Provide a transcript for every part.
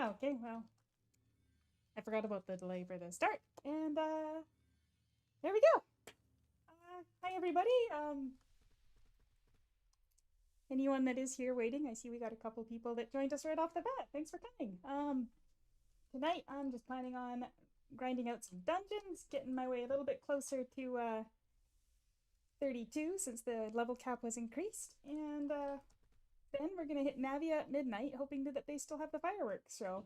Okay, well, I forgot about the delay for the start, and there we go. Hi everybody. Anyone that is here waiting, I see we got a couple people that joined us right off the bat. Thanks for coming. Tonight I'm just planning on grinding out some dungeons, getting my way a little bit closer to 32 since the level cap was increased, and then we're gonna hit Navea at midnight, hoping that they still have the fireworks show.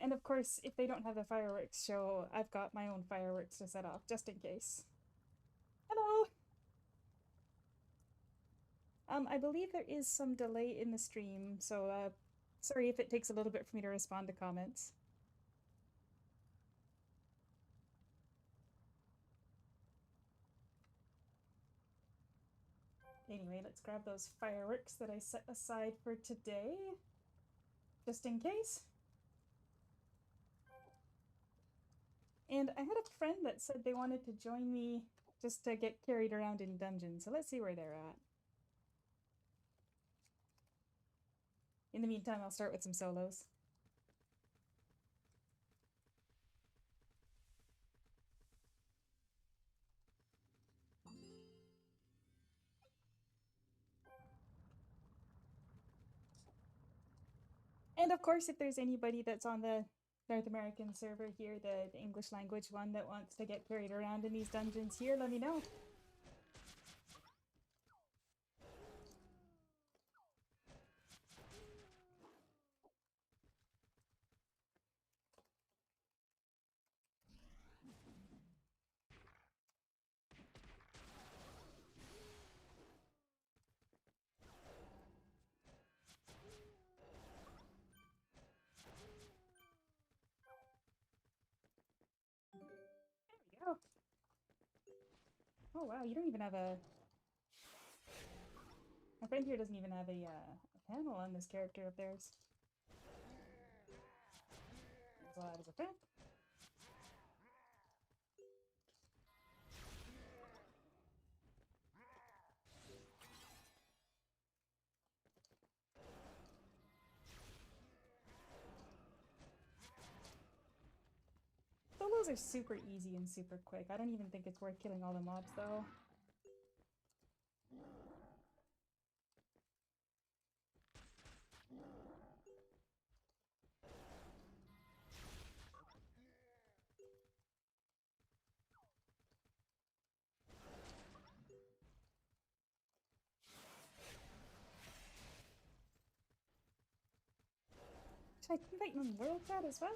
And of course, if they don't have the fireworks show, I've got my own fireworks to set off, just in case. Hello! I believe there is some delay in the stream, so sorry if it takes a little bit for me to respond to comments. Anyway, let's grab those fireworks that I set aside for today, just in case. And I had a friend that said they wanted to join me just to get carried around in dungeons, so let's see where they're at. In the meantime, I'll start with some solos. And of course, if there's anybody that's on the North American server here, the English language one, that wants to get carried around in these dungeons here, let me know. There we go. Oh wow, you don't even have a... My friend here doesn't even have a panel on this character of theirs. As loud as a fan. Solos are super easy and super quick. I don't even think it's worth killing all the mobs though. Should I invite them in world chat as well?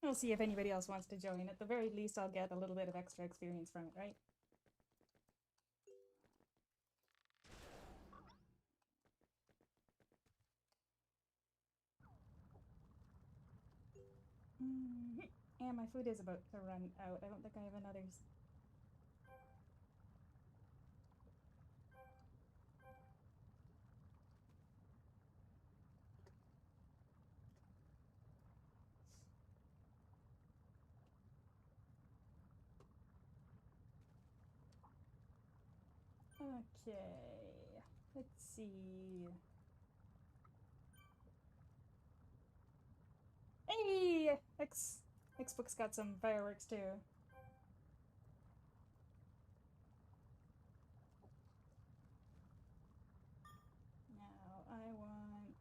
We'll see if anybody else wants to join. At the very least, I'll get a little bit of extra experience from it, right? And my food is about to run out. I don't think I have another... Okay, let's see. Hey! Xbook's got some fireworks too. Now I want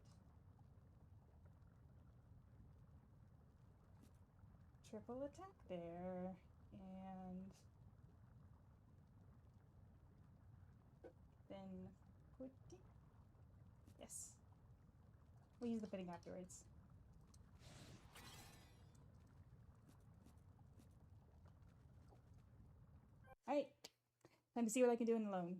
triple attack there, and then pudding. Yes. We'll use the pudding afterwards. Alright. Time to see what I can do in alone.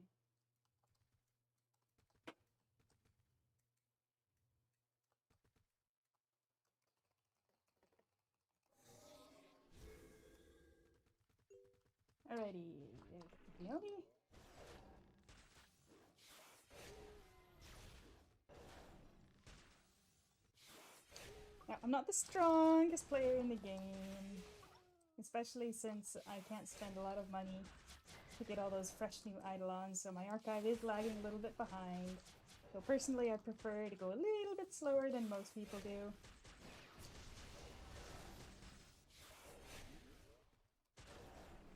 Alrighty. There's Naomi. I'm not the strongest player in the game, especially since I can't spend a lot of money to get all those fresh new eidolons, so my archive is lagging a little bit behind. So personally, I prefer to go a little bit slower than most people do.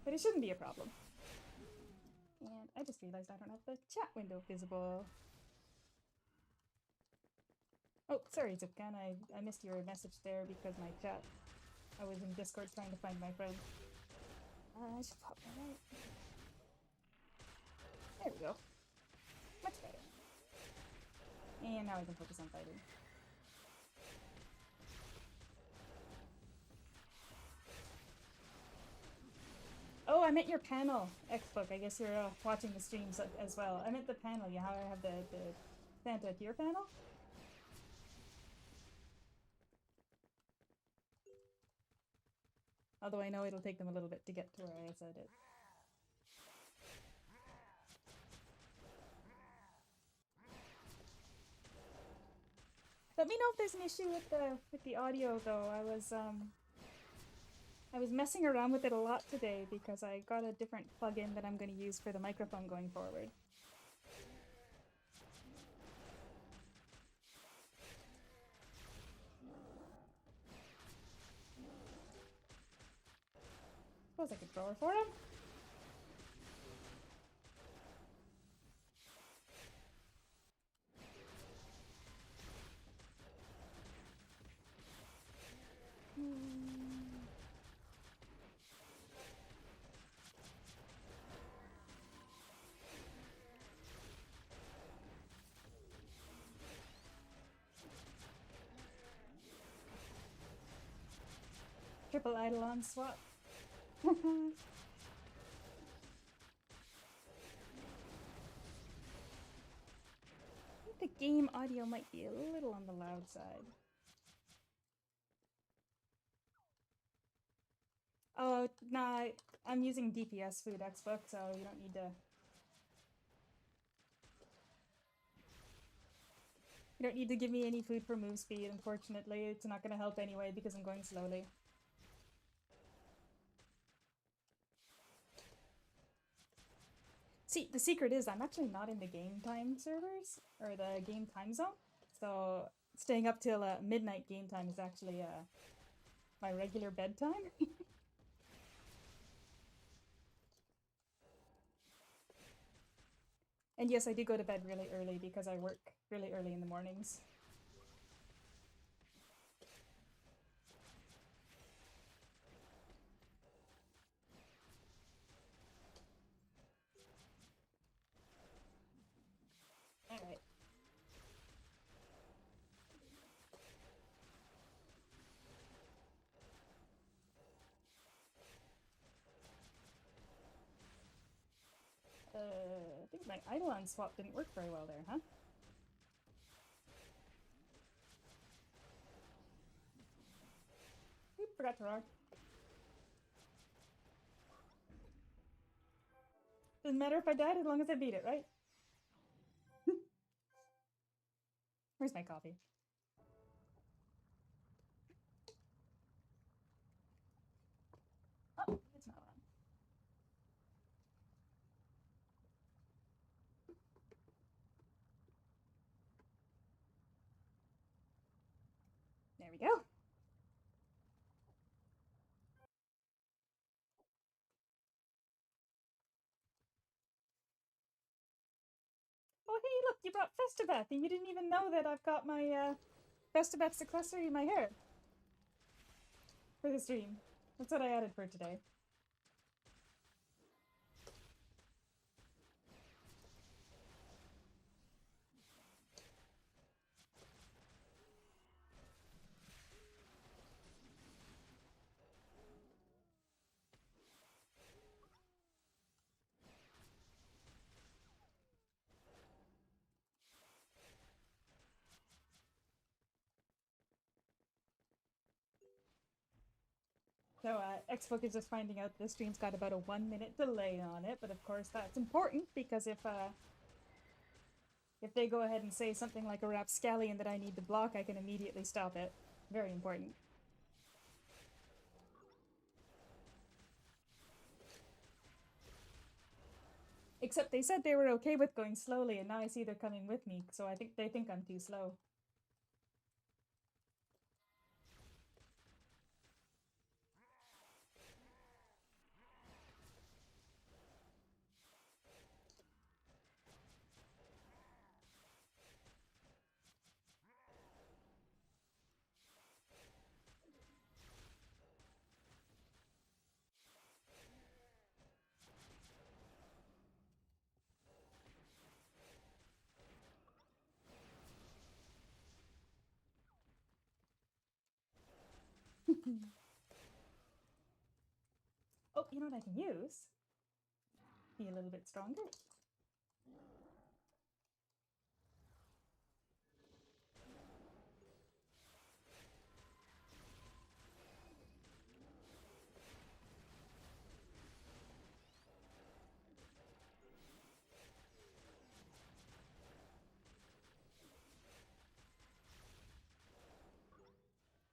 But it shouldn't be a problem. And I just realized I don't have the chat window visible. Oh, sorry, Zipkan, I missed your message there because my chat... I was in Discord trying to find my friend. I should pop that out. There we go. Much better. And now I can focus on fighting. Oh, I meant your panel, Xbook. I guess you're watching the streams as well. I meant the panel. Yeah, how I have the Santa tier panel? Although I know it'll take them a little bit to get to where I said it. Let me know if there's an issue with the audio though. I was messing around with it a lot today because I got a different plugin that I'm going to use for the microphone going forward. Suppose I could throw her for him. Triple Eidolon swap. I think the game audio might be a little on the loud side. Oh, nah, I'm using DPS food Xbook, so you don't need to... You don't need to give me any food for move speed, unfortunately. It's not going to help anyway because I'm going slowly. See, the secret is I'm actually not in the game time servers, or the game time zone, so staying up till midnight game time is actually my regular bedtime. And yes, I do go to bed really early because I work really early in the mornings. Alright. I think my Eidolon swap didn't work very well there, huh? Oop, forgot to roar. Doesn't matter if I died as long as I beat it, right? Where's my coffee? Oh, it's not on. There we go. Oh, hey, look, you brought Festiveth, and you didn't even know that I've got my Festiveth's accessory in my hair for the stream. That's what I added for today. So Xbook is just finding out the stream's got about a 1-minute delay on it, but of course that's important because if they go ahead and say something like a rapscallion that I need to block, I can immediately stop it. Very important. Except they said they were okay with going slowly, and now I see they're coming with me, so I think they think I'm too slow. Oh, you know what I can use? Be a little bit stronger.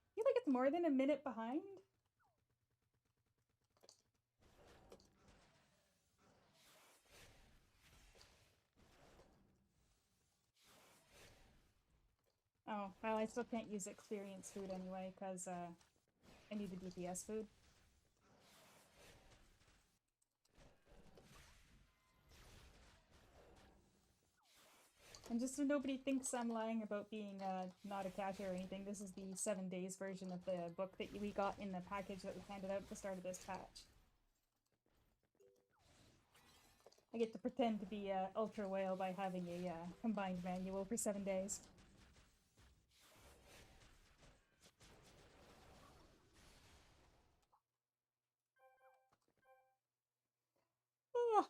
I feel like it's more than a minute behind. Oh, well, I still can't use experience food anyway, because I need the DPS food. And just so nobody thinks I'm lying about being not a cacher or anything, this is the 7 days version of the book that we got in the package that was handed out at the start of this patch. I get to pretend to be Ultra Whale by having a combined manual for 7 days. Oh.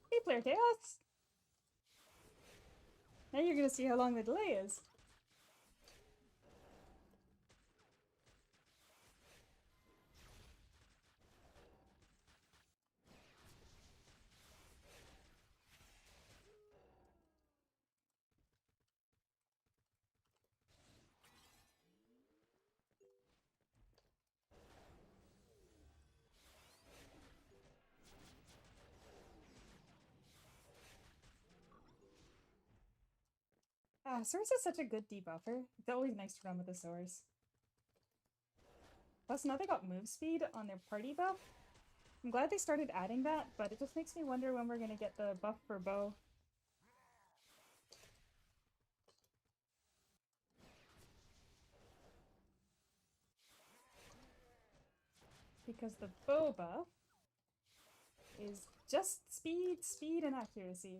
Hey, Flare Chaos! Now you're gonna see how long the delay is. Source is such a good debuffer. It's always nice to run with a source. Plus, now they got move speed on their party buff. I'm glad they started adding that, but it just makes me wonder when we're gonna get the buff for bow. Because the bow buff is just speed, speed, and accuracy.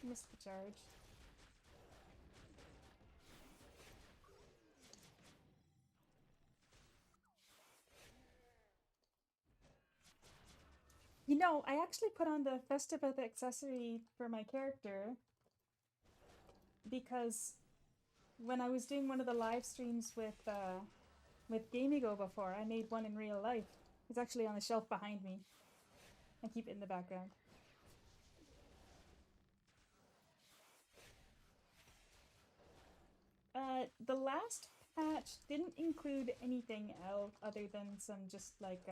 Missed the charge. You know, I actually put on the Festiva accessory for my character because when I was doing one of the live streams with Gamigo before, I made one in real life. It's actually on the shelf behind me. I keep it in the background. The last patch didn't include anything else other than some just like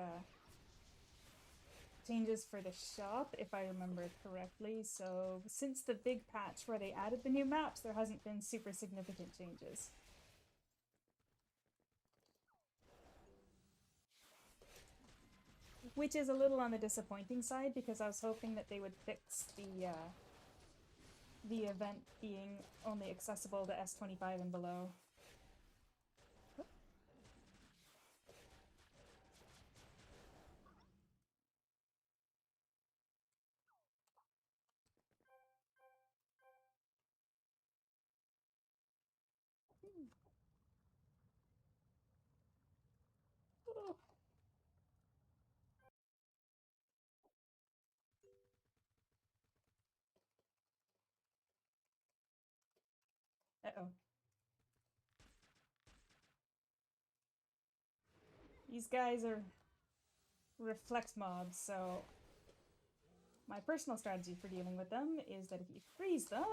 changes for the shop, if I remember correctly. So since the big patch where they added the new maps, there hasn't been super significant changes. Which is a little on the disappointing side because I was hoping that they would fix the event being only accessible to S25 and below. Uh-oh. These guys are reflex mobs, so my personal strategy for dealing with them is that if you freeze them,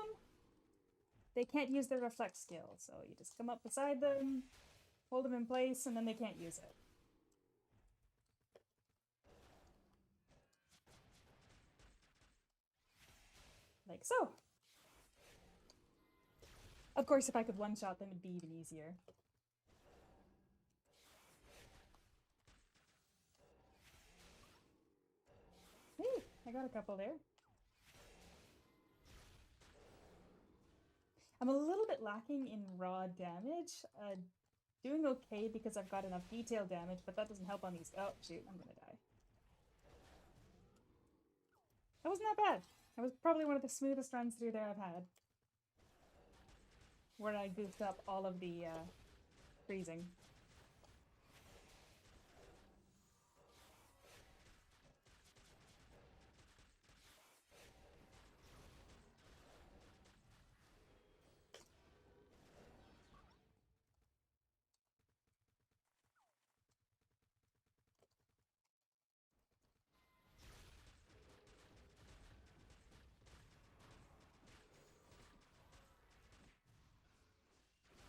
they can't use their reflex skill. So you just come up beside them, hold them in place, and then they can't use it. Like so. Of course, if I could one-shot them, it'd be even easier. Hey, I got a couple there. I'm a little bit lacking in raw damage. Doing okay because I've got enough detail damage, but that doesn't help on these. Oh, shoot, I'm gonna die. That wasn't that bad. That was probably one of the smoothest runs through there I've had. Where I goofed up all of the freezing.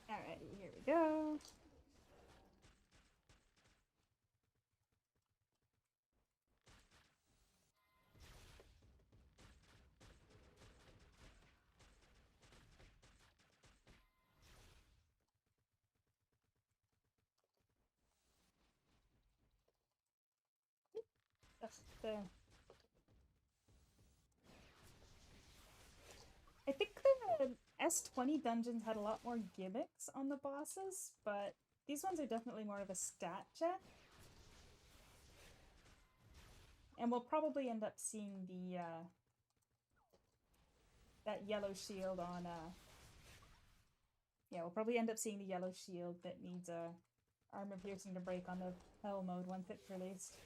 Alrighty, here we go. Ugh, I think the S20 dungeons had a lot more gimmicks on the bosses, but these ones are definitely more of a stat check. And we'll probably end up seeing the that yellow shield on yeah, we'll probably end up seeing the yellow shield that needs armor piercing to break on the hell mode once it's released.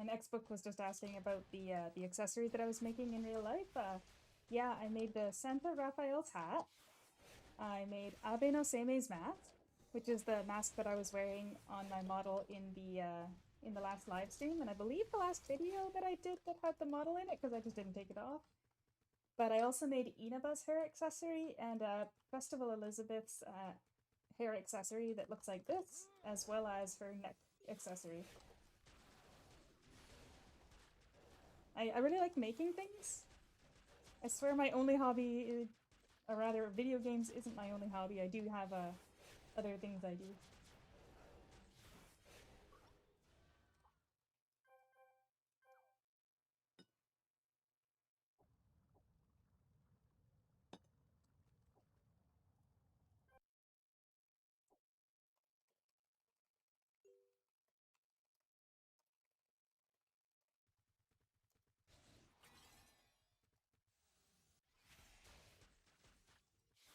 And Xbook was just asking about the accessory that I was making in real life. Yeah, I made the Santa Raphael's hat. I made Abe no Seimei's mask, which is the mask that I was wearing on my model in the last live stream, and I believe the last video that I did that had the model in it, because I just didn't take it off. But I also made Inaba's hair accessory and Festival Elizabeth's hair accessory that looks like this, as well as her neck accessory. I really like making things. I swear my only hobby, or rather video games isn't my only hobby. I do have other things I do.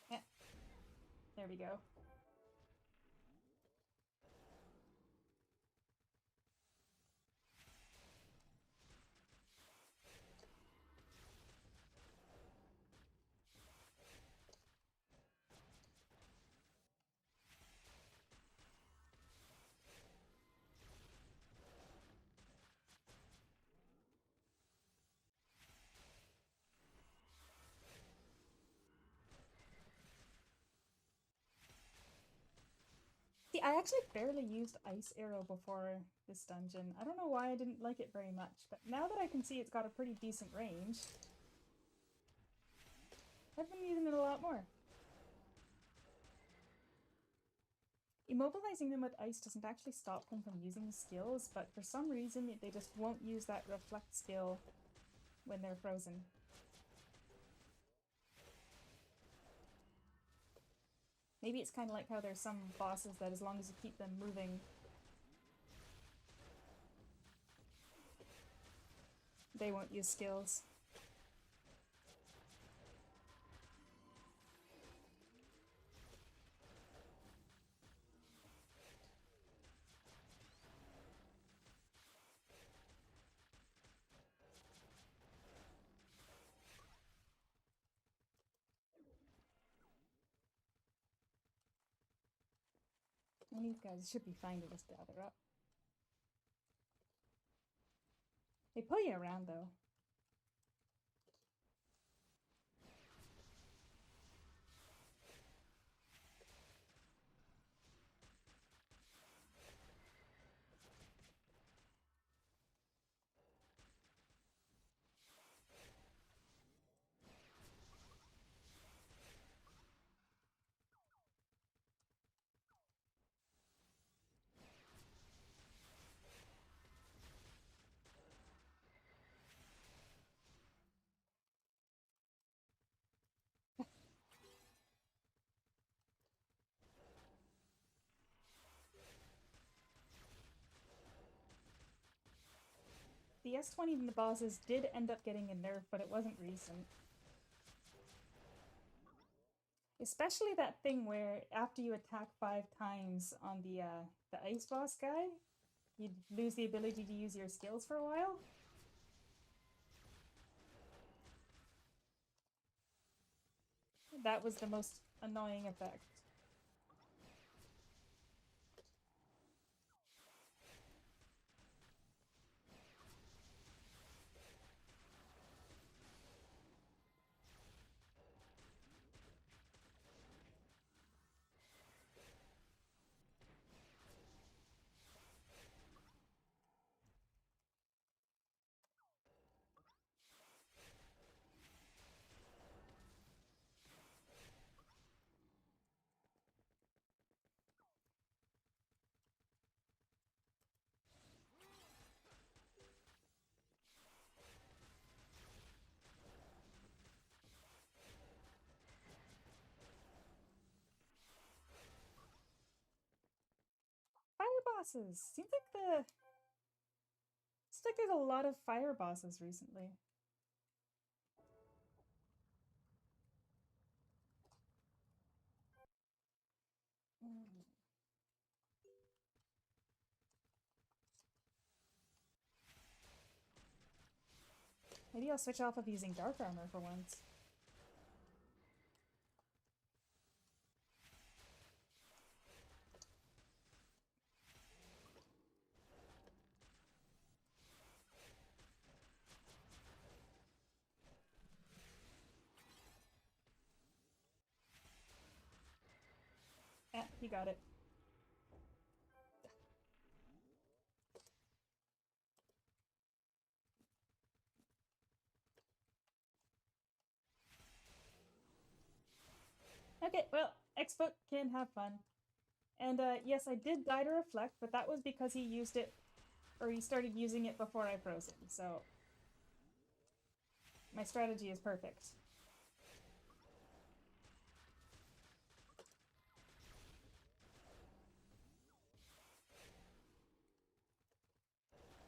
Yeah, there we go. See, I actually barely used Ice Arrow before this dungeon. I don't know why I didn't like it very much, but now that I can see it's got a pretty decent range, I've been using it a lot more. Immobilizing them with ice doesn't actually stop them from using skills, but for some reason they just won't use that reflect skill when they're frozen. Maybe it's kind of like how there's some bosses that as long as you keep them moving, they won't use skills. And these guys should be fine to just gather up. They pull you around though. The S20 and the bosses did end up getting a nerf, but it wasn't recent. Especially that thing where after you attack 5 times on the ice boss guy, you'd lose the ability to use your skills for a while. That was the most annoying effect. Fire bosses! Seems like there's a lot of fire bosses recently. Maybe I'll switch off of using dark armor for once. You got it. Okay, well, Xbook can have fun. And yes, I did die to reflect, but that was because he used it, or he started using it before I froze him, so my strategy is perfect.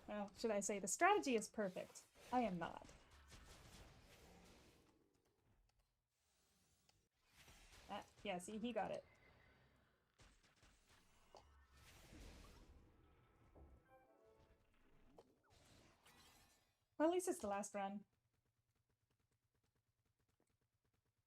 Well, should I say the strategy is perfect? I am not. Yeah, see, he got it. Well, at least it's the last run.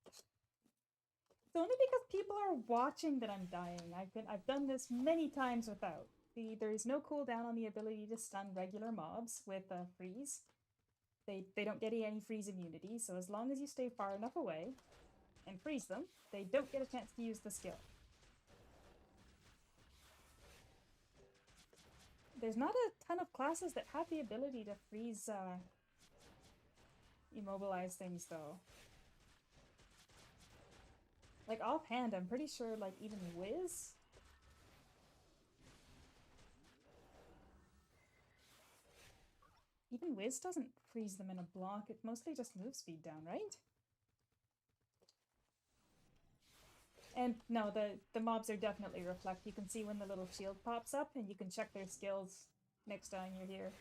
It's only because people are watching that I'm dying. I've done this many times without. There is no cooldown on the ability to stun regular mobs with freeze. They don't get any freeze immunity, so as long as you stay far enough away and freeze them, they don't get a chance to use the skill. There's not a ton of classes that have the ability to freeze immobilize things though. Like offhand, I'm pretty sure like even Wiz. Even Wiz doesn't freeze them in a block, it mostly just moves speed down, right? And no, the mobs are definitely reflect. You can see when the little shield pops up, and you can check their skills next time you're here.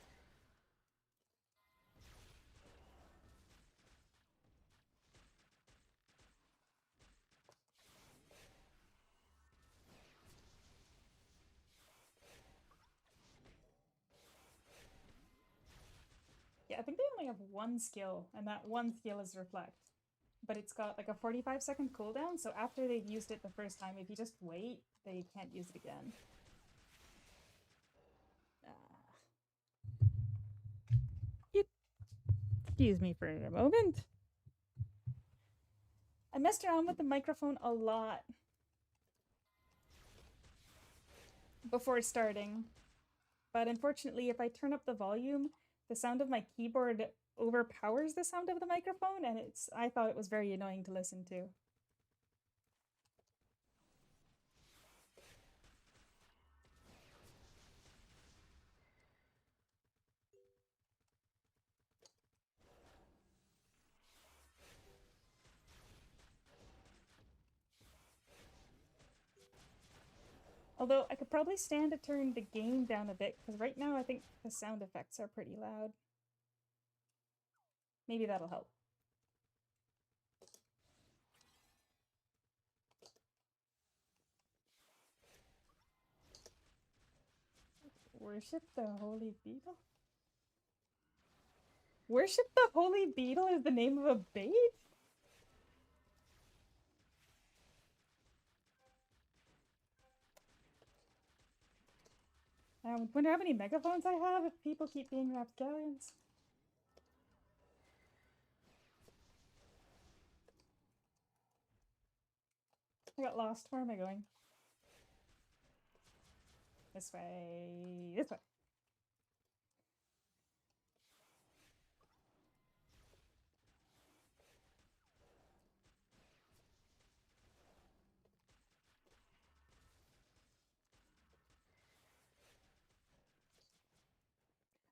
Yeah, I think they only have one skill, and that one skill is reflect. But it's got like a 45-second cooldown, so after they've used it the first time, if you just wait, they can't use it again. Excuse me for a moment. I messed around with the microphone a lot before starting, but unfortunately, if I turn up the volume, the sound of my keyboard overpowers the sound of the microphone, and I thought it was very annoying to listen to. Although I could probably stand to turn the gain down a bit, because right now I think the sound effects are pretty loud. Maybe that'll help. Worship the Holy Beetle? Worship the Holy Beetle is the name of a bait? I wonder how many megaphones I have if people keep being rapscallions. I got lost. Where am I going? This way. This way.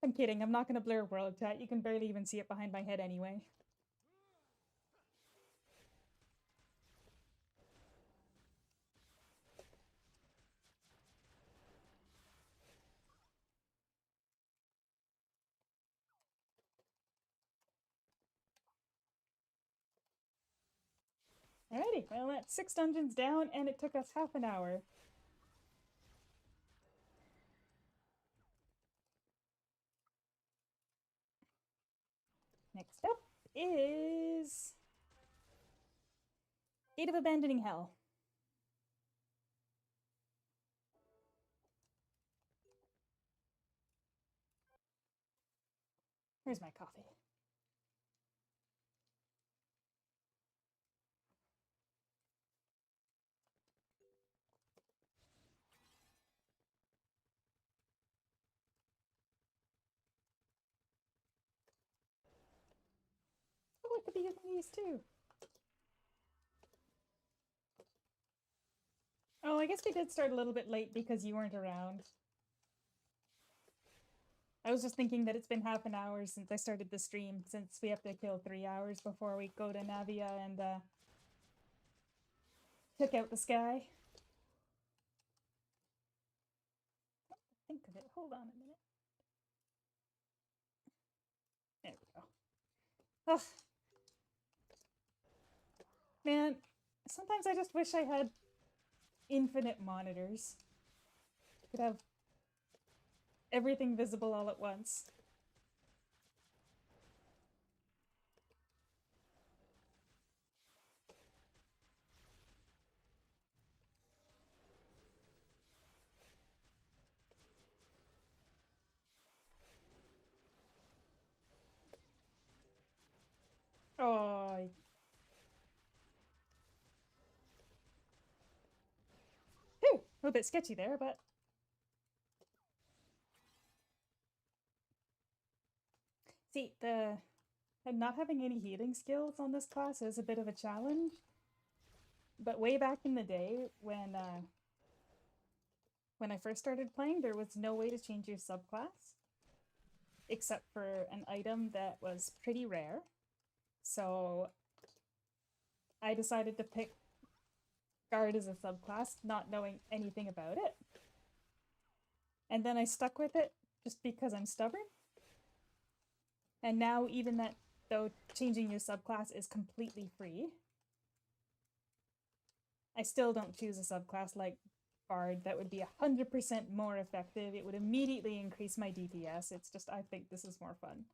I'm kidding. I'm not going to blur world chat. You can barely even see it behind my head anyway. Alrighty, well that's 6 dungeons down, and it took us half an hour. Next up is Gate of Abandoning Hell. Where's my coffee? Oh, I could be using these too. Oh, I guess we did start a little bit late because you weren't around. I was just thinking that it's been half an hour since I started the stream, since we have to kill 3 hours before we go to Navea and check out the sky. Think of it. Hold on a minute. There we go. Oh, man, sometimes I just wish I had infinite monitors. Could have everything visible all at once. Oh, whew, a little bit sketchy there, but see, not having any healing skills on this class is a bit of a challenge. But way back in the day, when I first started playing, there was no way to change your subclass except for an item that was pretty rare. So I decided to pick guard as a subclass, not knowing anything about it. And then I stuck with it just because I'm stubborn. And now, even that, though changing your subclass is completely free, I still don't choose a subclass like Bard that would be 100% more effective. It would immediately increase my DPS. It's just, I think this is more fun.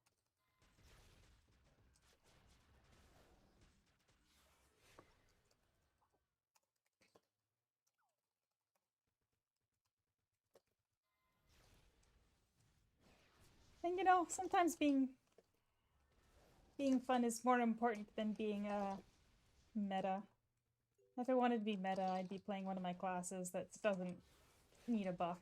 And you know, sometimes being fun is more important than being meta. If I wanted to be meta, I'd be playing one of my classes that doesn't need a buff.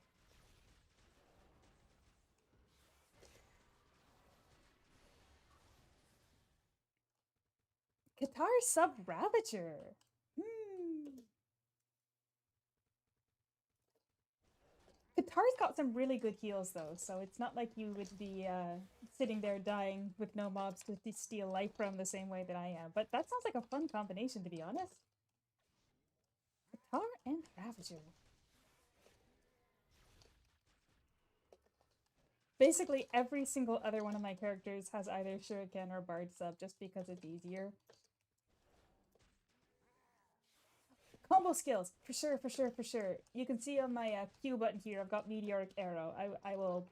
Qatar sub Ravager. Qatar's got some really good heals though, so it's not like you would be sitting there dying with no mobs to steal life from the same way that I am. But that sounds like a fun combination, to be honest. Qatar and Ravager. Basically, every single other one of my characters has either Shuriken or Bard sub just because it's easier. Combo skills, for sure, for sure, for sure. You can see on my Q button here, I've got Meteoric Arrow. I will,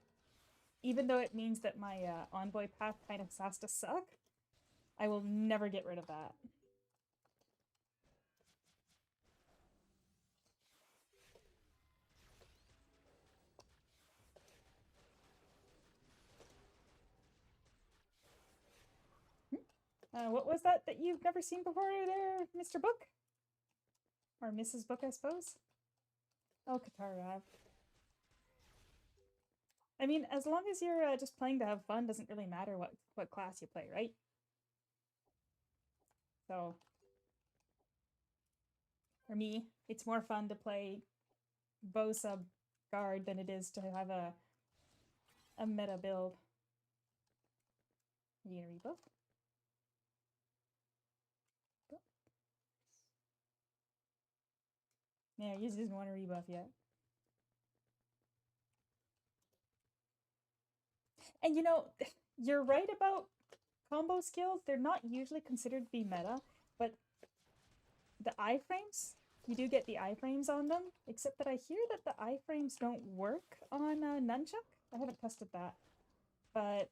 even though it means that my Envoy path kind of has to suck, I will never get rid of that. What was that you've never seen before there, Mr. Book? Or Mrs. Book, I suppose? Oh, Katara. I mean, as long as you're just playing to have fun, doesn't really matter what class you play, right? So, for me, it's more fun to play bow sub guard than it is to have a meta build. Are you gonna rebuff? Yeah, he just doesn't want to rebuff yet. And you know, you're right about combo skills. They're not usually considered to be meta, but the iframes, you do get the iframes on them, except that I hear that the iframes don't work on Nunchuck. I haven't tested that, but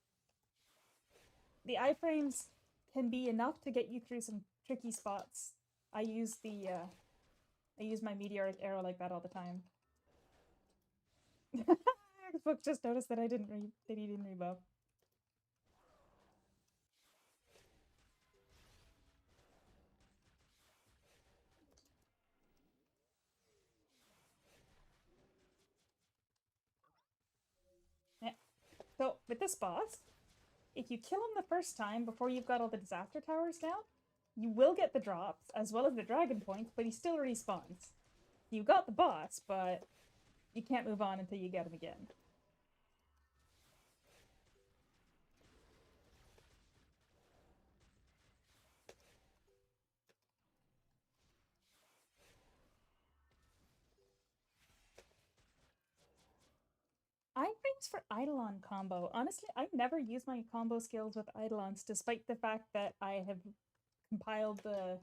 the iframes can be enough to get you through some tricky spots. I use my Meteoric Arrow like that all the time. Book just noticed that he didn't rebuff. Yeah. So with this boss, if you kill him the first time before you've got all the disaster towers down, you will get the drops as well as the dragon points, but he still respawns. You got the boss, but you can't move on until you get him again. Iframes for Eidolon combo. Honestly, I never use my combo skills with Eidolons, despite the fact that I have compiled the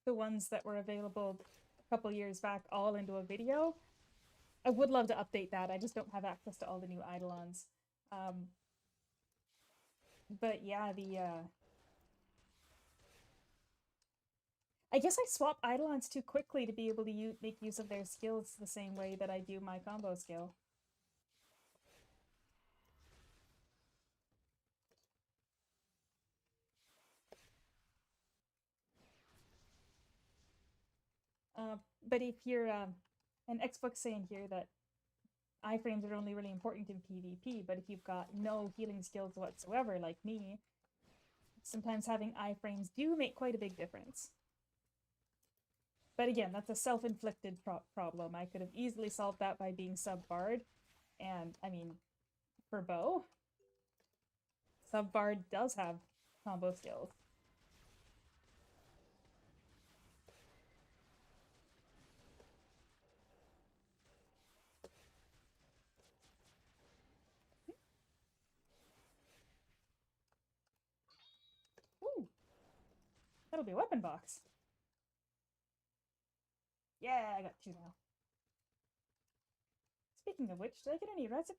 ones that were available a couple years back all into a video. I would love to update that. I just don't have access to all the new Eidolons. But yeah, I guess I swap Eidolons too quickly to be able to make use of their skills the same way that I do my combo skill. But if you're an Xbox saying here that iframes are only really important in PvP, but if you've got no healing skills whatsoever, like me, sometimes having iframes do make quite a big difference. But again, that's a self-inflicted problem. I could have easily solved that by being sub-bard, and I mean, for bow, sub-bard does have combo skills. That'll be a weapon box. Yeah, I got 2 now. Speaking of which, did I get any recipes?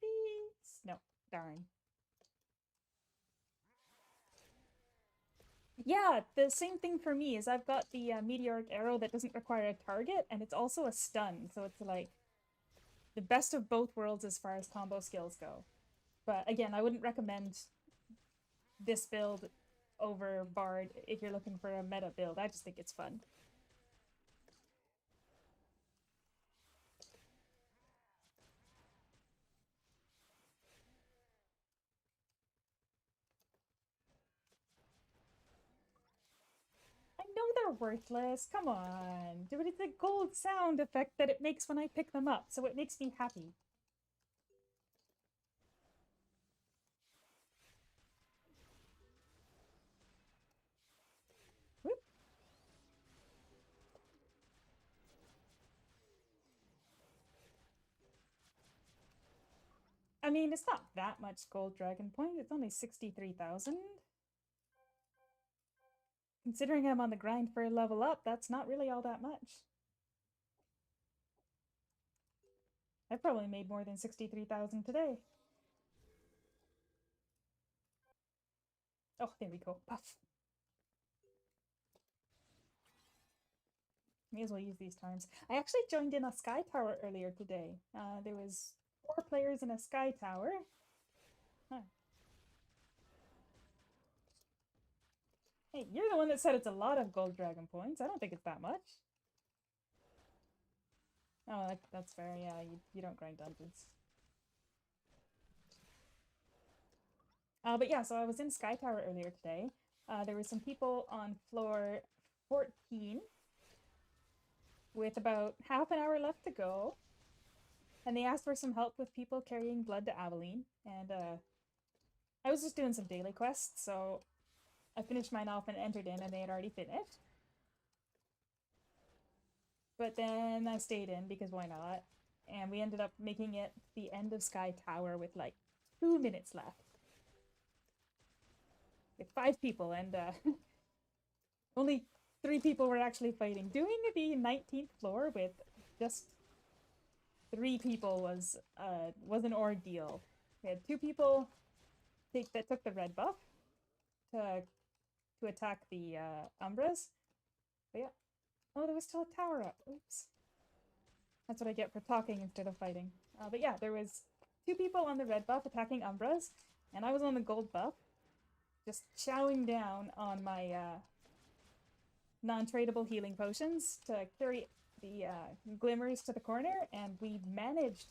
No, darn. Yeah, the same thing for me is I've got the meteoric arrow that doesn't require a target, and it's also a stun, so it's like the best of both worlds as far as combo skills go. But again, I wouldn't recommend this build over Bard if you're looking for a meta build. I just think it's fun. I know they're worthless. Come on. Dude, it's a gold sound effect that it makes when I pick them up, so it makes me happy. Whoop. I mean, it's not that much gold dragon point. It's only 63,000. Considering I'm on the grind for a level up, that's not really all that much. I've probably made more than 63,000 today. Oh, there we go. Puff. May as well use these terms. I actually joined in a sky tower earlier today. There was 4 players in a sky tower. Huh. Hey, you're the one that said it's a lot of gold dragon points. I don't think it's that much. Oh, that's fair. Yeah, you don't grind dungeons. But yeah, so I was in Sky Tower earlier today. There were some people on floor 14 with about half an hour left to go. And they asked for some help with people carrying blood to Abilene. And I was just doing some daily quests, so I finished mine off and entered in, and they had already finished. But then I stayed in because why not? And we ended up making it the end of Sky Tower with like 2 minutes left. With 5 people, and only 3 people were actually fighting. Doing the 19th floor with just 3 people was an ordeal. We had 2 people that took the red buff to attack the Umbras. But yeah. Oh, there was still a tower up. Oops. That's what I get for talking instead of fighting. But yeah, there was 2 people on the red buff attacking Umbras, and I was on the gold buff, just chowing down on my non-tradable healing potions to carry the glimmers to the corner, and we managed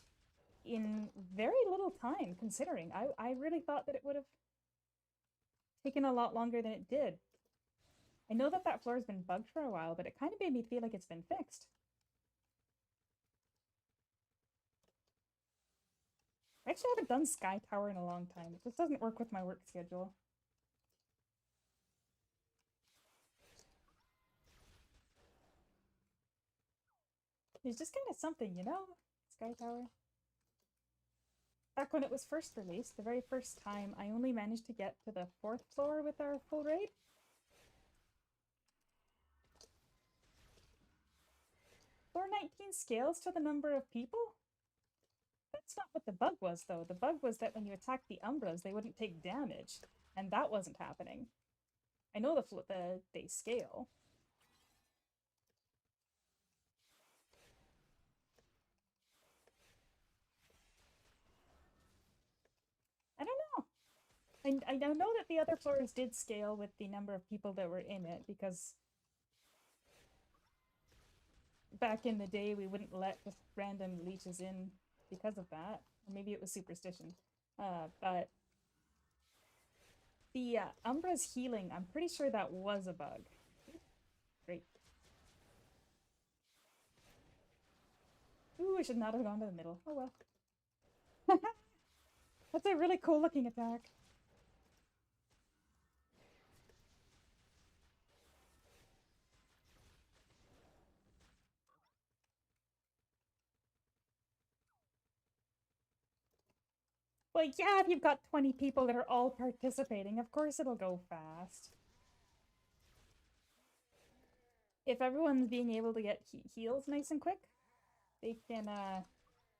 in very little time, considering. I really thought that it would have taken a lot longer than it did. I know that that floor has been bugged for a while, but it kind of made me feel like it's been fixed. I actually haven't done Sky Tower in a long time. It just doesn't work with my work schedule. It's just kind of something, you know? Sky Tower. Back when it was first released, the very first time, I only managed to get to the 4th floor with our full raid. Floor 19 scales to the number of people? That's not what the bug was, though. The bug was that when you attacked the Umbras, they wouldn't take damage, and that wasn't happening. I know they scale. I don't know. I know that the other floors did scale with the number of people that were in it, because back in the day we wouldn't let just random leeches in because of that. Or maybe it was superstition. But the Umbra's healing, I'm pretty sure that was a bug. Great. Ooh, I should not have gone to the middle. Oh well. That's a really cool looking attack. Well, yeah, if you've got 20 people that are all participating, of course it'll go fast. if everyone's being able to get heals nice and quick, they can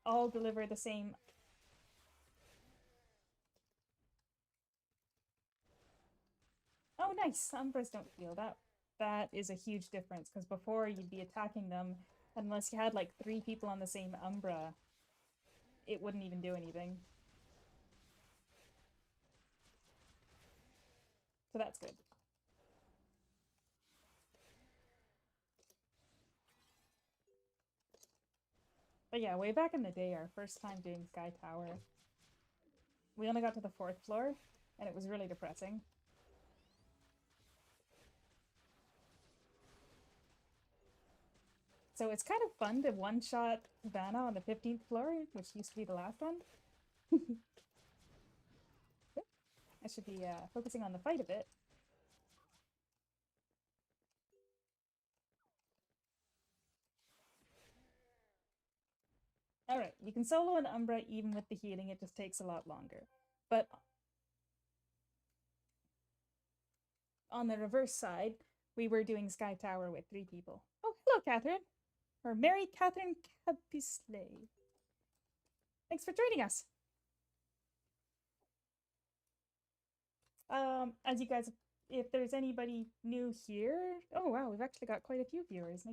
all deliver the same. Oh, nice. Umbras don't heal. That is a huge difference, because before you'd be attacking them, unless you had like 3 people on the same Umbra, it wouldn't even do anything. So that's good. But yeah, way back in the day, our first time doing Sky Tower, we only got to the 4th floor, and it was really depressing. So it's kind of fun to one-shot Vanna on the 15th floor, which used to be the last one. I should be focusing on the fight a bit. Alright, you can solo an Umbra even with the healing, it just takes a lot longer. But on the reverse side, we were doing Sky Tower with 3 people. Oh, hello, Catherine! Or Mary Catherine Capisley. Thanks for joining us! As you guys, if there's anybody new here, oh wow, we've actually got quite a few viewers.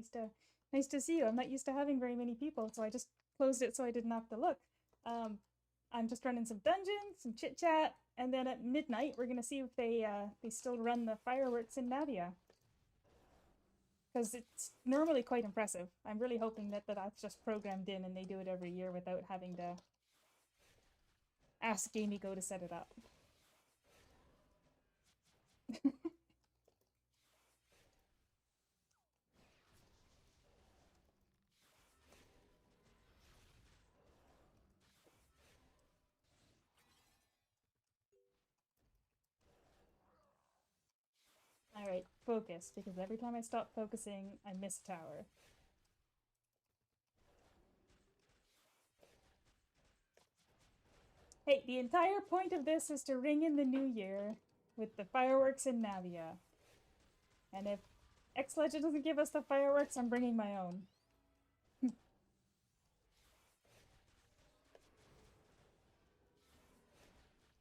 Nice to see you. I'm not used to having very many people, so I just closed it so I didn't have to look. I'm just running some dungeons, some chit chat, and then at midnight we're gonna see if they still run the fireworks in Navea, because it's normally quite impressive. I'm really hoping that that's just programmed in and they do it every year without having to ask Gamey Go to set it up. Alright, focus, because every time I stop focusing, I miss a tower. Hey, the entire point of this is to ring in the new year with the fireworks in Navea. And if X-Legend doesn't give us the fireworks, I'm bringing my own.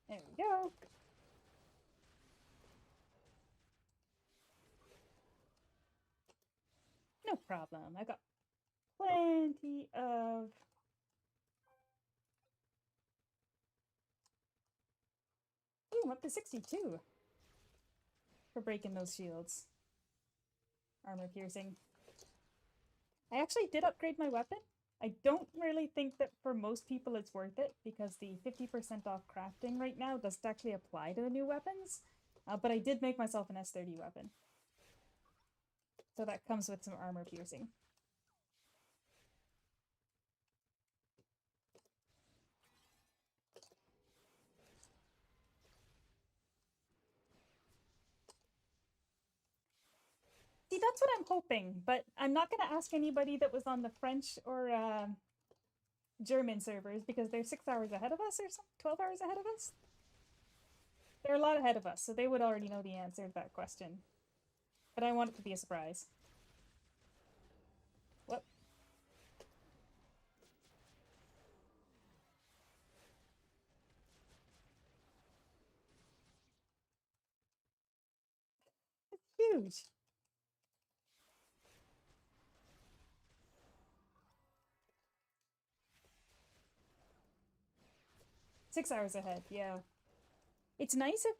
There we go. No problem. I got plenty of... Ooh, up to 62 for breaking those shields. Armor piercing. I actually did upgrade my weapon. I don't really think that for most people it's worth it, because the 50% off crafting right now doesn't actually apply to the new weapons. But I did make myself an S30 weapon. So that comes with some armor piercing. See, that's what I'm hoping, but I'm not going to ask anybody that was on the French or German servers, because they're 6 hours ahead of us or something, 12 hours ahead of us. They're a lot ahead of us, so they would already know the answer to that question. But I want it to be a surprise. What? It's huge. Six hours ahead, yeah. It's nice if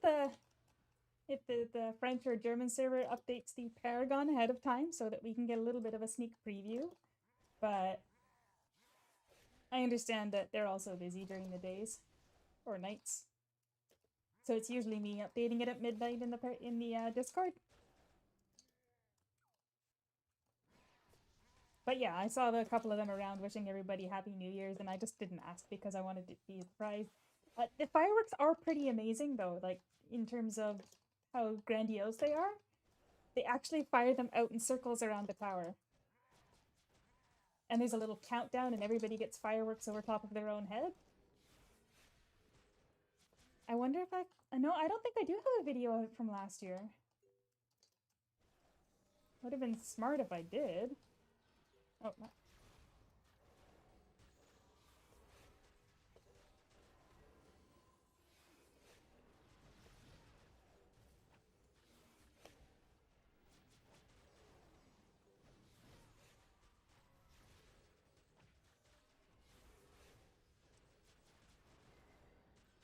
the French or German server updates the Paragon ahead of time so that we can get a little bit of a sneak preview. But I understand that they're also busy during the days or nights. So it's usually me updating it at midnight in the Discord. But yeah, I saw a couple of them around wishing everybody Happy New Year's, and I just didn't ask because I wanted to be surprised. The fireworks are pretty amazing, though, like, in terms of how grandiose they are. They actually fire them out in circles around the tower. And there's a little countdown, and everybody gets fireworks over top of their own head. I wonder if I don't think I do have a video of it from last year. Would have been smart if I did. Oh, no.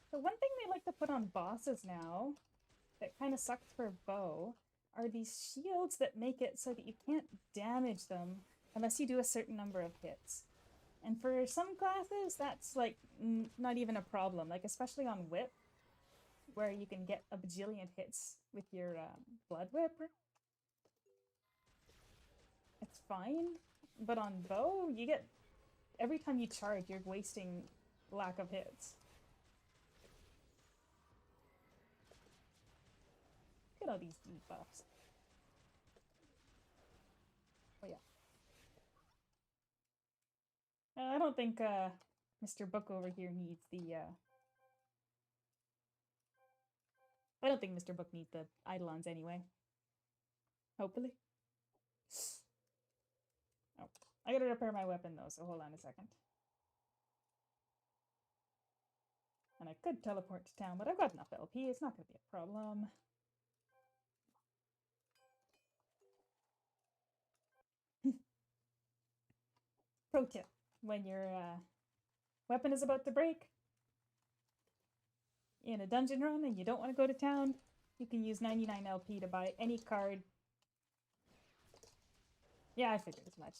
So one thing they like to put on bosses now that kind of sucks for bow are these shields that make it so that you can't damage them unless you do a certain number of hits. And for some classes, that's like not even a problem. Like especially on whip, where you can get a bajillion hits with your blood whip. It's fine, but on bow, you get every time you charge, you're wasting lack of hits. Look at all these debuffs. Oh yeah. I don't think Mr. Book over here needs the I don't think Mr. Book needs the Eidolons anyway. Hopefully. Oh, I gotta repair my weapon though, so hold on a second. And I could teleport to town, but I've got enough LP. It's not gonna be a problem. Pro tip: when your weapon is about to break in a dungeon run and you don't want to go to town, you can use 99 LP to buy any card. Yeah, I figured as much.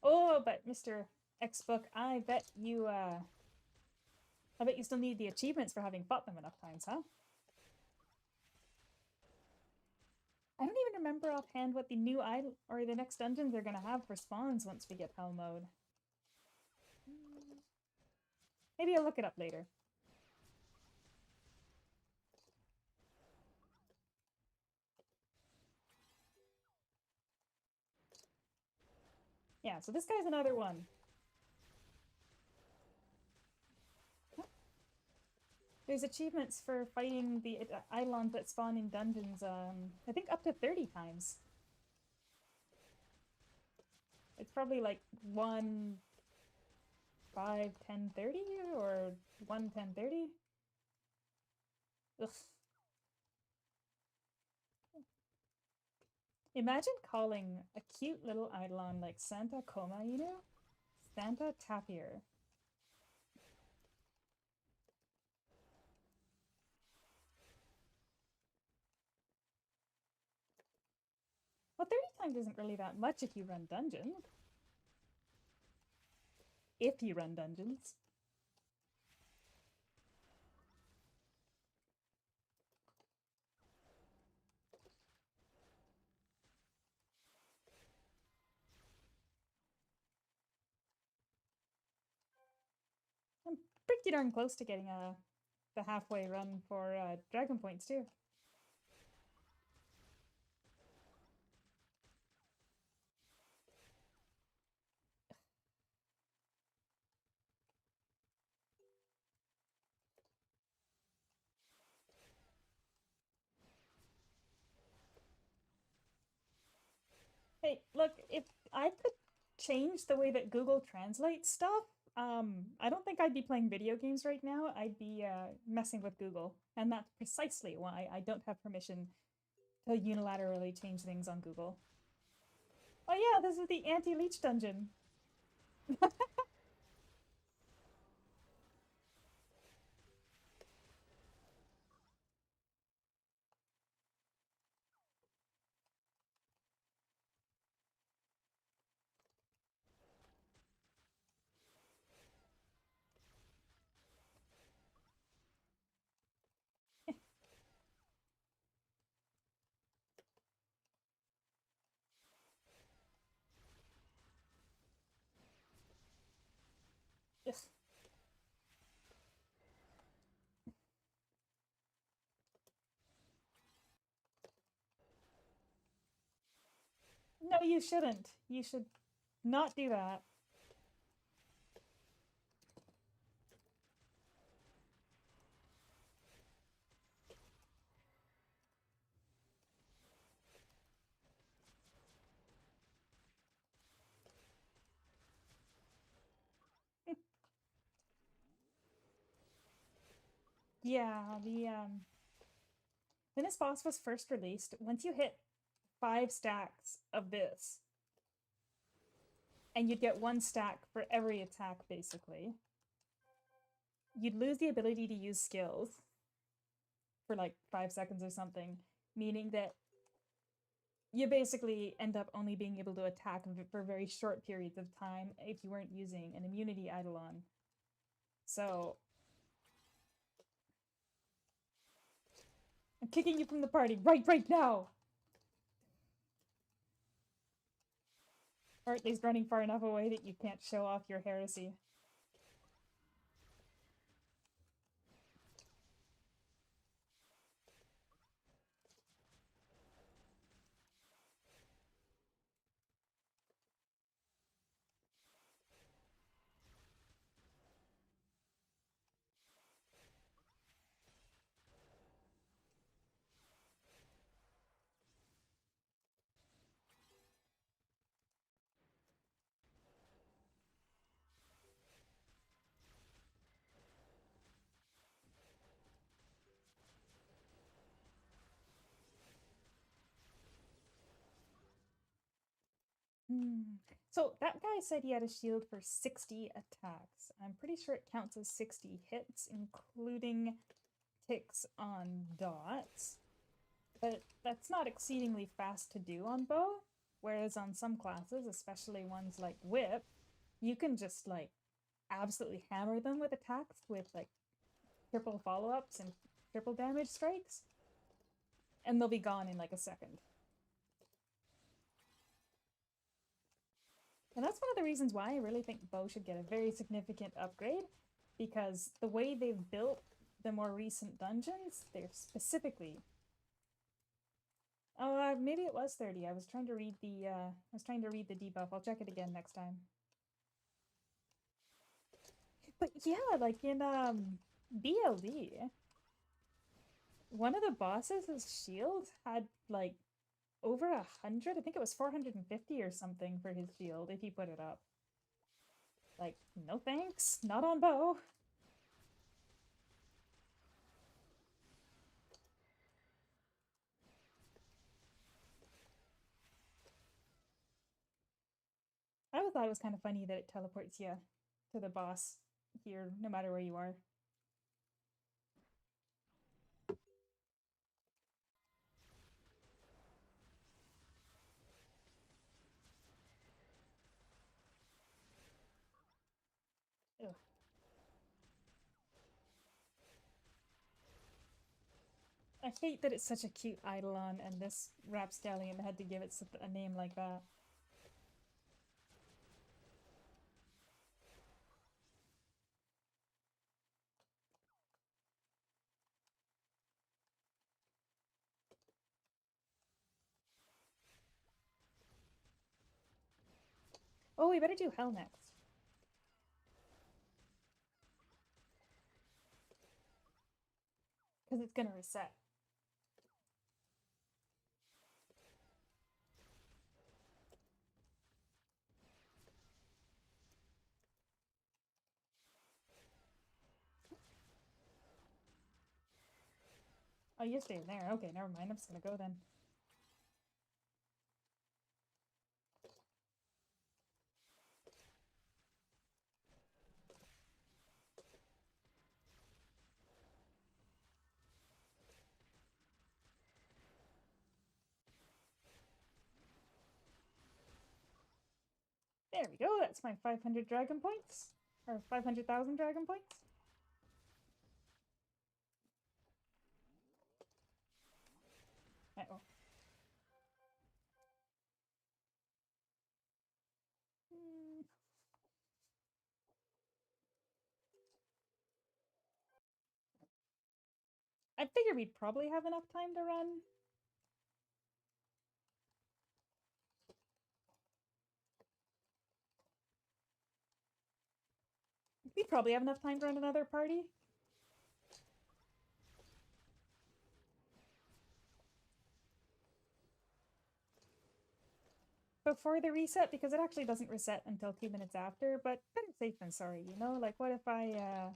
Oh, but Mr. X Book, I bet you still need the achievements for having fought them enough times, huh? I don't even remember offhand what the new or the next dungeons are gonna have for spawns once we get hell mode. Maybe I'll look it up later. Yeah, so this guy's another one. There's achievements for fighting the Eidolons that spawn in dungeons, I think up to 30 times. It's probably like 1, 5, 10, 30, or 1, 10, 30. Ugh. Imagine calling a cute little Eidolon like Santa Coma, you know? Santa Tapir. Well, 30 times isn't really that much if you run dungeons. If you run dungeons. I'm pretty darn close to getting the halfway run for Dragon Points too. Hey, look, if I could change the way that Google translates stuff, I don't think I'd be playing video games right now. I'd be messing with Google. And that's precisely why I don't have permission to unilaterally change things on Google. Oh yeah, this is the anti-leech dungeon. Ugh. No, you shouldn't. You should not do that. Yeah, when this boss was first released, once you hit 5 stacks of this, and you'd get 1 stack for every attack, basically, you'd lose the ability to use skills for like 5 seconds or something, meaning that you basically end up only being able to attack for very short periods of time if you weren't using an immunity eidolon. So I'm kicking you from the party right now! Or at least running far enough away that you can't show off your heresy. So that guy said he had a shield for 60 attacks. I'm pretty sure it counts as 60 hits, including ticks on dots. But that's not exceedingly fast to do on bow. Whereas on some classes, especially ones like Whip, you can just like absolutely hammer them with attacks with like triple follow-ups and triple damage strikes. And they'll be gone in like a second. And that's one of the reasons why I really think bow should get a very significant upgrade, because the way they've built the more recent dungeons, they're specifically. Oh, maybe it was 30. I was trying to read the debuff. I'll check it again next time. But yeah, like in BLD, one of the bosses' shield had like over 100. I think it was 450 or something for his shield if he put it up. Like, no thanks, not on bow. I always thought it was kind of funny that it teleports you to the boss here, no matter where you are. Ugh. I hate that it's such a cute eidolon, and this rapscallion had to give it a name like that. Oh, we better do hell next. Because it's gonna reset. Oh, you're staying there. Okay, never mind. I'm just gonna go then. There we go. That's my 500 dragon points. Or 500,000 dragon points. Uh-oh. Hmm. I figured we'd probably have enough time to run. We'd probably have enough time to run another party. Before the reset, because it actually doesn't reset until 2 minutes after, but better safe than sorry, you know? Like, what if I,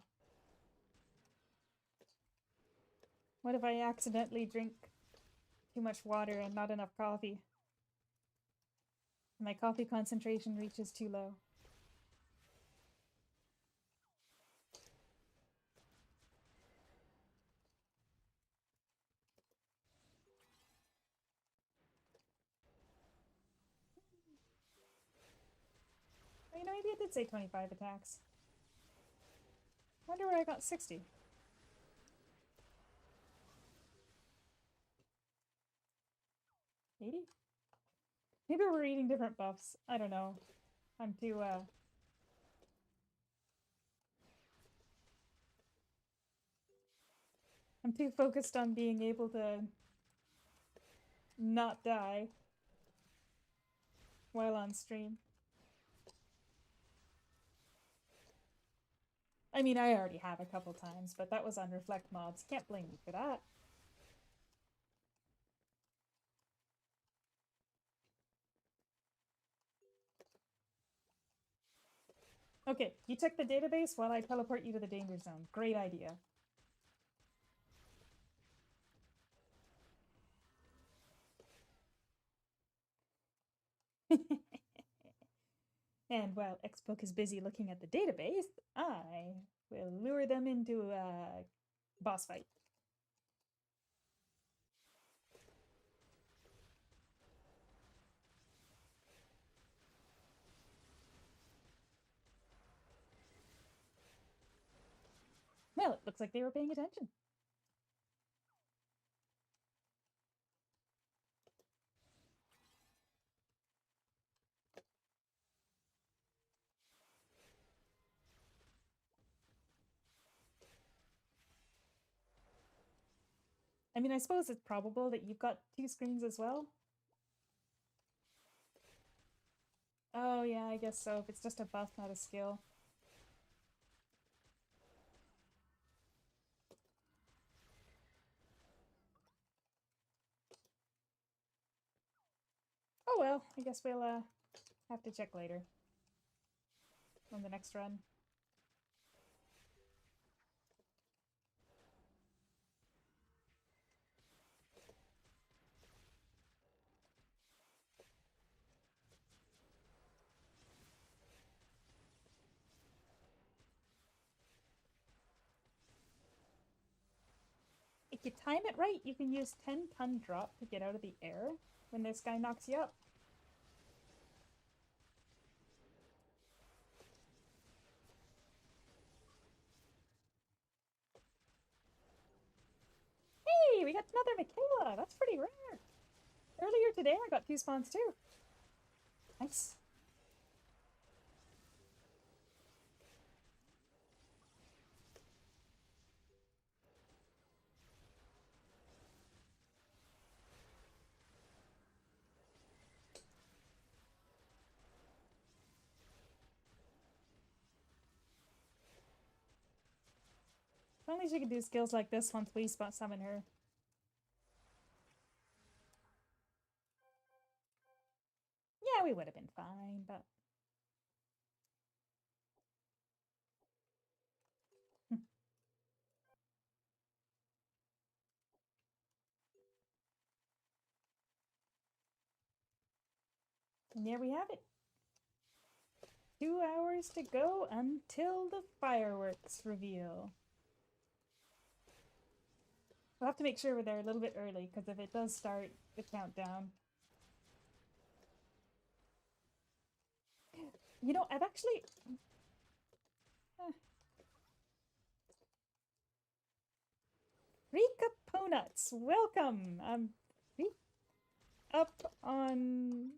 What if I accidentally drink too much water and not enough coffee? My coffee concentration reaches too low. Oh, you know, maybe it did say 25 attacks. Wonder where I got 60. 80? Maybe we're reading different buffs. I don't know. I'm too, I'm too focused on being able to not die while on stream. I mean, I already have a couple times, but that was on Reflect mobs. Can't blame me for that. Okay, you check the database while I teleport you to the danger zone. Great idea. And while Xbook is busy looking at the database, I will lure them into a boss fight. Well, it looks like they were paying attention. I mean, I suppose it's probable that you've got two screens as well. Oh, yeah, I guess so. If it's just a buff, not a skill. Oh well, I guess we'll have to check later on the next run. If you time it right, you can use 10-ton drop to get out of the air when this guy knocks you up. Hey, we got another Michaela. That's pretty rare. Earlier today, I got 2 spawns too. Nice. If only she could do skills like this once we spot summon her. Yeah, we would have been fine, but... And there we have it. 2 hours to go until the fireworks reveal. We'll have to make sure we're there a little bit early, because if it does start the countdown... You know, I've actually... Rika Ponuts, welcome! Up on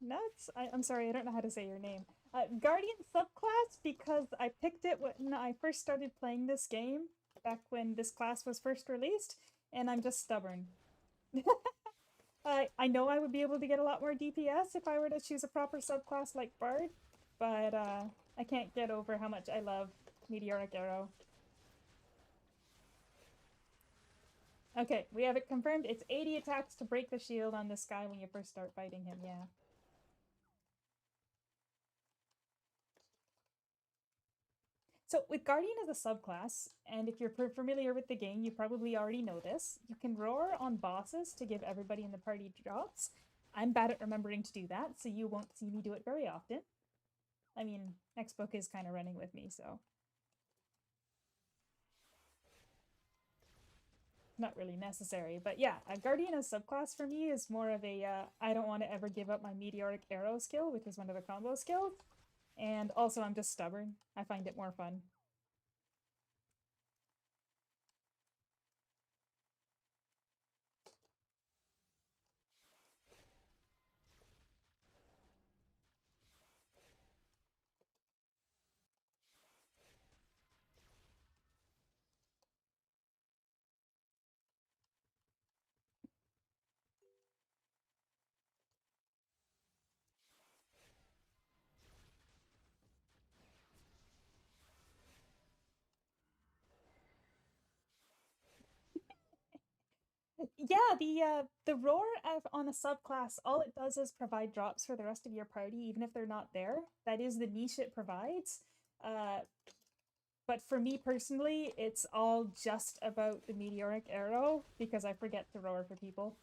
nuts? I'm sorry, I don't know how to say your name. Guardian subclass, because I picked it when I first started playing this game, back when this class was first released, and I'm just stubborn. I know I would be able to get a lot more DPS if I were to choose a proper subclass like Bard, but I can't get over how much I love Meteoric Arrow. Okay, we have it confirmed. It's 80 attacks to break the shield on this guy when you first start fighting him, yeah. So with Guardian as a subclass, and if you're familiar with the game, you probably already know this, you can roar on bosses to give everybody in the party drops. I'm bad at remembering to do that, so you won't see me do it very often. I mean, Xbook is kind of running with me, so not really necessary. But yeah, a Guardian as subclass for me is more of a I don't want to ever give up my Meteoric Arrow skill, which is one of the combo skills. And also, I'm just stubborn. I find it more fun. Yeah, the roar on a subclass, all it does is provide drops for the rest of your party, even if they're not there. That is the niche it provides. Uh, but for me personally, it's all just about the meteoric arrow because I forget to roar for people.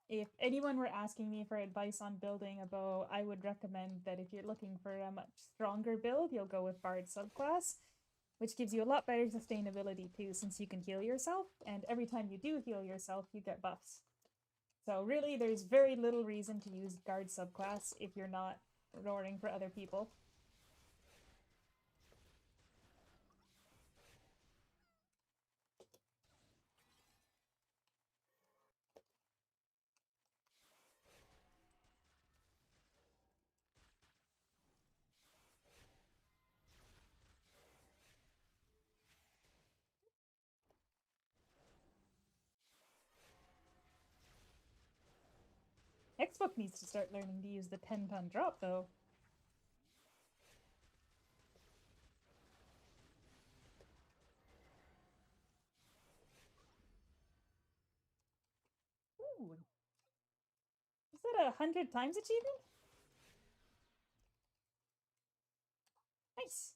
If anyone were asking me for advice on building a bow, I would recommend that if you're looking for a much stronger build, you'll go with Bard subclass, which gives you a lot better sustainability too, since you can heal yourself, and every time you do heal yourself, you get buffs. So really, there's very little reason to use guard subclass if you're not roaring for other people. Xbook needs to start learning to use the 10-ton drop though. Ooh, is that 100 times achievement? Nice.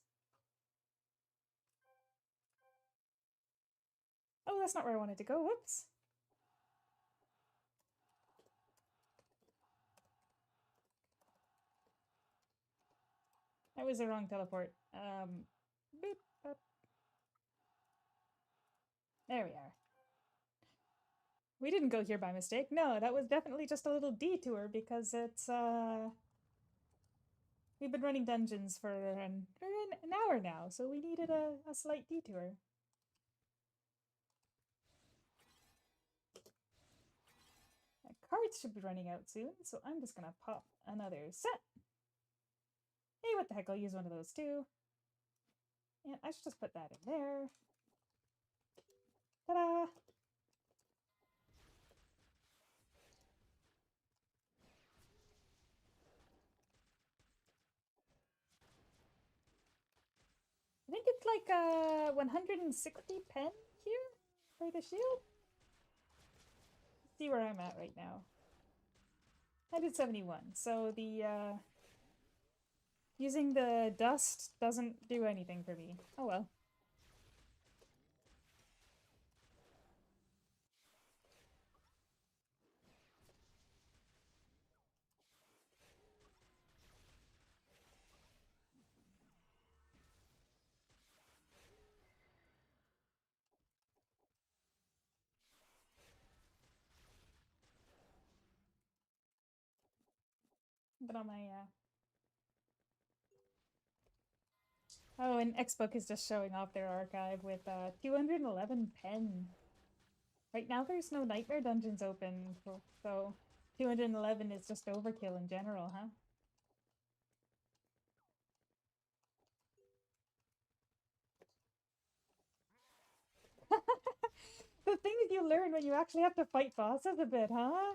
Oh, that's not where I wanted to go. Whoops. That was the wrong teleport. Boop, boop. There we are. We didn't go here by mistake. No, that was definitely just a little detour because we've been running dungeons for an hour now, so we needed a slight detour. My cards should be running out soon, so I'm just gonna pop another set. Hey, what the heck, I'll use one of those too. And I should just put that in there. Ta-da! I think it's like 160 pen here for the shield. Let's see where I'm at right now. 171. So the using the dust doesn't do anything for me. Oh well. But on my oh, and Xbook is just showing off their archive with 211 pen. Right now, there's no nightmare dungeons open, so 211 is just overkill in general, huh? The things you learn when you actually have to fight bosses a bit, huh?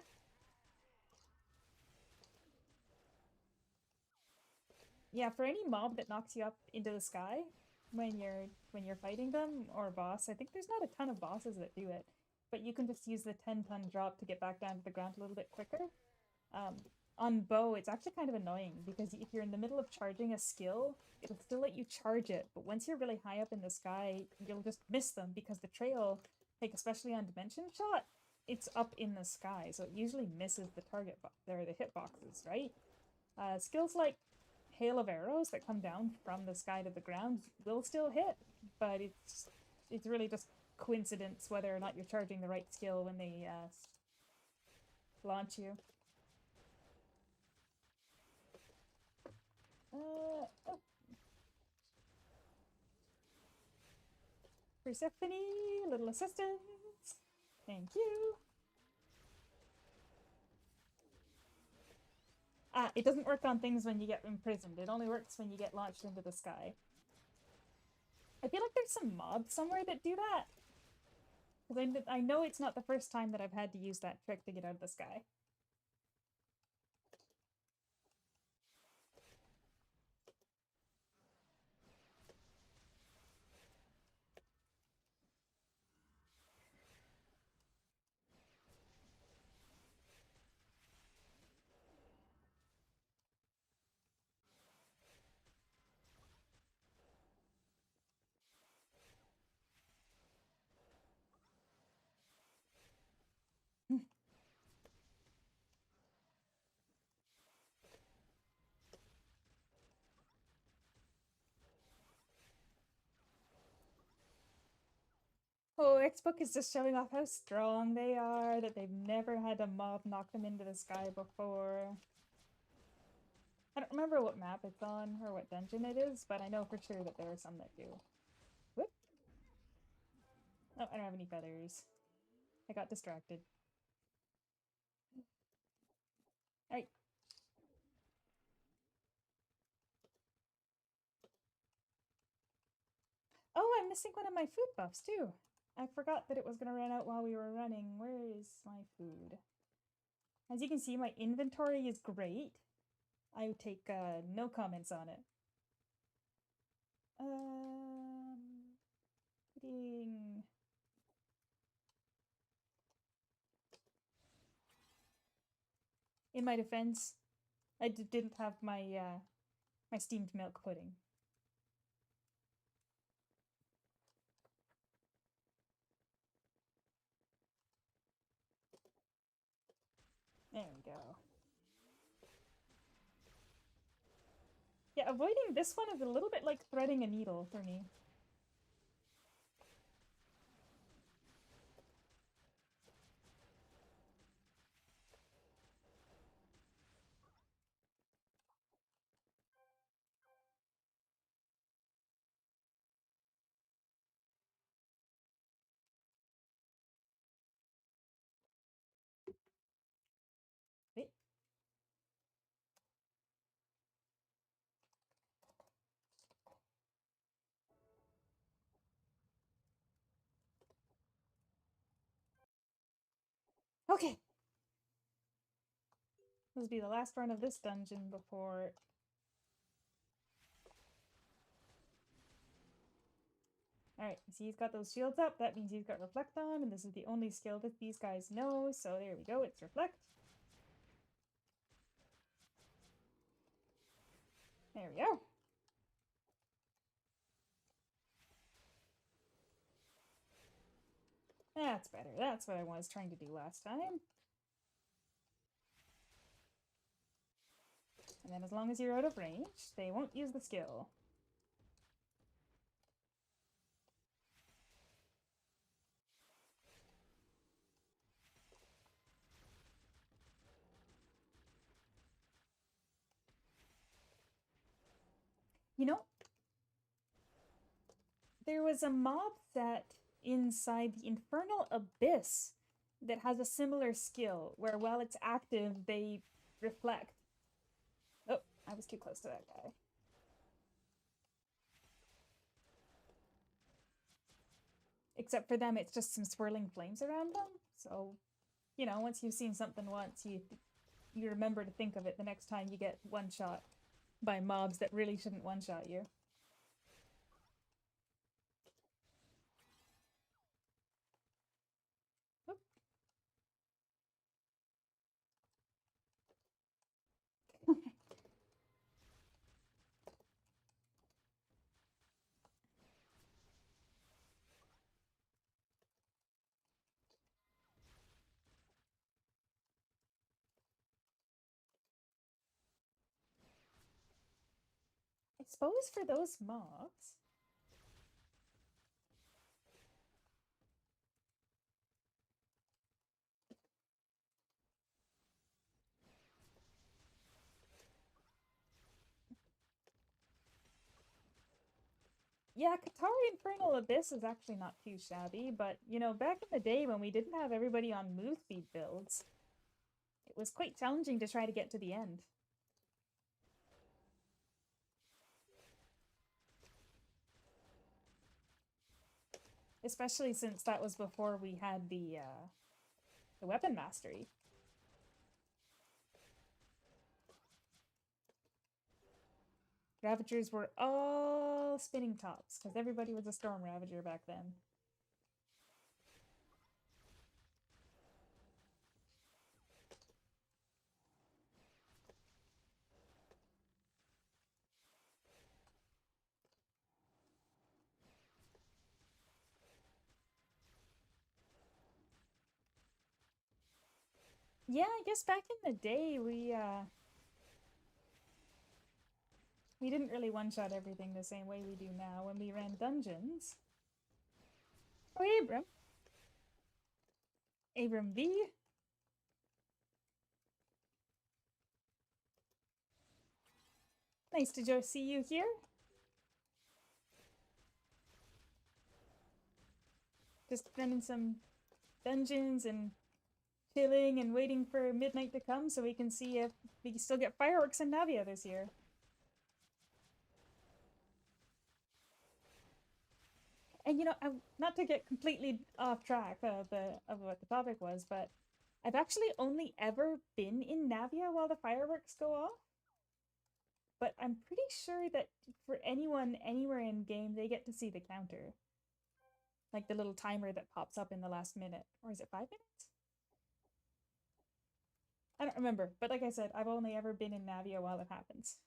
Yeah, for any mob that knocks you up into the sky, when you're fighting them or boss. I think there's not a ton of bosses that do it, but you can just use the 10-ton drop to get back down to the ground a little bit quicker. Um, on bow, it's actually kind of annoying because if you're in the middle of charging a skill, it'll still let you charge it, but once you're really high up in the sky, you'll just miss them because the trail, like especially on Dimension Shot, it's up in the sky, so it usually misses the target or the hitboxes, right? Skills like hail of arrows that come down from the sky to the ground will still hit, but it's really just coincidence whether or not you're charging the right skill when they launch you. Oh. Persephone, little assistance. Thank you. It doesn't work on things when you get imprisoned. It only works when you get launched into the sky. I feel like there's some mobs somewhere that do that. Because I know it's not the first time that I've had to use that trick to get out of the sky. Oh, Xbook is just showing off how strong they are, that they've never had a mob knock them into the sky before. I don't remember what map it's on or what dungeon it is, but I know for sure that there are some that do. Whoop. Oh, I don't have any feathers. I got distracted. Alright. Oh, I'm missing one of my food buffs too. I forgot that it was going to run out while we were running. Where is my food? As you can see, my inventory is great. I would take no comments on it. Eating. In my defense, I didn't have my my steamed milk pudding. There we go. Yeah, avoiding this one is a little bit like threading a needle for me. Wait. Okay. This will be the last run of this dungeon before... Alright, see he's got those shields up. That means he's got Reflect on, and this is the only skill that these guys know. So there we go, it's Reflect. There we go. That's better. That's what I was trying to do last time. And then as long as you're out of range, they won't use the skill. You know, there was a mob set inside the Infernal Abyss that has a similar skill, where while it's active, they reflect. Oh, I was too close to that guy. Except for them, it's just some swirling flames around them. So, you know, once you've seen something once, you remember to think of it the next time you get one shot by mobs that really shouldn't one-shot you. suppose for those mobs... Yeah, Qatari Infernal Abyss is actually not too shabby, but, you know, back in the day when we didn't have everybody on move speed builds, it was quite challenging to try to get to the end. Especially since that was before we had the weapon mastery. Ravagers were all spinning tops, because everybody was a Storm Ravager back then. Yeah, I guess back in the day we didn't really one-shot everything the same way we do now when we ran dungeons. Oh, Abram. Abram V. Nice to just see you here. Just running some dungeons and chilling and waiting for midnight to come so we can see if we can still get fireworks in Navea this year. And you know, not to get completely off track of what the topic was, but I've actually only ever been in Navea while the fireworks go off. But I'm pretty sure that for anyone anywhere in game, they get to see the counter. Like the little timer that pops up in the last minute. Or is it 5 minutes? I don't remember. But like I said, I've only ever been in Navea while it happens.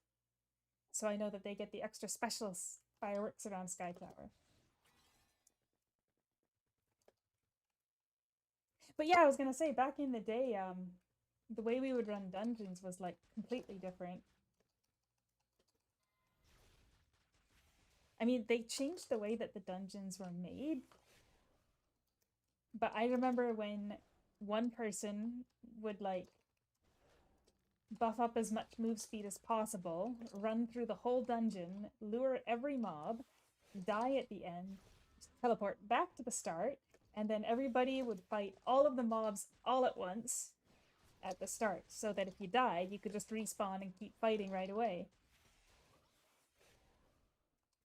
So I know that they get the extra special fireworks around Sky Tower. But yeah, I was gonna say, back in the day, the way we would run dungeons was like completely different. I mean, they changed the way that the dungeons were made. But I remember when one person would like buff up as much move speed as possible, run through the whole dungeon, lure every mob, die at the end, teleport back to the start, and then everybody would fight all of the mobs all at once at the start, so that if you died, you could just respawn and keep fighting right away.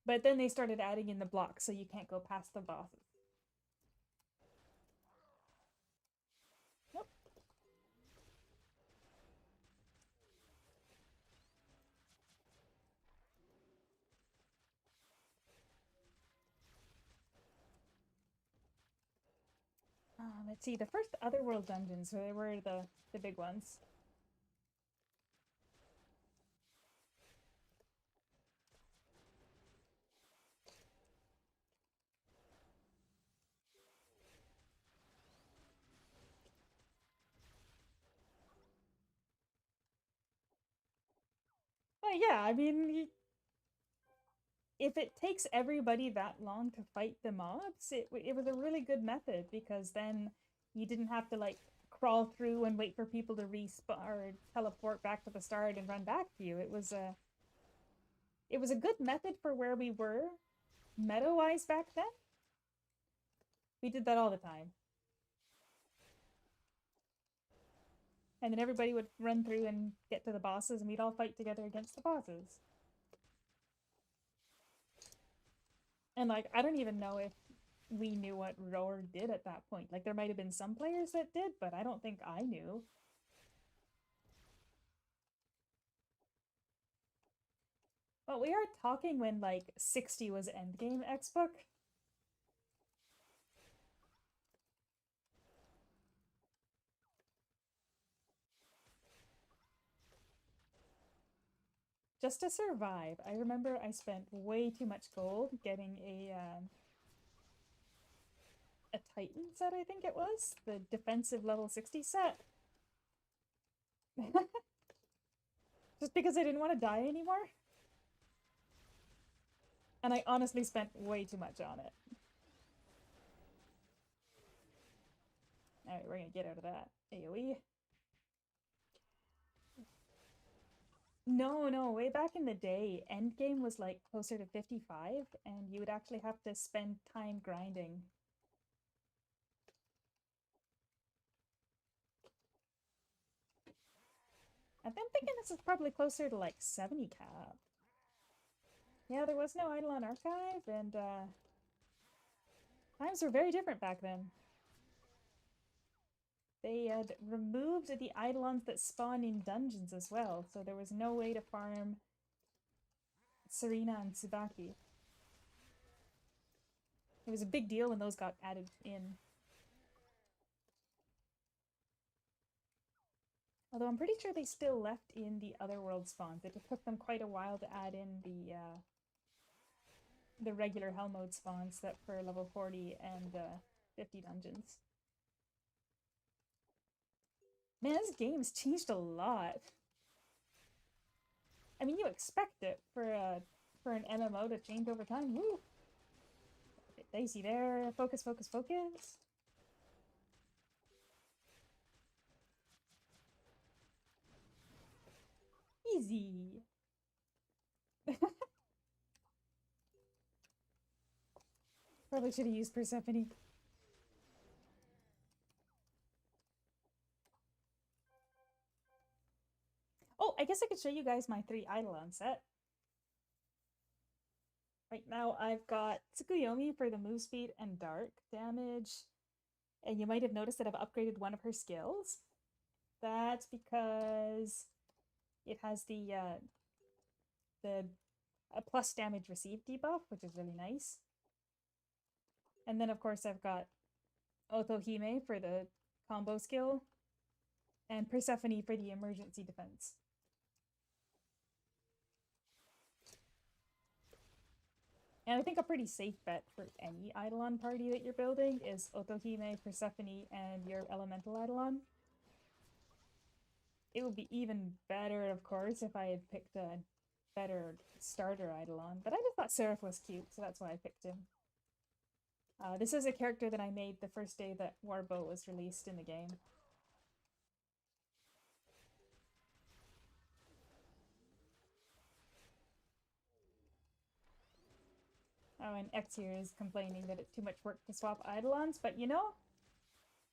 But then they started adding in the blocks, so you can't go past the bosses. Nope. Let's see, the first Otherworld dungeons, so they were the big ones. Well, yeah, I mean, if it takes everybody that long to fight the mobs, it was a really good method, because then you didn't have to like crawl through and wait for people to respawn or teleport back to the start and run back to you. It was a good method for where we were meta-wise back then. We did that all the time. And then everybody would run through and get to the bosses, and we'd all fight together against the bosses. And like, I don't even know if we knew what Roar did at that point. Like, there might have been some players that did, but I don't think I knew. But we are talking when like 60 was endgame X-Book. Just to survive. I remember I spent way too much gold getting a Titan set, I think it was. The defensive level 60 set. Just because I didn't want to die anymore. And I honestly spent way too much on it. Alright, we're gonna get out of that. AoE. No, way back in the day, endgame was like closer to 55, and you would actually have to spend time grinding. I'm thinking this is probably closer to like 70 cap. Yeah, there was no Eidolon archive, and times were very different back then. They had removed the Eidolons that spawn in dungeons as well, so there was no way to farm Serena and Tsubaki. It was a big deal when those got added in. Although I'm pretty sure they still left in the other world spawns. It just took them quite a while to add in the regular hell mode spawns that for level 40 and 50 dungeons. Man, this game's changed a lot. I mean, you expect it for an MMO to change over time. Woo! A bit dicey there. Focus, focus, focus. Easy. Probably should have used Persephone. Oh, I guess I could show you guys my 3 Eidolon set. Right now I've got Tsukuyomi for the move speed and dark damage. And you might have noticed that I've upgraded one of her skills. That's because it has the plus damage received debuff, which is really nice. And then of course I've got Otohime for the combo skill, and Persephone for the emergency defense. And I think a pretty safe bet for any Eidolon party that you're building is Otohime, Persephone, and your elemental Eidolon. It would be even better, of course, if I had picked a better starter Eidolon, but I just thought Seraph was cute, so that's why I picked him. This is a character that I made the first day that Warbow was released in the game. Oh, and X here is complaining that it's too much work to swap Eidolons, but you know,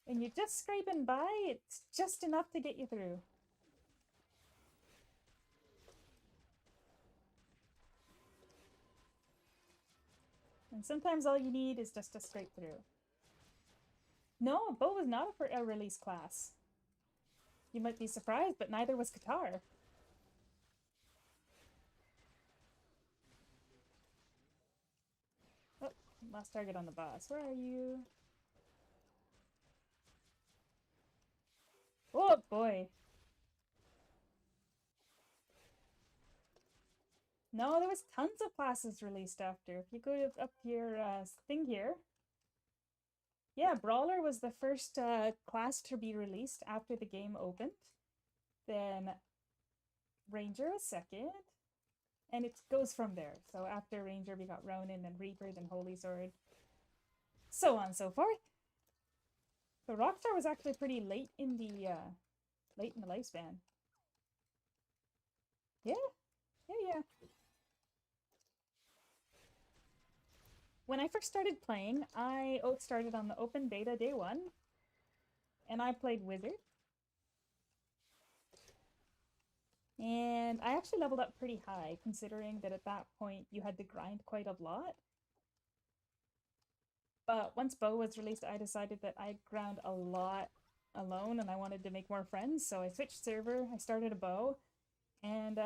when you're just scraping by, it's just enough to get you through. And sometimes all you need is just to scrape through. No, Bo was not a release class. You might be surprised, but neither was Qatar. Oh, last target on the boss. Where are you? Oh boy. No, there was tons of classes released after. If you go up your thing here. Yeah, Brawler was the first class to be released after the game opened. Then Ranger was second. And it goes from there. So after Ranger, we got Ronin and Reaper, then Holy Sword. So on and so forth. So Rockstar was actually pretty late in the lifespan. Yeah. When I first started playing, I started on the open beta day 1. And I played Wizard. And I actually leveled up pretty high, considering that at that point you had to grind quite a lot. But once Bo was released, I decided that I'd ground a lot alone and I wanted to make more friends. So I switched server, I started a Bo, and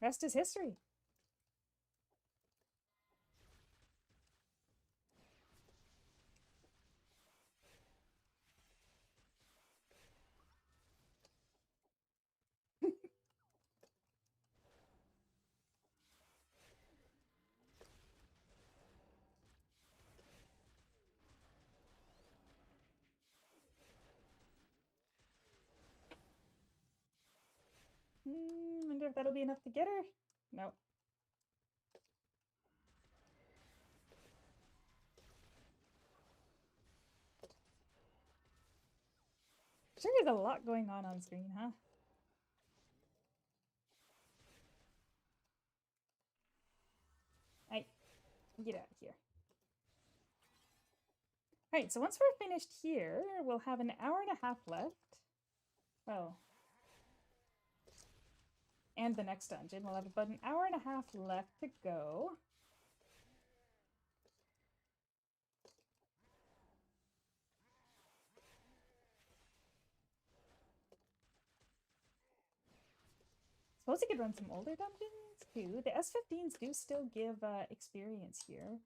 rest is history. Wonder if that'll be enough to get her? No. Sure is a lot going on screen, huh? Hey, get out of here. Alright, so once we're finished here, we'll have an hour and a half left. Well, and the next dungeon. We'll have about an hour and a half left to go. Suppose you could run some older dungeons too. The S15s do still give experience here.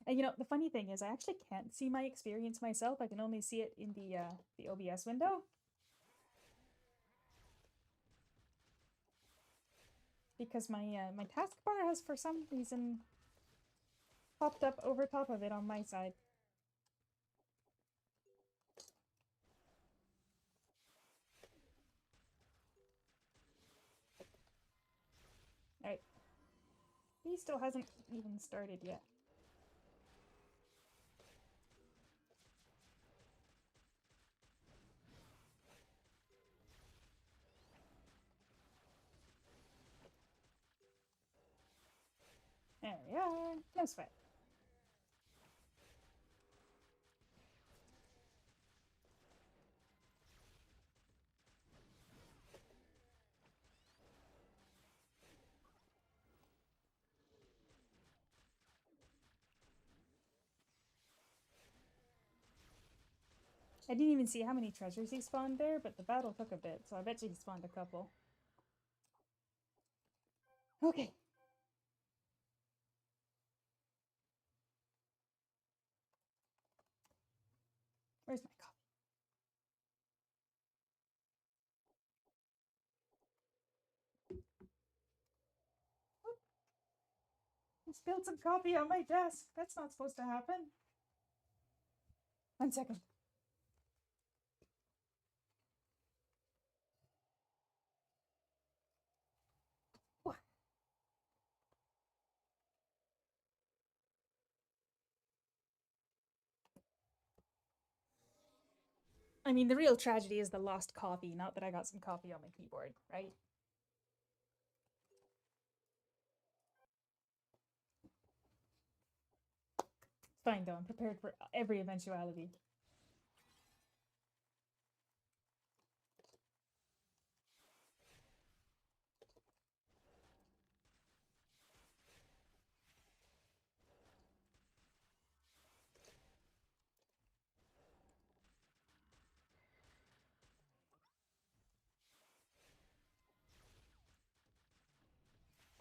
And you know, the funny thing is I actually can't see my experience myself. I can only see it in the OBS window. Because my taskbar has for some reason popped up over top of it on my side. Alright. He still hasn't even started yet. There we are. No sweat. I didn't even see how many treasures he spawned there, but the battle took a bit, so I bet you he spawned a couple. Okay. Where's my coffee? I spilled some coffee on my desk. That's not supposed to happen. 1 second. What? I mean, the real tragedy is the lost coffee, not that I got some coffee on my keyboard, right? It's fine though, I'm prepared for every eventuality.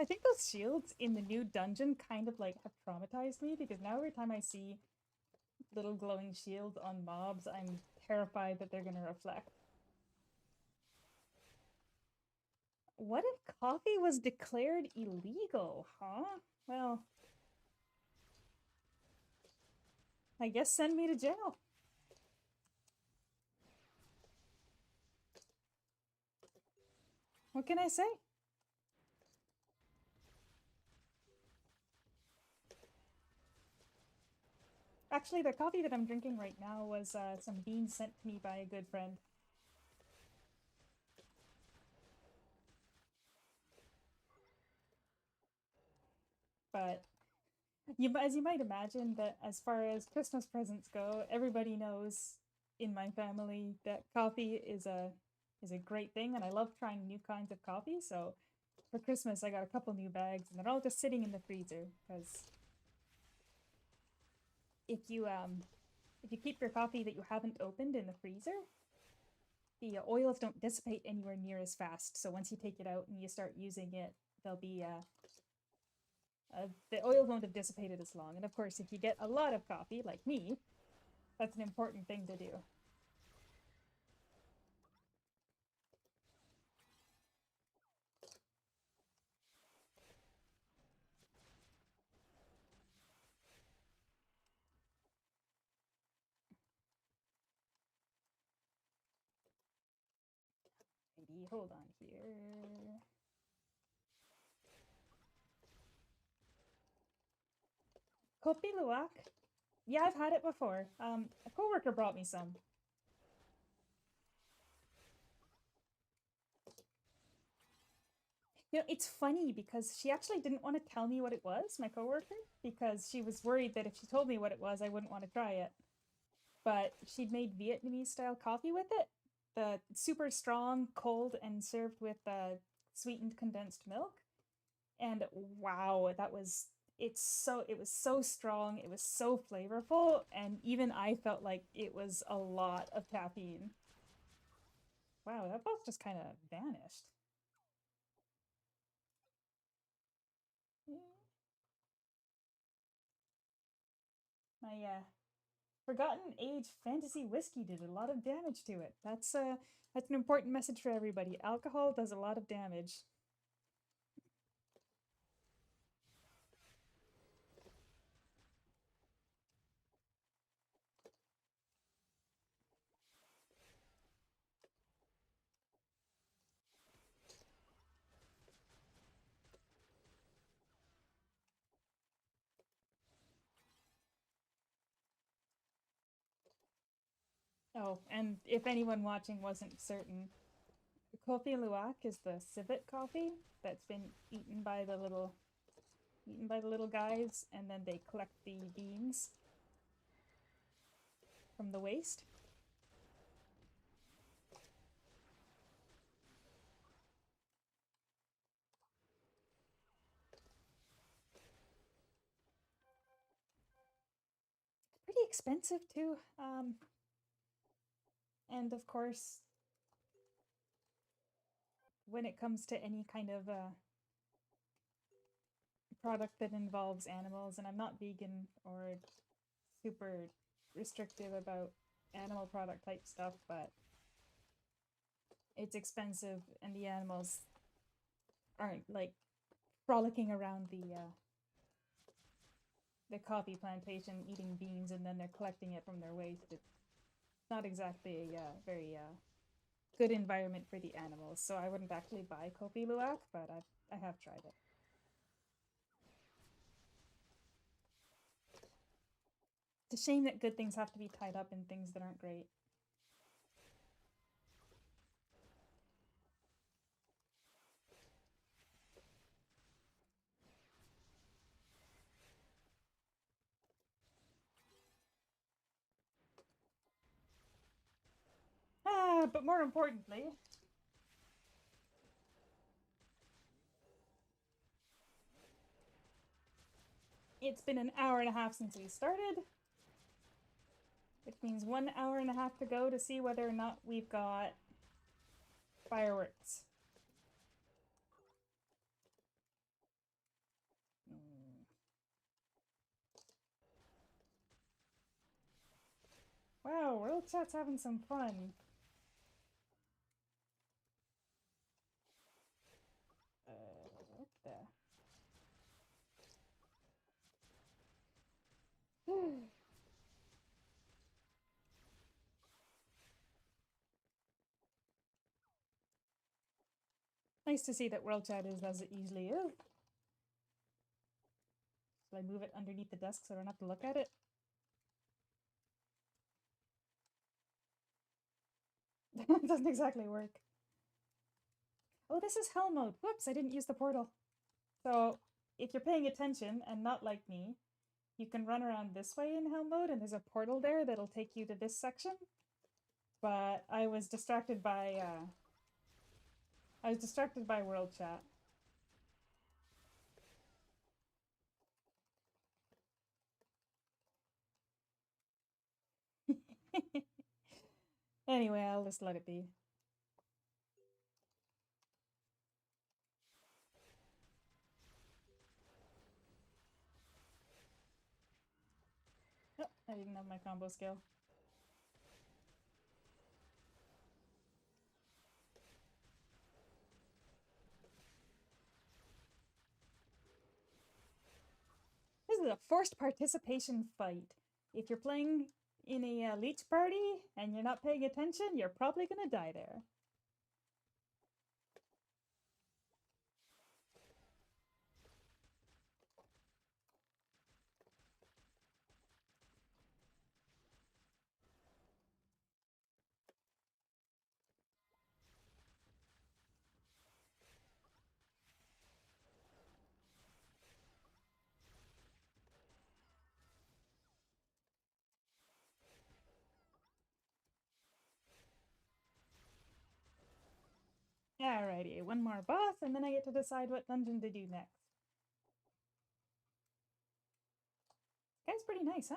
I think those shields in the new dungeon kind of like have traumatized me because now every time I see little glowing shields on mobs, I'm terrified that they're gonna reflect. What if coffee was declared illegal, huh? Well, I guess send me to jail. What can I say? Actually, the coffee that I'm drinking right now was some beans sent to me by a good friend. But as you might imagine, that as far as Christmas presents go, everybody knows in my family that coffee is a great thing, and I love trying new kinds of coffee. So for Christmas, I got a couple new bags, and they're all just sitting in the freezer because if you keep your coffee that you haven't opened in the freezer, the oils don't dissipate anywhere near as fast. So once you take it out and you start using it, they'll be the oil won't have dissipated as long. And of course, if you get a lot of coffee, like me, that's an important thing to do. Maybe, hold on here. Kopi Luwak? Yeah, I've had it before. A coworker brought me some. It's funny because she actually didn't want to tell me what it was, my coworker, because she was worried that if she told me what it was, I wouldn't want to try it. But she'd made Vietnamese style coffee with it, the super strong, cold, and served with sweetened condensed milk. And wow, it was so strong, it was so flavorful, and even I felt like it was a lot of caffeine. Wow, that boss just kind of vanished. Yeah. My Forgotten Age fantasy whiskey did a lot of damage to it. That's an important message for everybody. Alcohol does a lot of damage. Oh, and if anyone watching wasn't certain, Kopi Luwak is the civet coffee that's been eaten by the little guys, and then they collect the beans from the waste. Pretty expensive too. And of course, when it comes to any kind of product that involves animals, and I'm not vegan or super restrictive about animal product type stuff, but it's expensive, and the animals aren't like frolicking around the coffee plantation eating beans and then they're collecting it from their waste. It's not exactly a very good environment for the animals. So I wouldn't actually buy Kopi Luwak, but I have tried it. It's a shame that good things have to be tied up in things that aren't great. But more importantly, it's been an hour and a half since we started, which means 1 hour and a half to go to see whether or not we've got fireworks. Mm. Wow, World Chat's having some fun. What the? Nice to see that World Chat is as it usually is. Should I move it underneath the desk so I don't have to look at it? It doesn't exactly work. Oh, this is hell mode. Whoops, I didn't use the portal. So, if you're paying attention and not like me, you can run around this way in hell mode and there's a portal there that'll take you to this section. But I was distracted by World Chat. Anyway, I'll just let it be. Oh, I didn't have my combo skill. This is a forced participation fight. If you're playing in a leech party and you're not paying attention, you're probably gonna die there. Alrighty, one more boss, and then I get to decide what dungeon to do next. This guy's pretty nice, huh?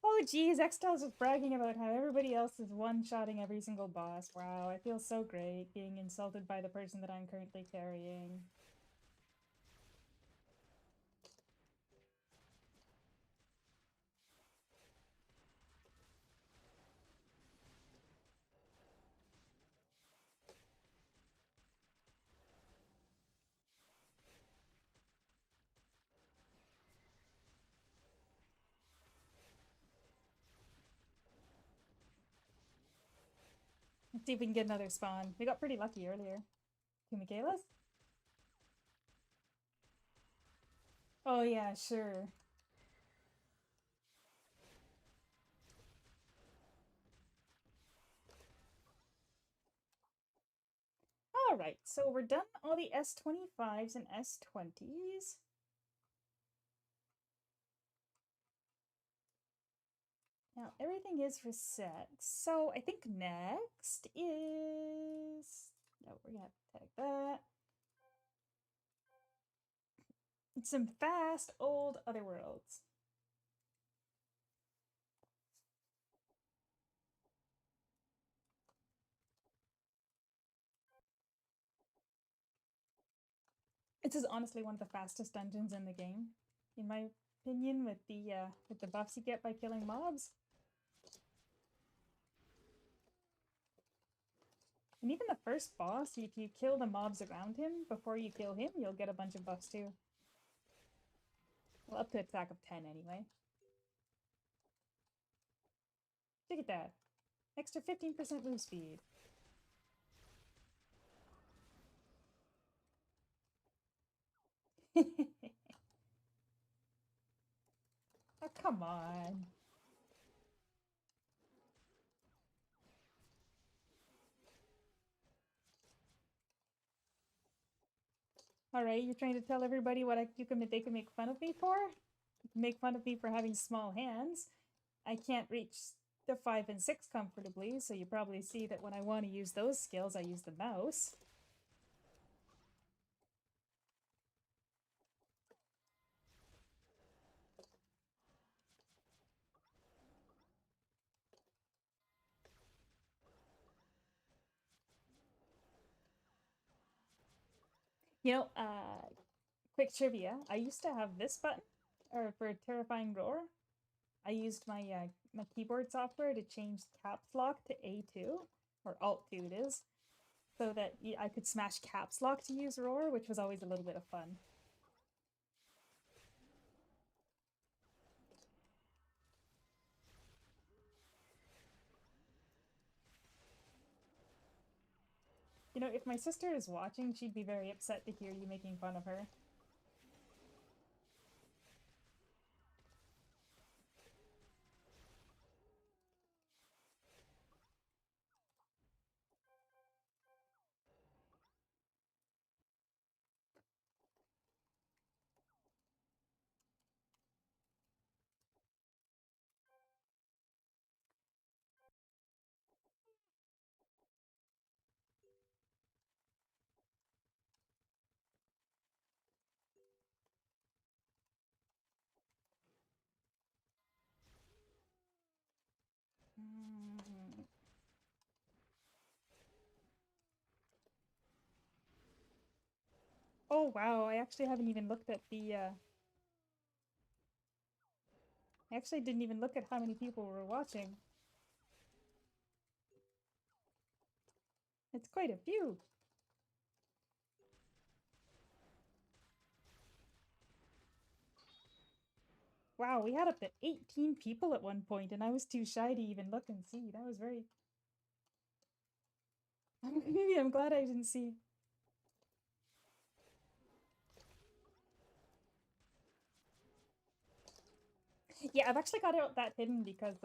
Oh geez, Xtel's just bragging about how everybody else is one-shotting every single boss. Wow, I feel so great being insulted by the person that I'm currently carrying. Let's see if we can get another spawn. We got pretty lucky earlier. Two Michaelas? Oh yeah, sure. Alright, so we're done all the S25s and S20s. Now everything is reset. So I think next is... No, we're gonna have to tag that. It's some fast old Otherworlds. This is honestly one of the fastest dungeons in the game, in my opinion, with the buffs you get by killing mobs. And even the first boss, if you kill the mobs around him before you kill him, you'll get a bunch of buffs too. Well, up to attack of 10 anyway. Look at that. Extra 15% move speed. Oh, come on. Alright, you're trying to tell everybody what they can make fun of me for? Make fun of me for having small hands. I can't reach the 5 and 6 comfortably, so you probably see that when I want to use those skills, I use the mouse. You know, quick trivia. I used to have this button, or for Terrifying Roar. I used my my keyboard software to change caps lock to A2, or Alt 2 it is, so that I could smash caps lock to use Roar, which was always a little bit of fun. You know, if my sister is watching, she'd be very upset to hear you making fun of her. Mm. Oh wow, I actually haven't even looked at the I actually didn't even look at how many people were watching. It's quite a few. Wow, we had up to 18 people at one point, and I was too shy to even look and see. That was very... Maybe I'm glad I didn't see. Yeah, I've actually got it that hidden because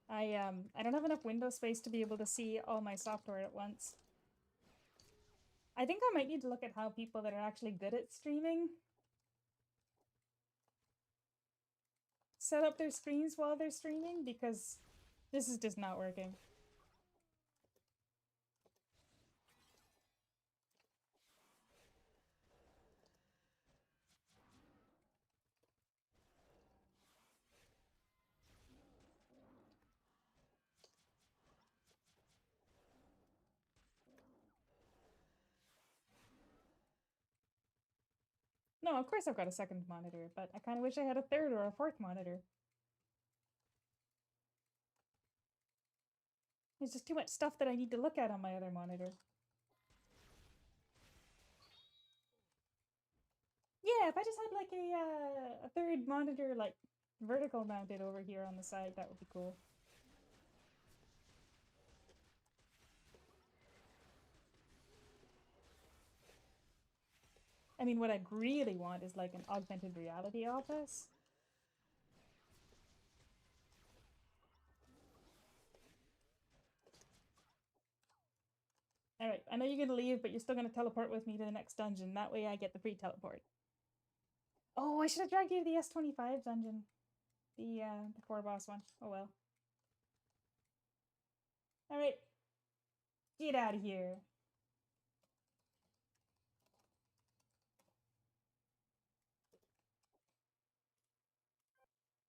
I don't have enough window space to be able to see all my software at once. I think I might need to look at how people that are actually good at streaming set up their screens while they're streaming because this is just not working. No, of course I've got a second monitor, but I kind of wish I had a third or a fourth monitor. There's just too much stuff that I need to look at on my other monitor. Yeah, if I just had like a third monitor, like vertical mounted over here on the side, that would be cool. I mean, what I'd really want is like an augmented reality office. Alright, I know you're gonna leave, but you're still gonna teleport with me to the next dungeon. That way I get the free teleport. Oh, I should have dragged you to the S25 dungeon. The 4 boss one. Oh well. Alright. Get out of here.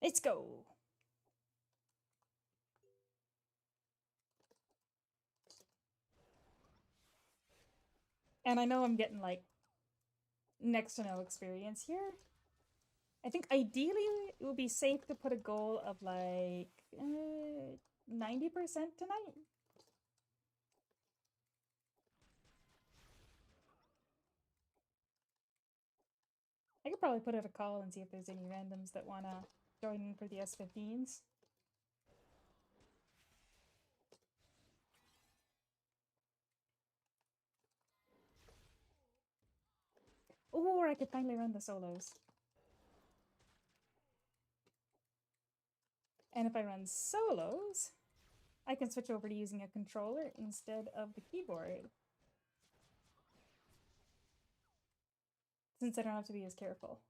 Let's go. And I know I'm getting like next to no experience here. I think ideally it would be safe to put a goal of like 90% tonight. I could probably put out a call and see if there's any randoms that want to join in for the S15s. Or I could finally run the solos. And if I run solos, I can switch over to using a controller instead of the keyboard. Since I don't have to be as careful.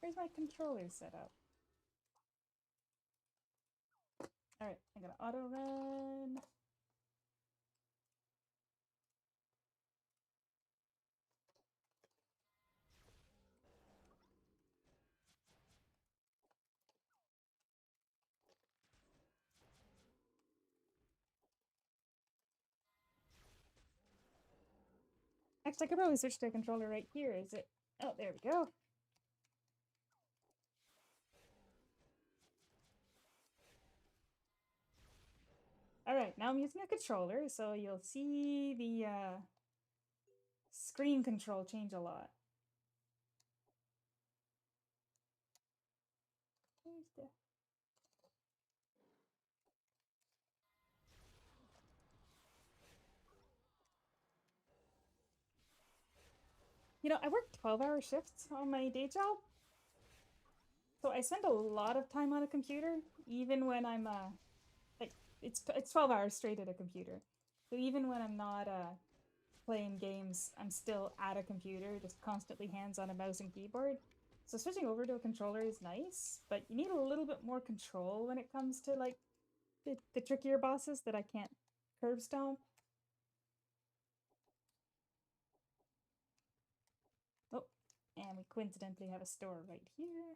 Where's my controller set up? Alright, I'm gonna auto run. Actually, I could probably switch to a controller right here. Is it? Oh, there we go. Alright, now I'm using a controller, so you'll see the screen control change a lot. Where's the... You know, I work 12-hour shifts on my day job. So I spend a lot of time on a computer, even when I'm like it's 12 hours straight at a computer. So even when I'm not playing games, I'm still at a computer, just constantly hands on a mouse and keyboard. So switching over to a controller is nice, but you need a little bit more control when it comes to like the trickier bosses that I can't curb stomp. Oh, and we coincidentally have a store right here.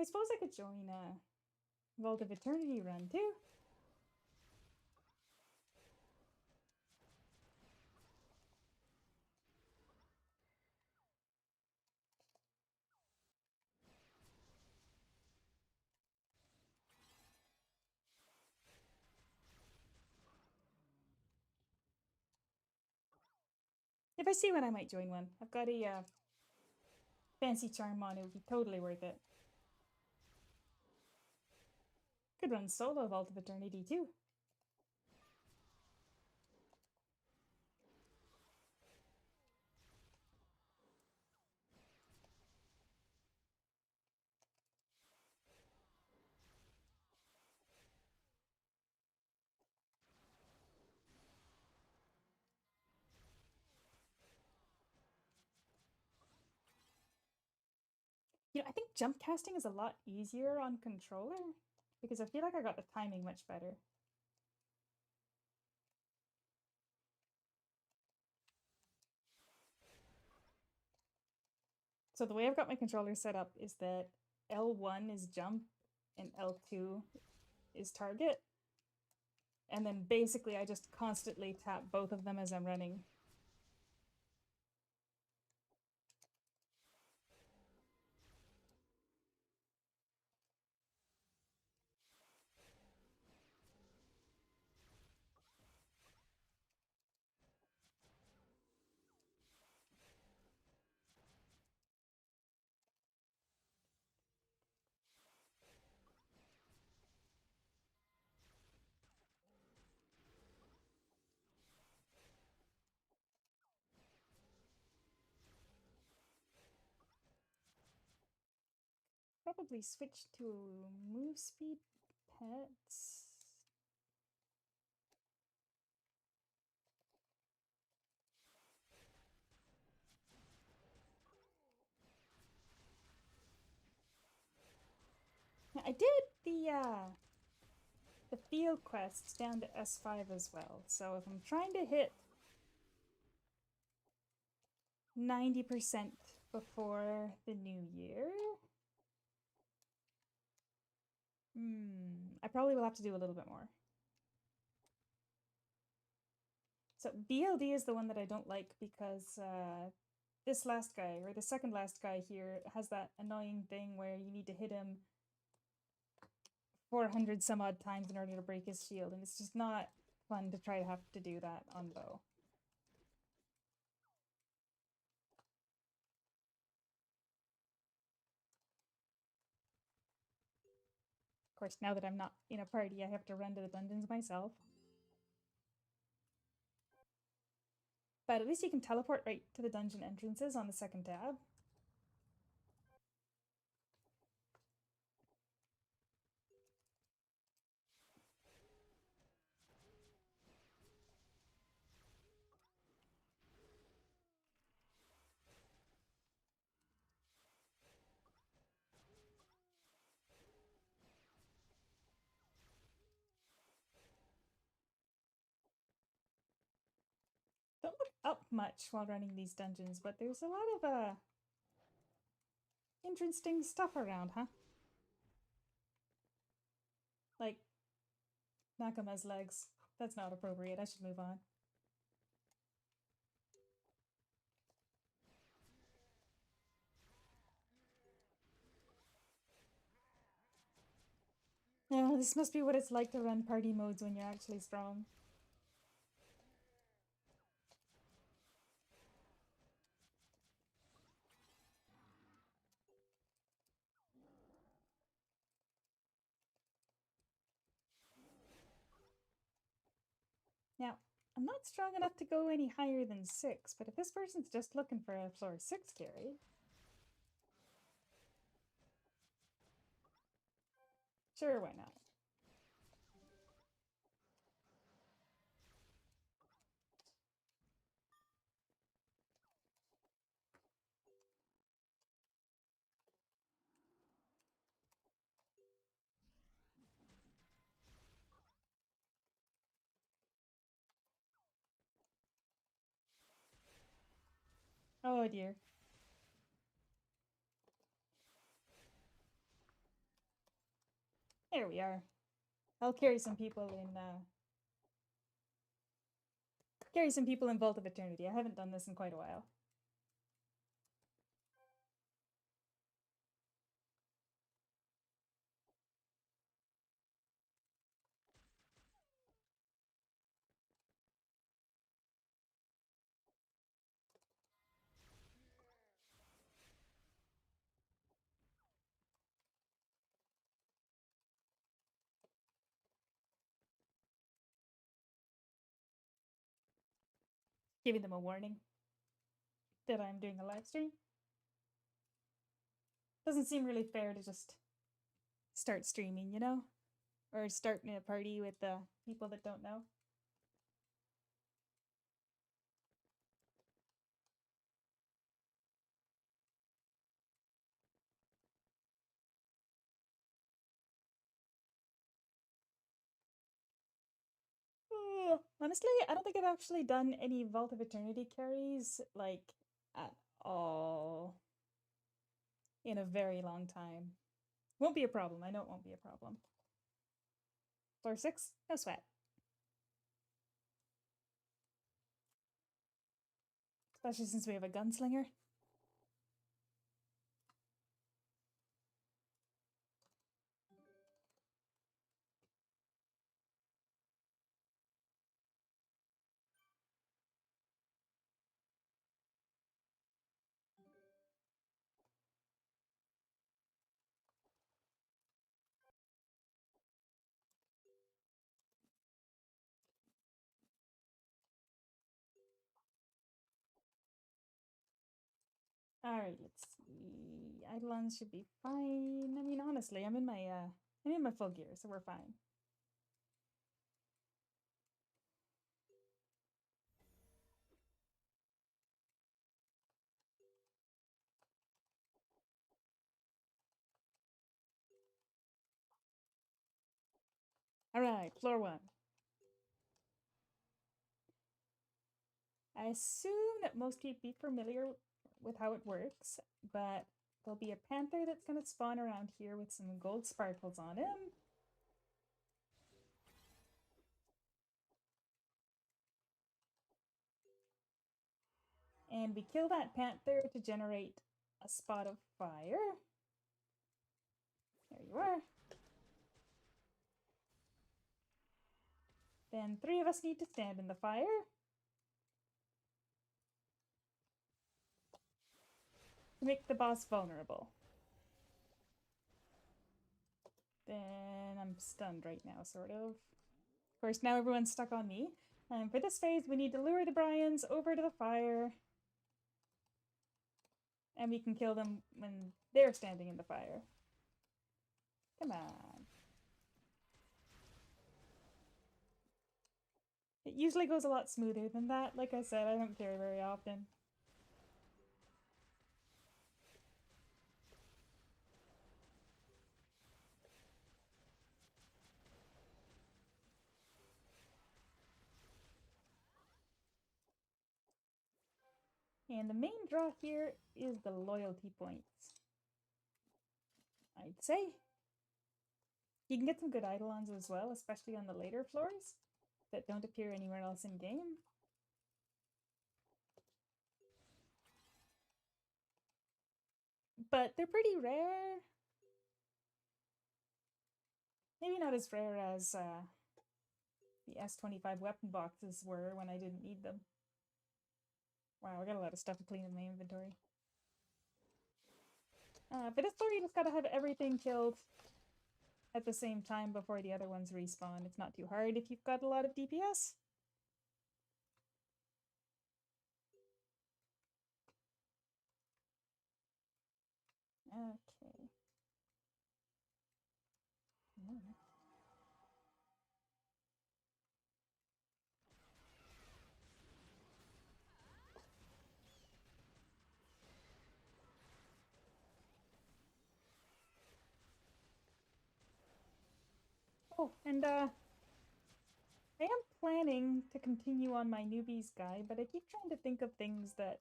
I suppose I could join a Vault of Eternity run too. If I see one, I might join one. I've got a fancy charm on. It would be totally worth it. Could run solo Vault of Eternity too. I think jump casting is a lot easier on controller because I feel like I got the timing much better. So the way I've got my controller set up is that L1 is jump and L2 is target. And then basically I just constantly tap both of them as I'm running. Probably switch to move speed pets. I did the field quests down to S5 as well. So if I'm trying to hit 90% before the new year, I probably will have to do a little bit more. So BLD is the one that I don't like because this last guy, or the second last guy here, has that annoying thing where you need to hit him 400 some odd times in order to break his shield, and it's just not fun to try to have to do that on bow. Of course, now that I'm not in a party, I have to run to the dungeons myself. But at least you can teleport right to the dungeon entrances on the second tab. Don't look up much while running these dungeons, but there's a lot of interesting stuff around, huh? Like Nakama's legs. That's not appropriate. I should move on. Yeah, this must be what it's like to run party modes when you're actually strong. Now, I'm not strong enough to go any higher than 6, but if this person's just looking for a floor 6 carry, sure, why not? Oh dear. There we are. I'll carry some people in Vault of Eternity. I haven't done this in quite a while. Giving them a warning that I'm doing a live stream. Doesn't seem really fair to just start streaming, you know? Or starting a party with people that don't know. Honestly, I don't think I've actually done any Vault of Eternity carries, like, at all in a very long time. Won't be a problem. I know it won't be a problem. Floor 6? No sweat. Especially since we have a gunslinger. Alright, let's see. Eidolons should be fine. I mean, honestly, I'm in my full gear, so we're fine. Alright, floor 1. I assume that most people be familiar with how it works, but there'll be a panther that's going to spawn around here with some gold sparkles on him. And we kill that panther to generate a spot of fire. There you are. Then 3 of us need to stand in the fire. To make the boss vulnerable. Then I'm stunned right now, sort of. Of course, now everyone's stuck on me. And for this phase, we need to lure the Bryans over to the fire. And we can kill them when they're standing in the fire. Come on. It usually goes a lot smoother than that. Like I said, I don't carry very often. And the main draw here is the loyalty points, I'd say. You can get some good Eidolons as well, especially on the later floors that don't appear anywhere else in game. But they're pretty rare. Maybe not as rare as the S25 weapon boxes were when I didn't need them. Wow, I got a lot of stuff to clean in my inventory. For this floor, you just gotta have everything killed at the same time before the other ones respawn. It's not too hard if you've got a lot of DPS. Okay. Oh, and I am planning to continue on my newbies guide, but I keep trying to think of things that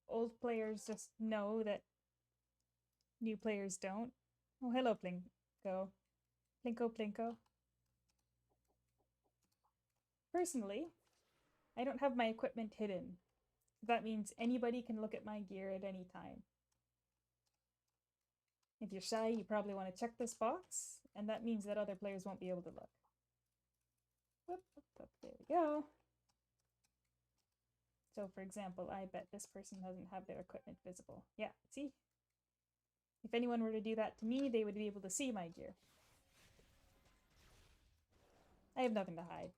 old players just know that new players don't. Oh, hello, Plinko. Plinko, Plinko. Personally, I don't have my equipment hidden. That means anybody can look at my gear at any time. If you're shy, you probably want to check this box, and that means that other players won't be able to look. Whoop, whoop, whoop, there we go. So for example, I bet this person doesn't have their equipment visible. Yeah, see? If anyone were to do that to me, they would be able to see my gear. I have nothing to hide.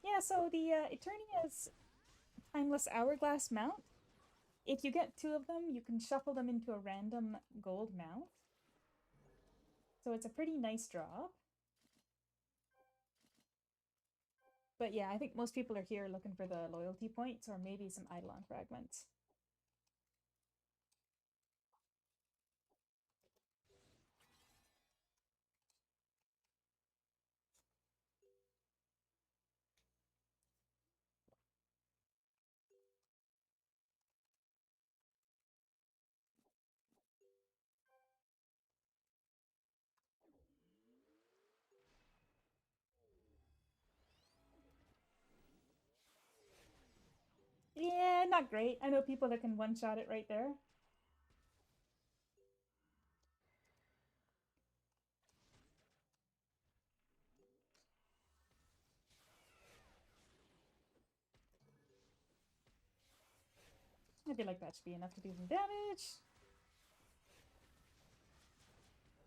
Yeah, so the Eternia's Timeless Hourglass mount, if you get two of them, you can shuffle them into a random gold mount. So it's a pretty nice drop. But yeah, I think most people are here looking for the loyalty points or maybe some Eidolon fragments. Yeah, not great. I know people that can one-shot it right there. I feel like that should be enough to do some damage.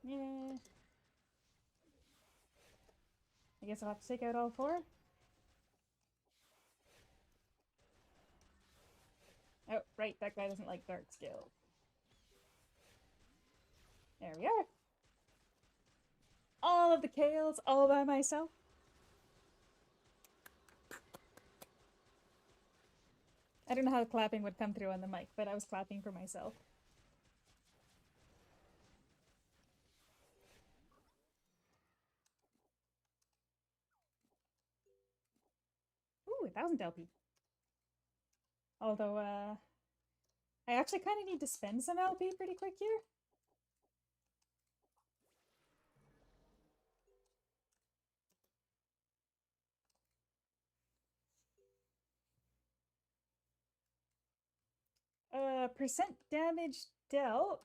Yeah. I guess I'll have to take out all four. Oh, right, that guy doesn't like dark skill. There we are. All of the Kales all by myself. I don't know how clapping would come through on the mic, but I was clapping for myself. Ooh, 1,000 LP. Although, I actually kind of need to spend some LP pretty quick here. Percent damage dealt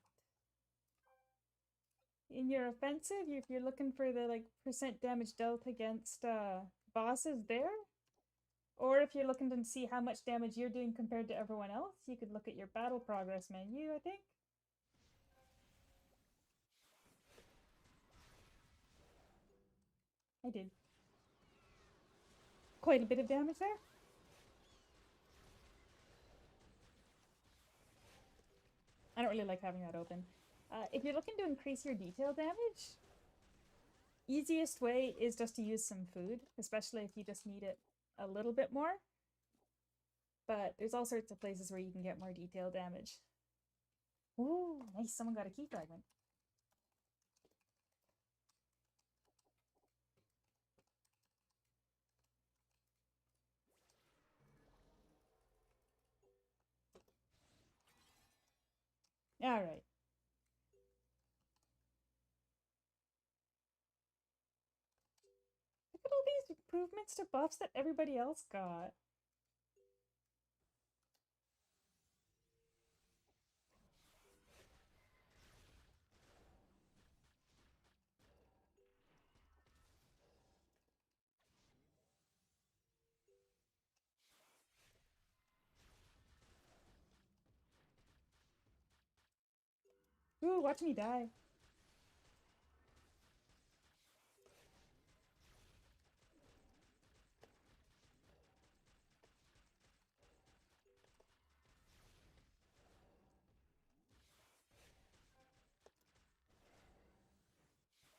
in your offensive, if you're looking for the like percent damage dealt against bosses there, or if you're looking to see how much damage you're doing compared to everyone else, you could look at your battle progress menu, I think. I did quite a bit of damage there. I don't really like having that open. If you're looking to increase your detail damage, easiest way is just to use some food, especially if you just need it a little bit more. But there's all sorts of places where you can get more detail damage. Ooh, nice, someone got a key fragment. Alright. Look at all these improvements to buffs that everybody else got. Ooh, watch me die.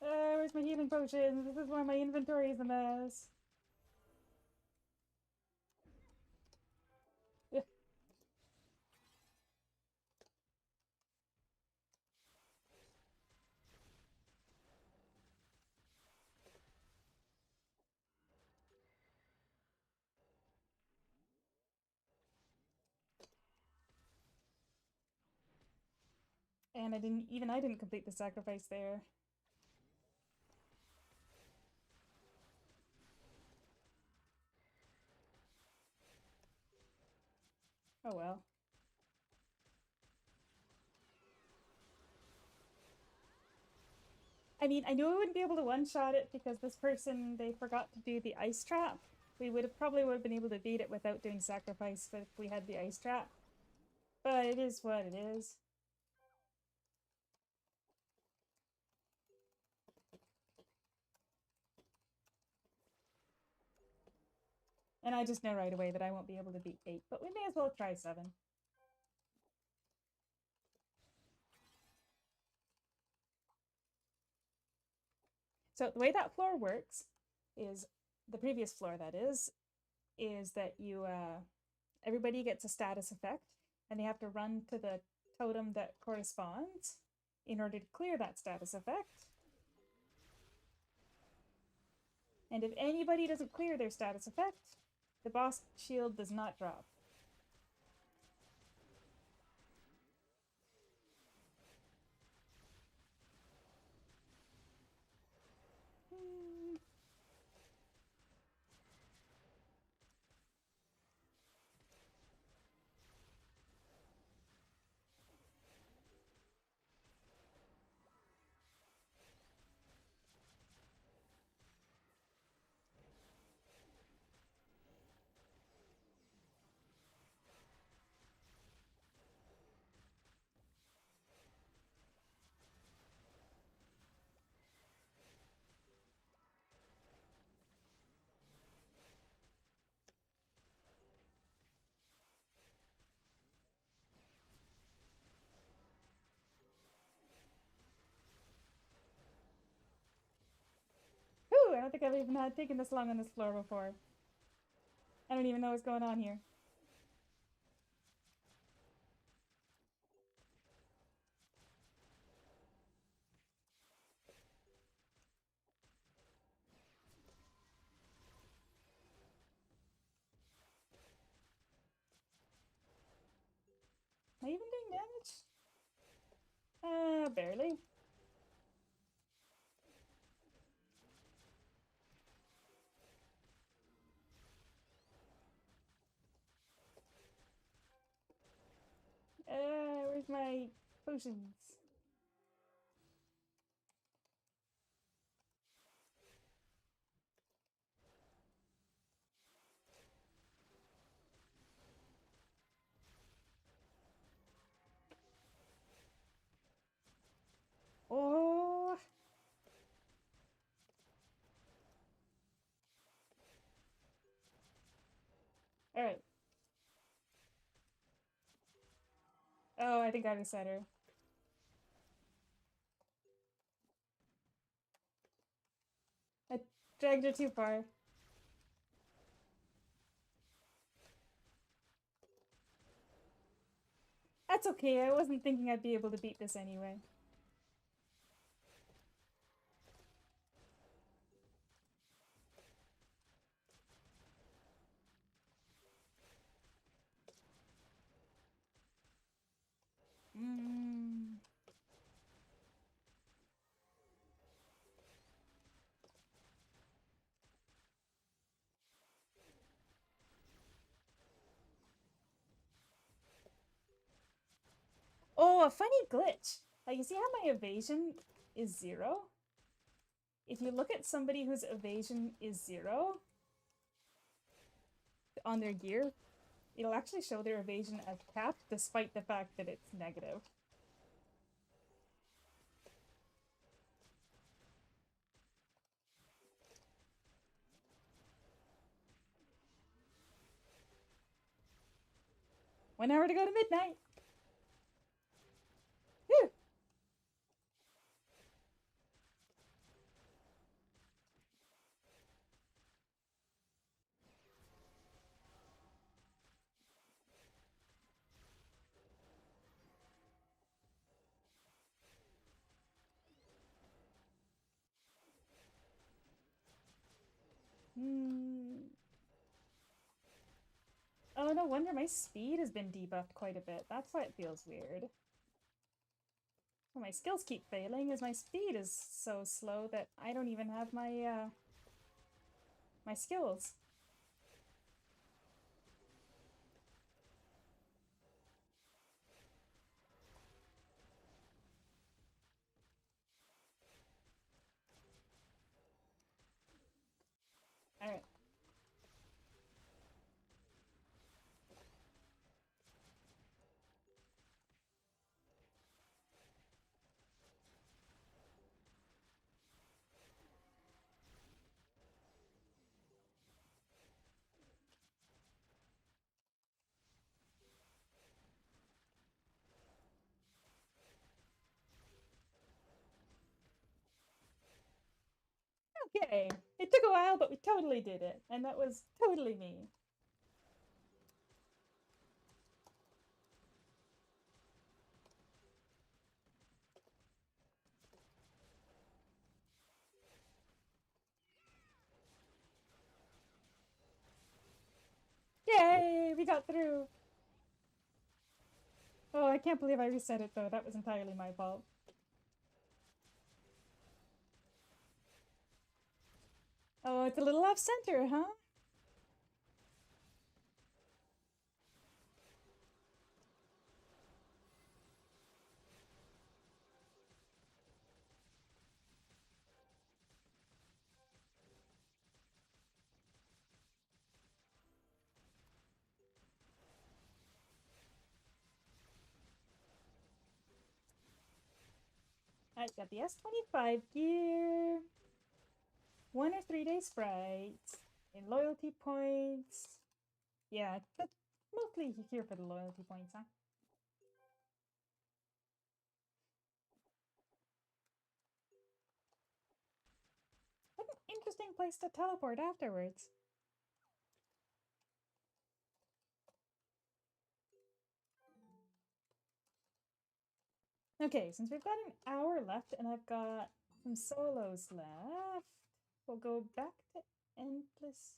Where's my healing potions? This is why my inventory is a mess. And I didn't complete the sacrifice there. Oh well. I mean, I knew I wouldn't be able to one-shot it because this person, they forgot to do the ice trap. We probably would have been able to beat it without doing sacrifice if we had the ice trap. But it is what it is. And I just know right away that I won't be able to beat 8, but we may as well try 7. So the way that floor works is, the previous floor that is that you, everybody gets a status effect, and they have to run to the totem that corresponds in order to clear that status effect. And if anybody doesn't clear their status effect, the boss shield does not drop. Whew, I don't think I've even had taken this long on this floor before. I don't even know what's going on here. Am I even doing damage? Barely. Where's my potions? Oh! Alright. Oh, I think I reset her. I dragged her too far. That's okay, I wasn't thinking I'd be able to beat this anyway. Oh, a funny glitch. Like, you see how my evasion is 0? If you look at somebody whose evasion is 0 on their gear, it'll actually show their evasion as capped despite the fact that it's negative. One hour to go to midnight. Whew. Oh, no wonder my speed has been debuffed quite a bit. That's why it feels weird. Well, my skills keep failing as my speed is so slow that I don't even have my, my skills. Alright. Okay. It took a while, but we totally did it. And that was totally me. Yay! We got through! Oh, I can't believe I reset it though. That was entirely my fault. Oh, it's a little off center, huh? I've got the S25 gear. 1 or 3 day sprites. In loyalty points. Yeah, that's mostly here for the loyalty points, huh? What an interesting place to teleport afterwards. Okay, since we've got an hour left and I've got some solos left, we'll go back to Endless.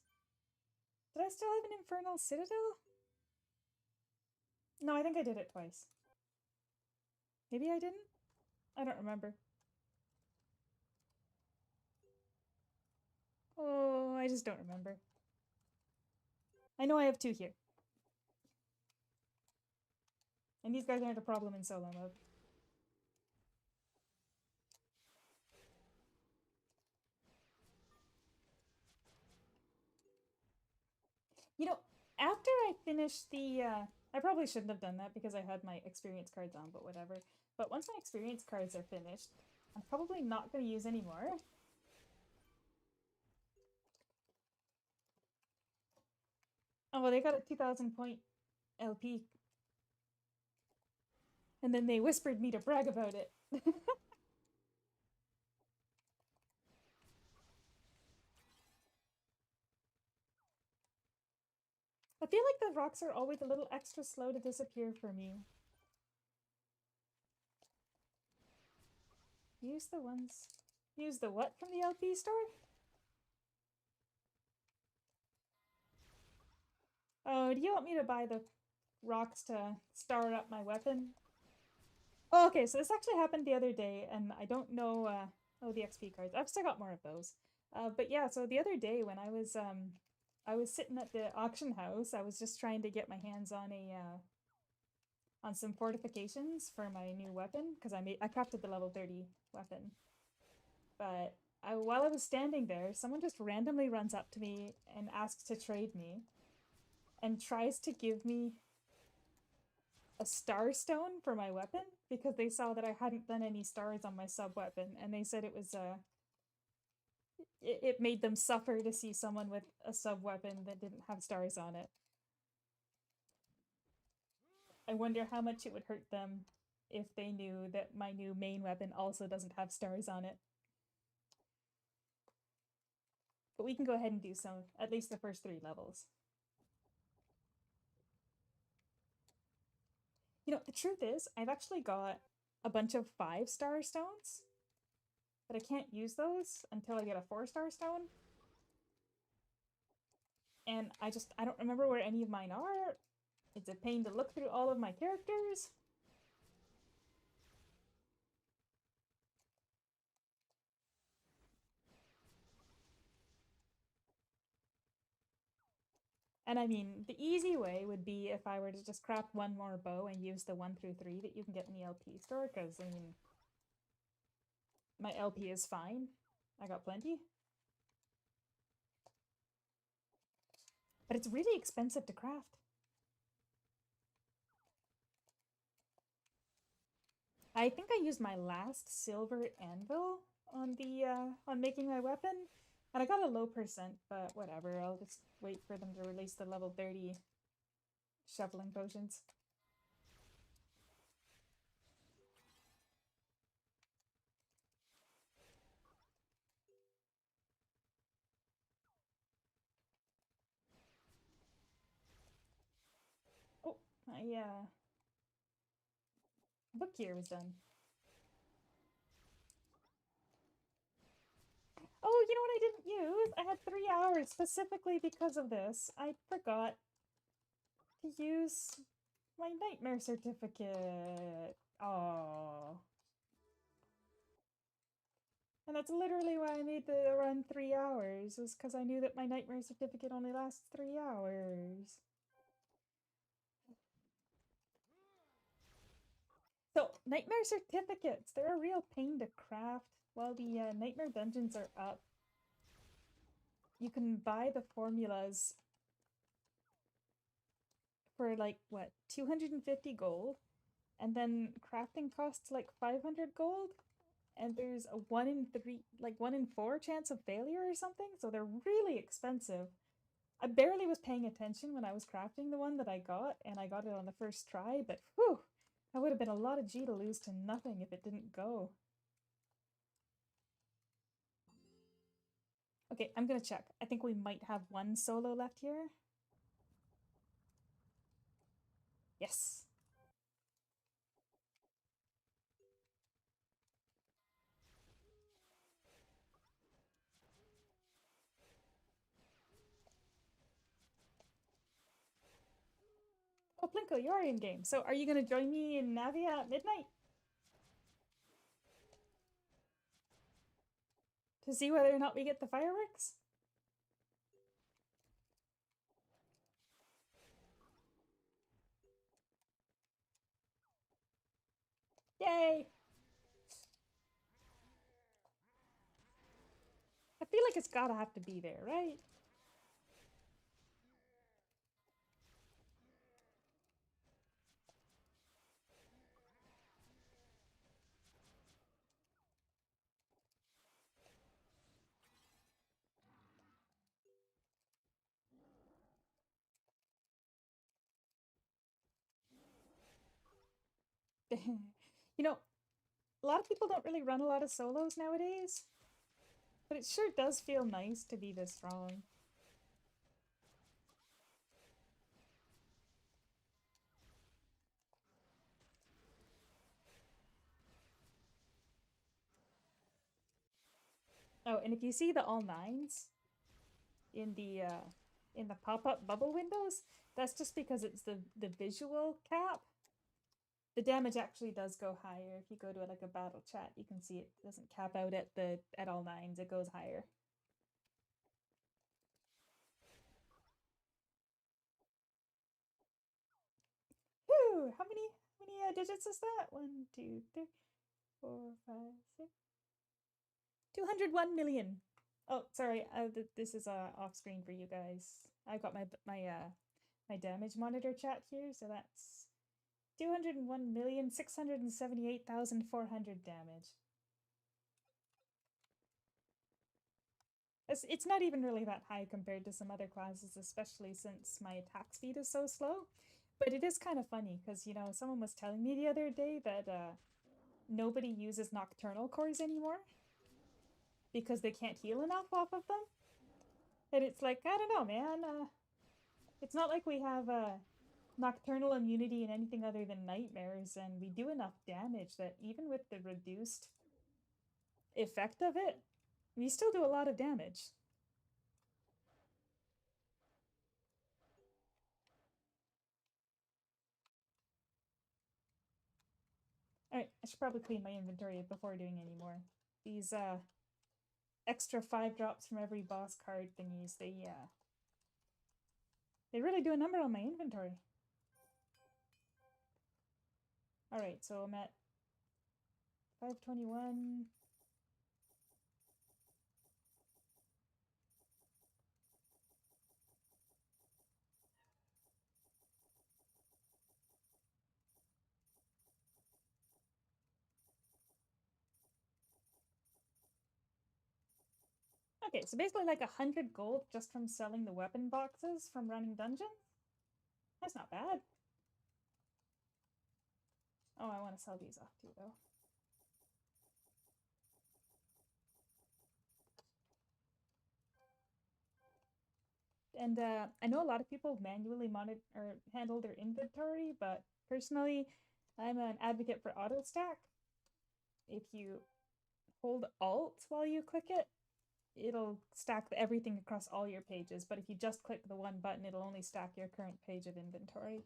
Did I still have an Infernal Citadel? No, I think I did it twice. Maybe I didn't? I don't remember. Oh, I just don't remember. I know I have 2 here. And these guys aren't a problem in solo mode. You know, after I finish the, I probably shouldn't have done that because I had my experience cards on, but whatever. But once my experience cards are finished, I'm probably not going to use any more. Oh, well, they got a 2,000 point LP. And then they whispered me to brag about it. I feel like the rocks are always a little extra slow to disappear for me. Use the ones. Use the what from the LP store? Oh, do you want me to buy the rocks to start up my weapon? Oh, okay, so this actually happened the other day, and I don't know. Oh, the XP cards. I've still got more of those. But yeah, so the other day when I was sitting at the auction house. I was just trying to get my hands on on some fortifications for my new weapon because I crafted the level 30 weapon. But while I was standing there, someone just randomly runs up to me and asks to trade me, and tries to give me a star stone for my weapon because they saw that I hadn't done any stars on my sub weapon, and they said it was it made them suffer to see someone with a sub weapon that didn't have stars on it. I wonder how much it would hurt them if they knew that my new main weapon also doesn't have stars on it. But we can go ahead and do some, at least the first 3 levels. You know, the truth is, I've actually got a bunch of 5-star stones, but I can't use those until I get a 4-star stone. And I don't remember where any of mine are. It's a pain to look through all of my characters. And I mean, the easy way would be if I were to just craft 1 more bow and use the 1 through 3 that you can get in the LP store, because, I mean, my LP is fine. I got plenty. But it's really expensive to craft. I think I used my last silver anvil on the on making my weapon, and I got a low percent, but whatever. I'll just wait for them to release the level 30 shoveling potions. My book year was done. Oh, you know what I didn't use? I had 3 hours specifically because of this. I forgot to use my nightmare certificate. Oh. And that's literally why I made the run 3 hours, was because I knew that my nightmare certificate only lasts 3 hours. So, nightmare certificates, they're a real pain to craft. While the nightmare dungeons are up, you can buy the formulas for like, what, 250 gold? And then crafting costs like 500 gold? And there's a 1 in 3, like 1 in 4 chance of failure or something, so they're really expensive. I barely was paying attention when I was crafting the one that I got, and I got it on the first try, but whew, that would have been a lot of G to lose to nothing if it didn't go. Okay, I'm gonna check. I think we might have one solo left here. Yes. Oh, Plinko, you are in game. So are you gonna join me in Navea at midnight? To see whether or not we get the fireworks? Yay! I feel like it's gotta have to be there, right? You know, a lot of people don't really run a lot of solos nowadays, but it sure does feel nice to be this strong. Oh, and if you see the all nines in the pop-up bubble windows, that's just because it's the visual cap. The damage actually does go higher. If you go to like a battle chat, you can see it doesn't cap out at all nines. It goes higher. Whew! How many digits is that? 1, 2, 3, 4, 5, 6. 201 million. Oh, sorry. This is off screen for you guys. I've got my damage monitor chat here, so that's 201,678,400 damage. It's not even really that high compared to some other classes, especially since my attack speed is so slow. But it is kind of funny because, you know, someone was telling me the other day that nobody uses nocturnal cores anymore because they can't heal enough off of them. And it's like, I don't know, man. It's not like we have nocturnal immunity in anything other than nightmares, and we do enough damage that even with the reduced effect of it, we still do a lot of damage. Alright, I should probably clean my inventory before doing any more. These extra 5 drops from every boss card thingies, they really do a number on my inventory. Alright, so I'm at 521. Okay, so basically like 100 gold just from selling the weapon boxes from running dungeons? That's not bad. Oh, I want to sell these off too, though. And I know a lot of people manually monitor or handle their inventory, but personally, I'm an advocate for auto stack. If you hold Alt while you click it, it'll stack everything across all your pages. But if you just click the one button, it'll only stack your current page of inventory.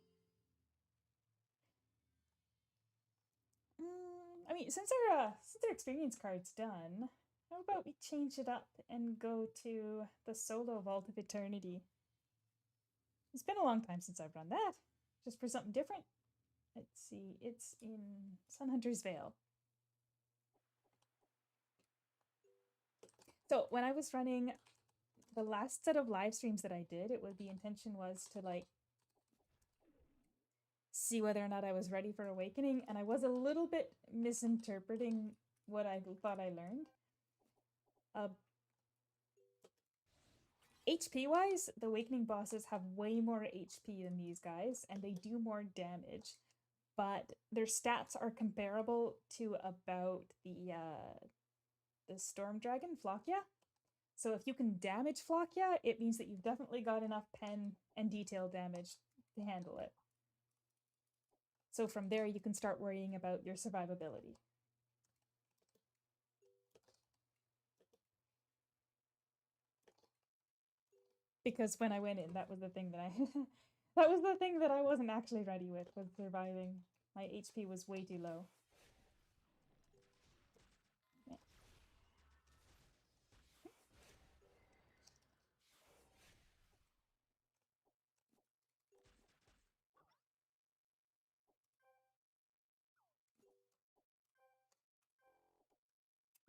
I mean, since our experience card's done, how about we change it up and go to the solo Vault of Eternity? It's been a long time since I've run that. Just for something different. Let's see, it's in Sunhunter's Vale. So when I was running the last set of live streams that I did, the intention was to like see whether or not I was ready for Awakening, and I was a little bit misinterpreting what I thought I learned. HP wise, the Awakening bosses have way more HP than these guys, and they do more damage, but their stats are comparable to about the Storm Dragon, Flokya. So if you can damage Flokya, it means that you've definitely got enough pen and detail damage to handle it. So from there, you can start worrying about your survivability. Because when I went in, that was the thing that that was the thing that I wasn't actually ready with, was surviving. My HP was way too low. Yeah.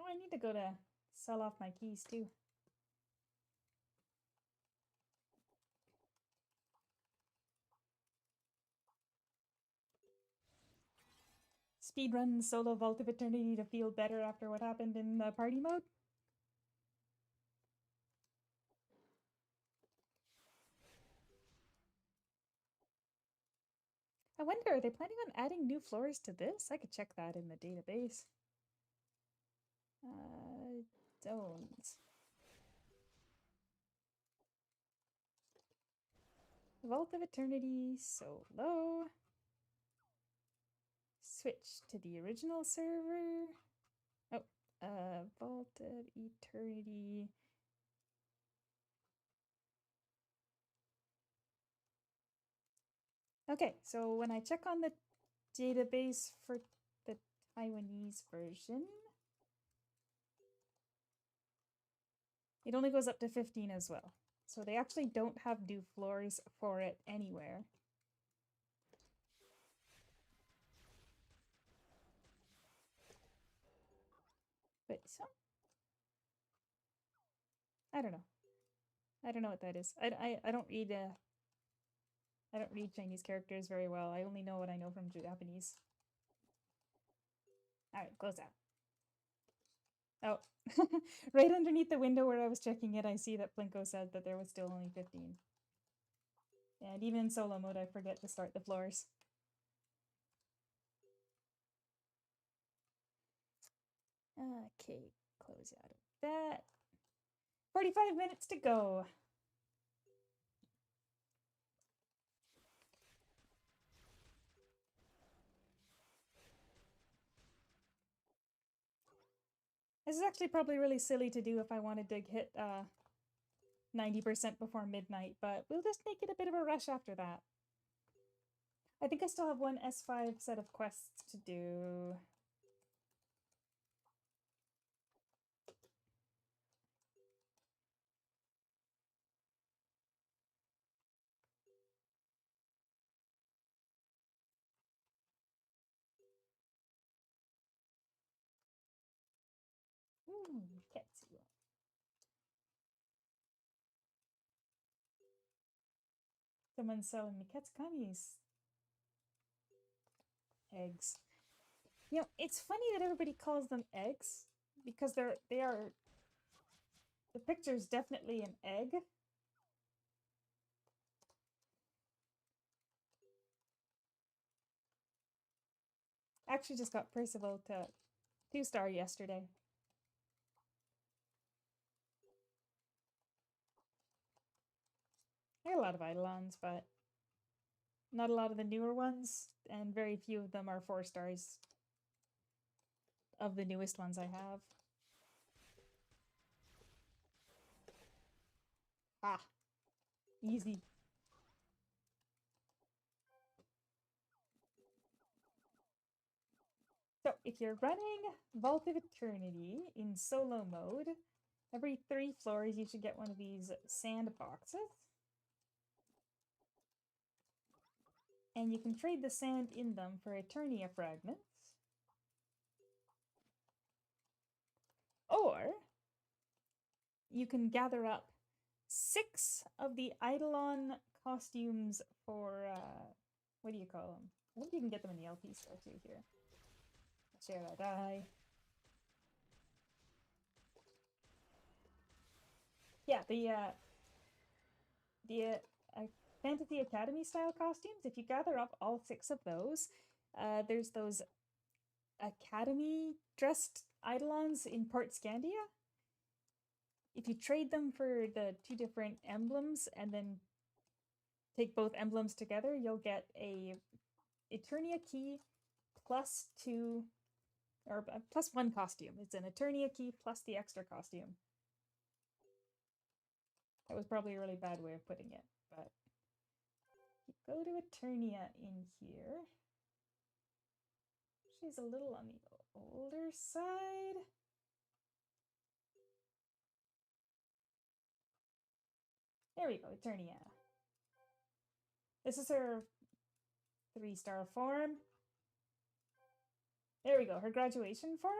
Oh, I need to go to sell off my keys too. Speedrun solo Vault of Eternity to feel better after what happened in the party mode? I wonder, are they planning on adding new floors to this? I could check that in the database. Don't. Vault of Eternity solo. Switch to the original server. Oh, Vault of Eternity. Okay, so when I check on the database for the Taiwanese version, it only goes up to 15 as well. So they actually don't have new floors for it anywhere. But so, I don't know. I don't know what that is. I don't read I don't read Chinese characters very well. I only know what I know from Japanese. All right, close out. Oh, right underneath the window where I was checking it, I see that Plinko said that there was still only 15. And even in solo mode, I forget to start the floors. Okay, close out of that. 45 minutes to go. This is actually probably really silly to do if I wanted to hit 90% before midnight, but we'll just make it a bit of a rush after that. I think I still have one S5 set of quests to do. Ooh, Ketsu. Someone's selling me Ketsukami's eggs. You know, it's funny that everybody calls them eggs because they are. The picture's definitely an egg. Actually, just got Percival to 2-star yesterday. There are a lot of Eidolons, but not a lot of the newer ones, and very few of them are 4 stars of the newest ones I have. Ah, easy. So if you're running Vault of Eternity in solo mode, every 3 floors you should get one of these sand boxes. And you can trade the sand in them for Eternia fragments. Or you can gather up 6 of the Eidolon costumes for, what do you call them? I think you can get them in the LP store too here. Share that die. Yeah, the Fantasy Academy style costumes, if you gather up all 6 of those, there's those Academy dressed Eidolons in Port Scandia. If you trade them for the 2 different emblems and then take both emblems together, you'll get a Eternia key plus 2, or plus 1 costume. It's an Eternia key plus the extra costume. That was probably a really bad way of putting it, but you go to Eternia in here. She's a little on the older side. There we go, Eternia. This is her 3-star form. There we go, her graduation form.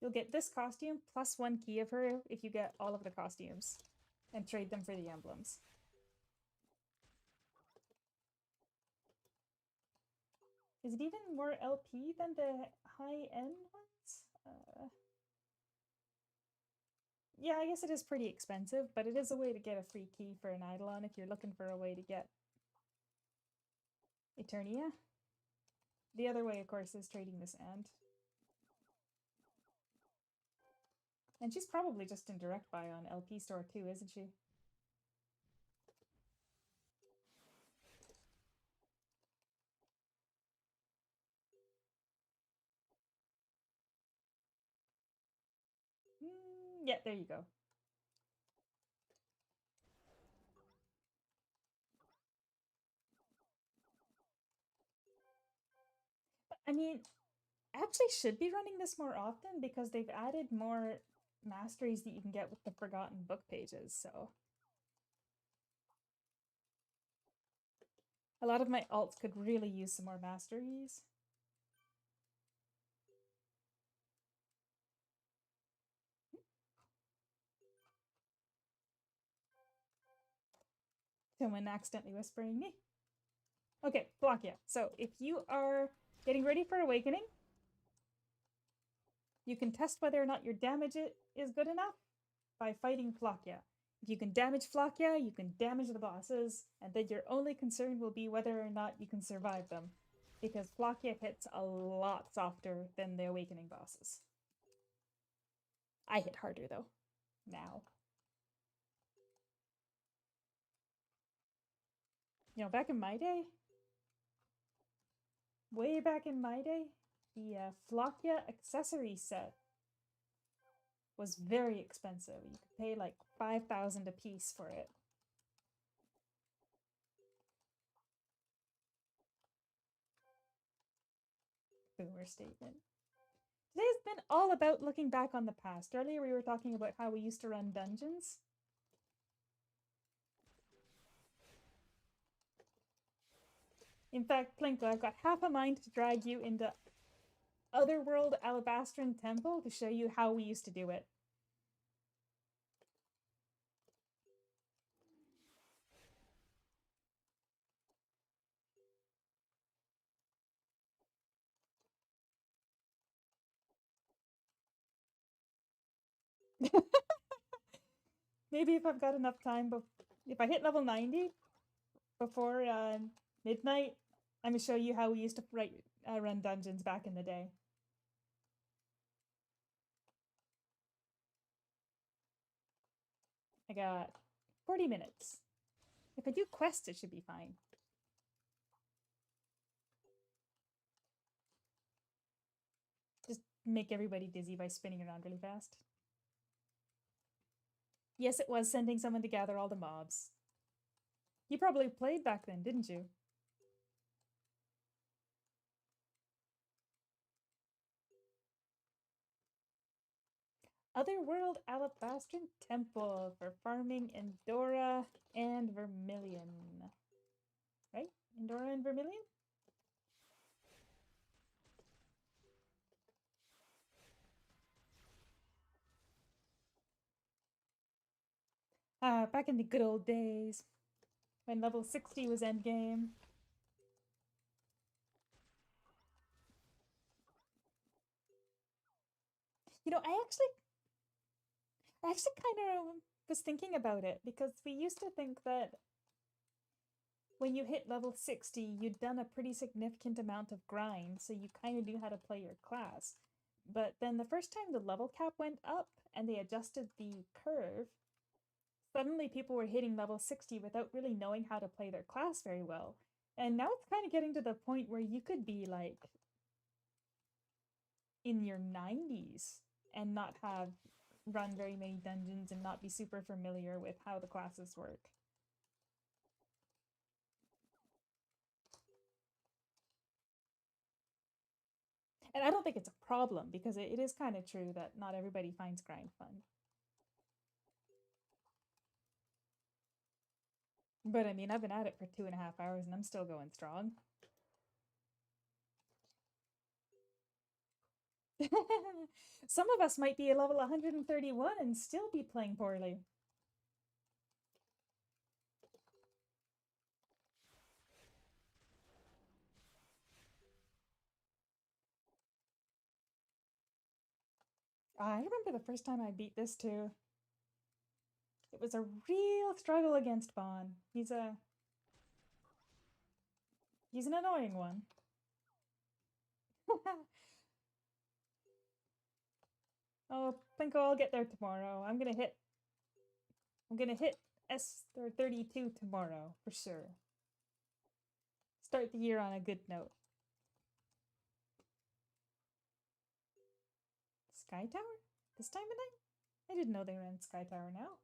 You'll get this costume plus 1 key of her if you get all of the costumes and trade them for the emblems. Is it even more LP than the high-end ones? Yeah, I guess it is pretty expensive, but it is a way to get a free key for an Eidolon if you're looking for a way to get Eternia. The other way, of course, is trading the sand. And she's probably just in direct buy on LP store too, isn't she? Yeah, there you go. I mean, I actually should be running this more often because they've added more masteries that you can get with the Forgotten Book pages, so. A lot of my alts could really use some more masteries. Someone accidentally whispering me. Okay, Blockia. So if you are getting ready for Awakening, you can test whether or not your damage is good enough by fighting Flockia. If you can damage Flockia, you can damage the bosses, and then your only concern will be whether or not you can survive them, because Flockia hits a lot softer than the Awakening bosses. I hit harder though, now. You know, back in my day, way back in my day, the Flockia accessory set was very expensive. You could pay like 5,000 a piece for it. Boomer statement. Today's been all about looking back on the past. Earlier we were talking about how we used to run dungeons. In fact, Plinko, I've got half a mind to drag you into Otherworld Alabastran Temple to show you how we used to do it. Maybe if I've got enough time, if I hit level 90 before midnight, I'm going to show you how we used to run dungeons back in the day. I got 40 minutes. If If I do quests, it should be fine. Just make everybody dizzy by spinning around really fast. Yes, it was sending someone to gather all the mobs. You probably played back then, didn't you? Otherworld Alabastron Temple for farming Endora and Vermilion. Right? Endora and Vermilion? Ah, back in the good old days when level 60 was endgame. You know, I actually kind of was thinking about it because we used to think that when you hit level 60, you'd done a pretty significant amount of grind, so you kind of knew how to play your class. But then the first time the level cap went up and they adjusted the curve, suddenly people were hitting level 60 without really knowing how to play their class very well. And now it's kind of getting to the point where you could be like in your 90s and not have run very many dungeons and not be super familiar with how the classes work. And I don't think it's a problem because it is kind of true that not everybody finds grind fun. But I mean, I've been at it for 2.5 hours and I'm still going strong. Some of us might be a level 131 and still be playing poorly. I remember the first time I beat this too. It was a real struggle against Bon. He's an annoying one. Oh, Plinko, I'll get there tomorrow. I'm gonna hit S32 tomorrow for sure. Start the year on a good note. Sky Tower? This time of night? I didn't know they were in Sky Tower now.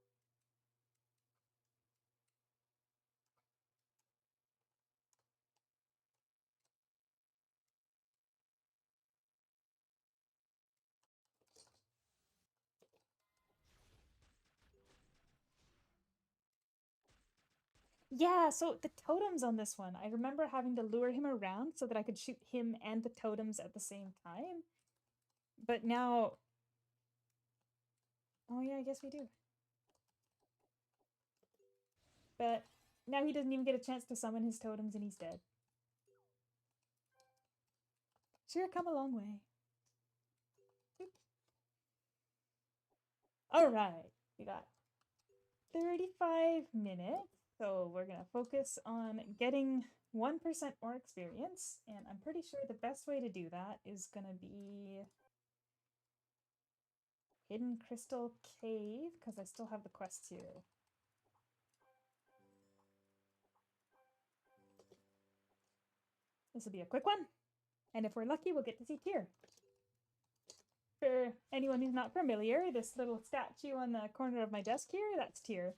Yeah, so the totems on this one, I remember having to lure him around so that I could shoot him and the totems at the same time. But now... Oh yeah, I guess we do. But now he doesn't even get a chance to summon his totems and he's dead. Sure, come a long way. Alright, we got 35 minutes. So we're gonna focus on getting 1% more experience. And I'm pretty sure the best way to do that is gonna be Hidden Crystal Cave, because I still have the quests here. This will be a quick one. And if we're lucky, we'll get to see Tyr. For anyone who's not familiar, this little statue on the corner of my desk here, that's Tyr.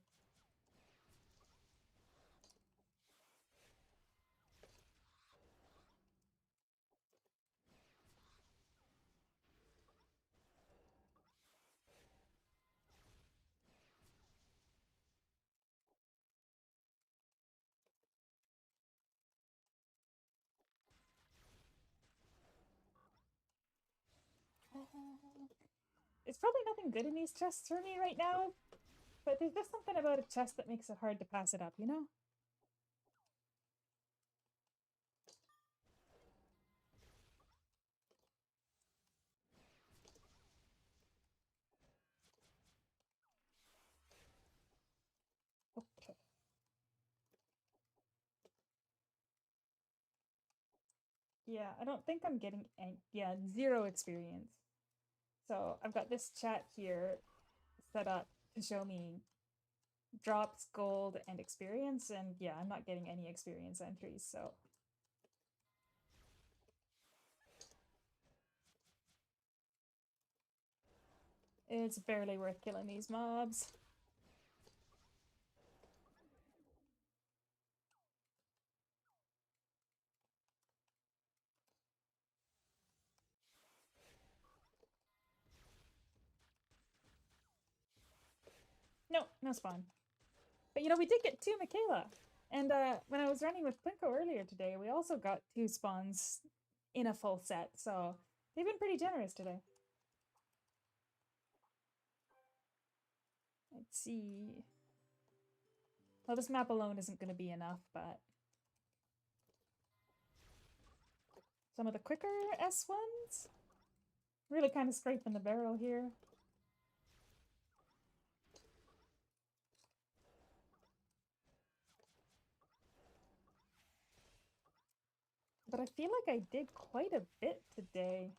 It's probably nothing good in these chests for me right now, but there's just something about a chest that makes it hard to pass it up, you know? Okay. Yeah, I don't think I'm getting any, yeah, 0 experience. So I've got this chat here set up to show me drops gold and experience, and yeah, I'm not getting any experience entries, so. It's barely worth killing these mobs. No, no spawn. But you know, we did get 2 Michaela. And when I was running with Plinko earlier today, we also got 2 spawns in a full set, so they've been pretty generous today. Let's see. Well, this map alone isn't going to be enough, but some of the quicker S1s? Really kind of scraping the barrel here. But I feel like I did quite a bit today.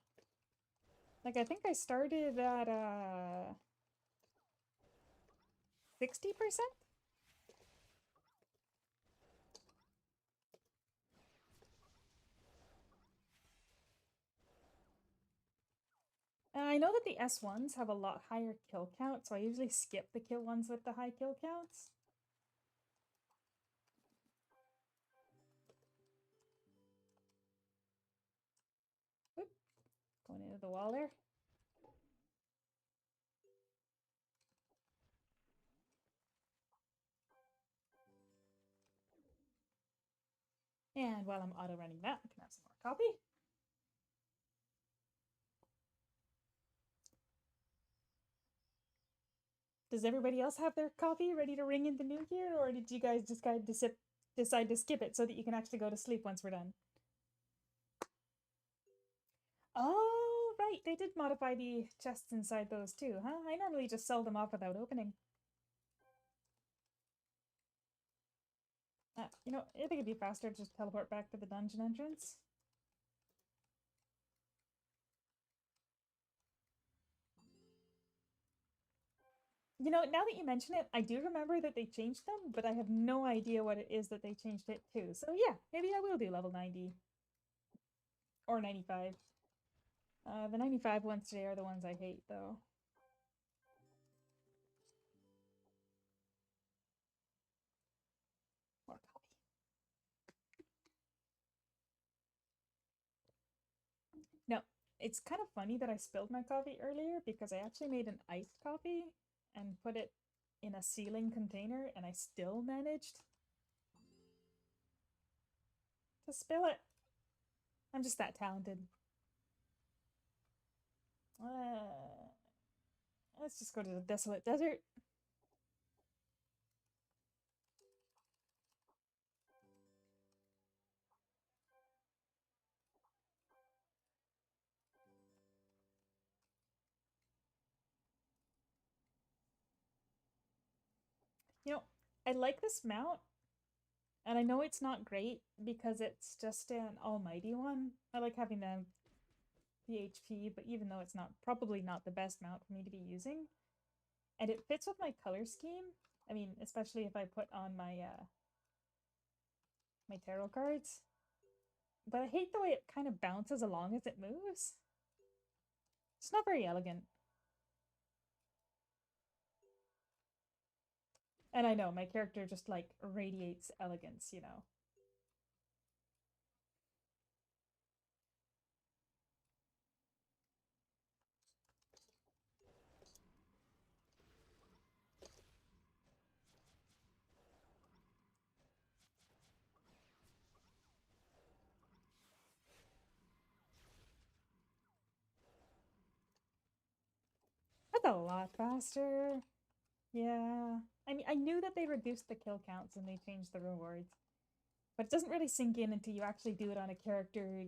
Like, I think I started at 60%? I know that the S1s have a lot higher kill count, so I usually skip the kill ones with the high kill counts. Oop, going into the wall there. And while I'm auto running that, I can have some more coffee. Does everybody else have their coffee ready to ring in the new year, or did you guys just kind of decide to skip it so that you can actually go to sleep once we're done? Oh, right, they did modify the chests inside those too, huh? I normally just sell them off without opening. You know, I think it'd be faster to just teleport back to the dungeon entrance. You know, now that you mention it, I do remember that they changed them, but I have no idea what it is that they changed it to. So yeah, maybe I will do level 90. Or 95. The 95 ones today are the ones I hate, though. More coffee. No, it's kind of funny that I spilled my coffee earlier because I actually made an iced coffee and put it in a sealing container, and I still managed to spill it. I'm just that talented. Let's just go to the desolate desert. You know, I like this mount, and I know it's not great because it's just an almighty one. I like having the HP, but even though it's not probably not the best mount for me to be using, and it fits with my color scheme. I mean, especially if I put on my tarot cards. But I hate the way it kind of bounces along as it moves. It's not very elegant. And I know my character just like radiates elegance, you know. That's a lot faster. Yeah. I mean, I knew that they reduced the kill counts and they changed the rewards. But it doesn't really sink in until you actually do it on a character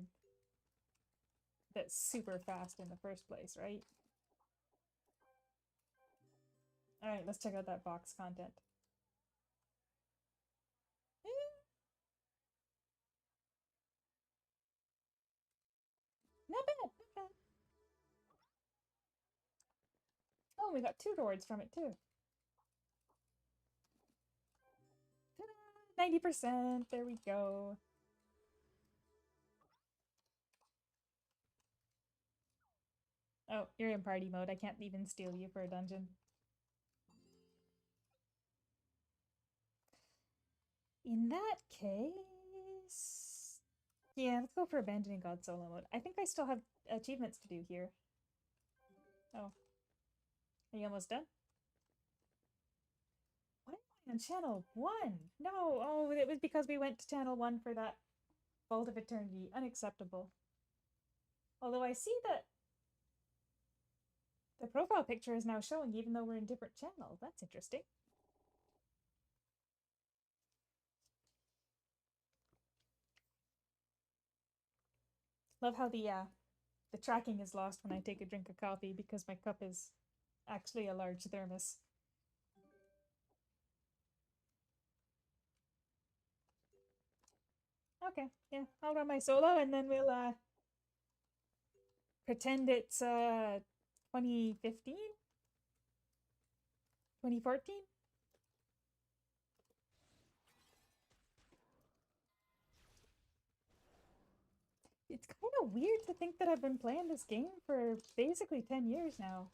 that's super fast in the first place, right? Alright, let's check out that box content. Not bad, not bad. Oh, we got 2 rewards from it too. 90%. There we go. Oh, you're in party mode. I can't even steal you for a dungeon. In that case... Yeah, let's go for Abandoning God solo mode. I think I still have achievements to do here. Oh. Are you almost done? Why am I on channel 1? No! Oh, it was because we went to channel 1 for that Vault of Eternity. Unacceptable. Although I see that the profile picture is now showing even though we're in different channels. That's interesting. Love how the tracking is lost when I take a drink of coffee because my cup is actually a large thermos. Okay, yeah, I'll run my solo and then we'll pretend it's 2015? 2014? It's kind of weird to think that I've been playing this game for basically 10 years now.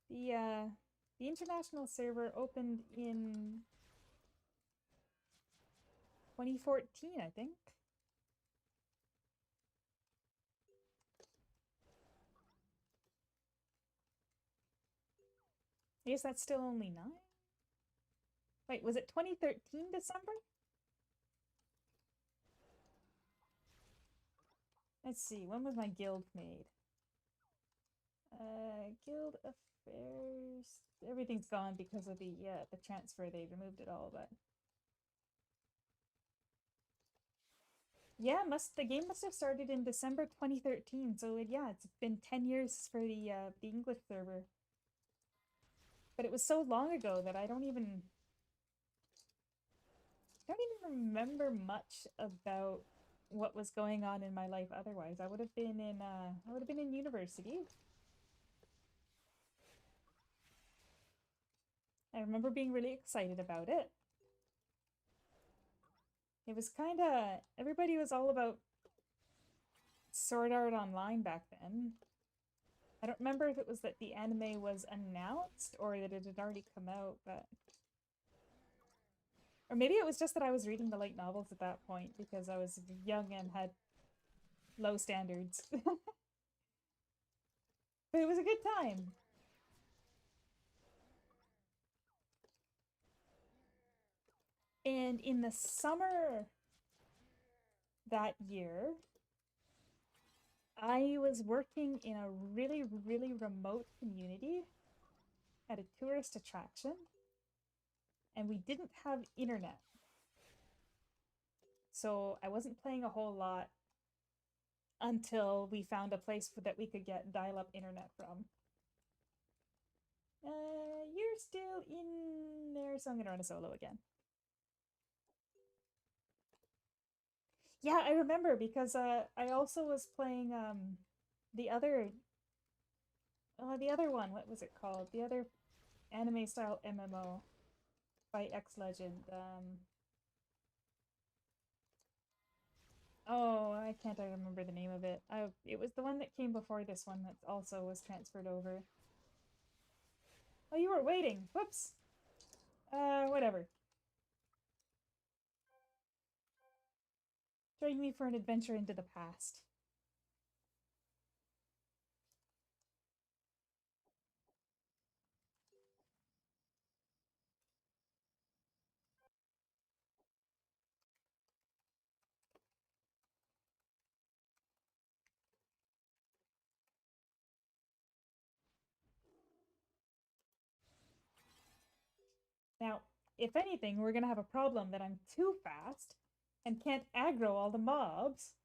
The international server opened in 2014, I think. I guess that's still only 9? Wait, was it 2013 December? Let's see, when was my guild made? Guild affairs. Everything's gone because of the transfer. They removed it all, but yeah, the game must have started in December 2013. So yeah, it's been 10 years for the English server. But it was so long ago that I don't even remember much about what was going on in my life otherwise. I would have been in university. I remember being really excited about it. It was kind of everybody was all about Sword Art Online back then. I don't remember if it was that the anime was announced or that it had already come out, but or maybe it was just that I was reading the light novels at that point because I was young and had low standards. But it was a good time. And in the summer that year, I was working in a really, really remote community at a tourist attraction, and we didn't have internet. So I wasn't playing a whole lot until we found a place that we could get dial-up internet from. You're still in there, so I'm gonna run a solo again. Yeah, I remember because I also was playing the other one. What was it called? The other anime style MMO by X Legend. Oh, I can't I remember the name of it. It was the one that came before this one that also was transferred over. Oh, you were waiting. Whoops. Whatever. Join me for an adventure into the past. Now, if anything, we're gonna have a problem that I'm too fast and can't aggro all the mobs.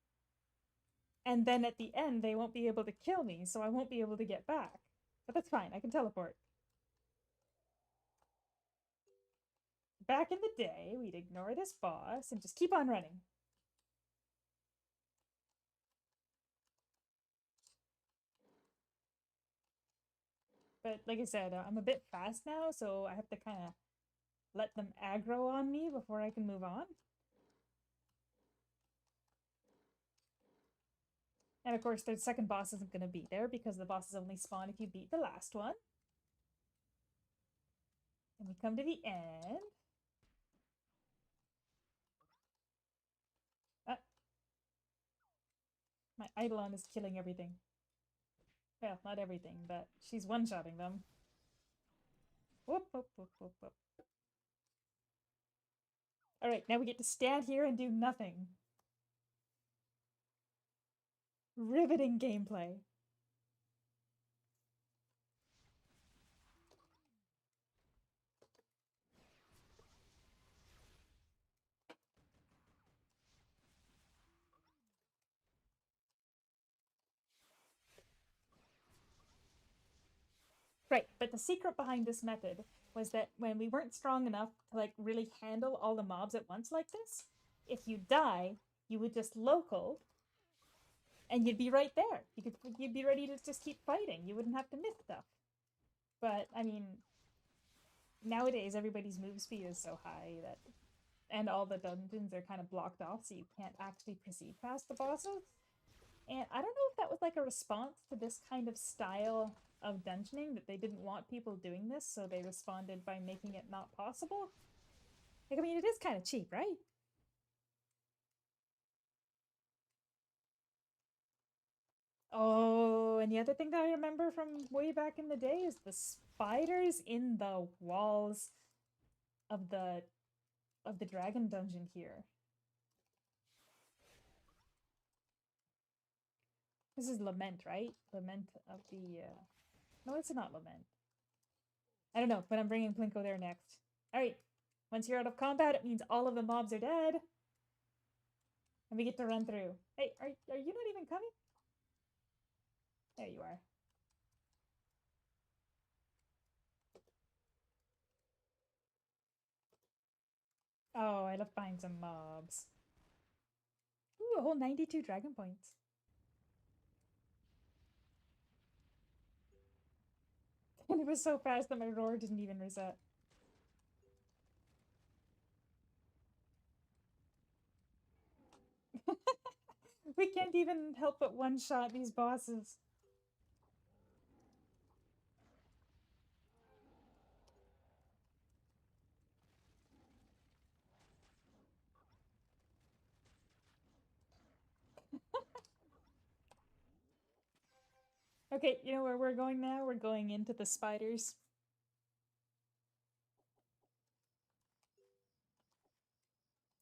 And then at the end, they won't be able to kill me, so I won't be able to get back. But that's fine, I can teleport. Back in the day, we'd ignore this boss and just keep on running. But like I said, I'm a bit fast now, so I have to kind of let them aggro on me before I can move on. And of course, the second boss isn't going to be there because the bosses only spawn if you beat the last one. And we come to the end. My Eidolon is killing everything. Well, not everything, but she's one-shotting them. Whoop, whoop, whoop, whoop, whoop. Alright, now we get to stand here and do nothing. Riveting gameplay. Right, but the secret behind this method was that when we weren't strong enough to like really handle all the mobs at once like this, if you die, you would just local and you'd be right there. You'd be ready to just keep fighting. You wouldn't have to miss stuff. But I mean, nowadays everybody's move speed is so high that and all the dungeons are kind of blocked off so you can't actually proceed past the bosses. And I don't know if that was like a response to this kind of style of dungeoning, that they didn't want people doing this, so they responded by making it not possible. Like, I mean, it is kind of cheap, right? Oh, and the other thing that I remember from way back in the day is the spiders in the walls of the dragon dungeon here. This is Lament, right? Lament of the no, it's not Lament. I don't know, but I'm bringing Plinko there next. Alright, once you're out of combat, it means all of the mobs are dead. And we get to run through. Hey, are you not even coming? There you are. Oh, I left behind some mobs. Ooh, a whole 92 dragon points. And it was so fast that my roar didn't even reset. We can't even help but one-shot these bosses. Okay, you know where we're going now? We're going into the spiders.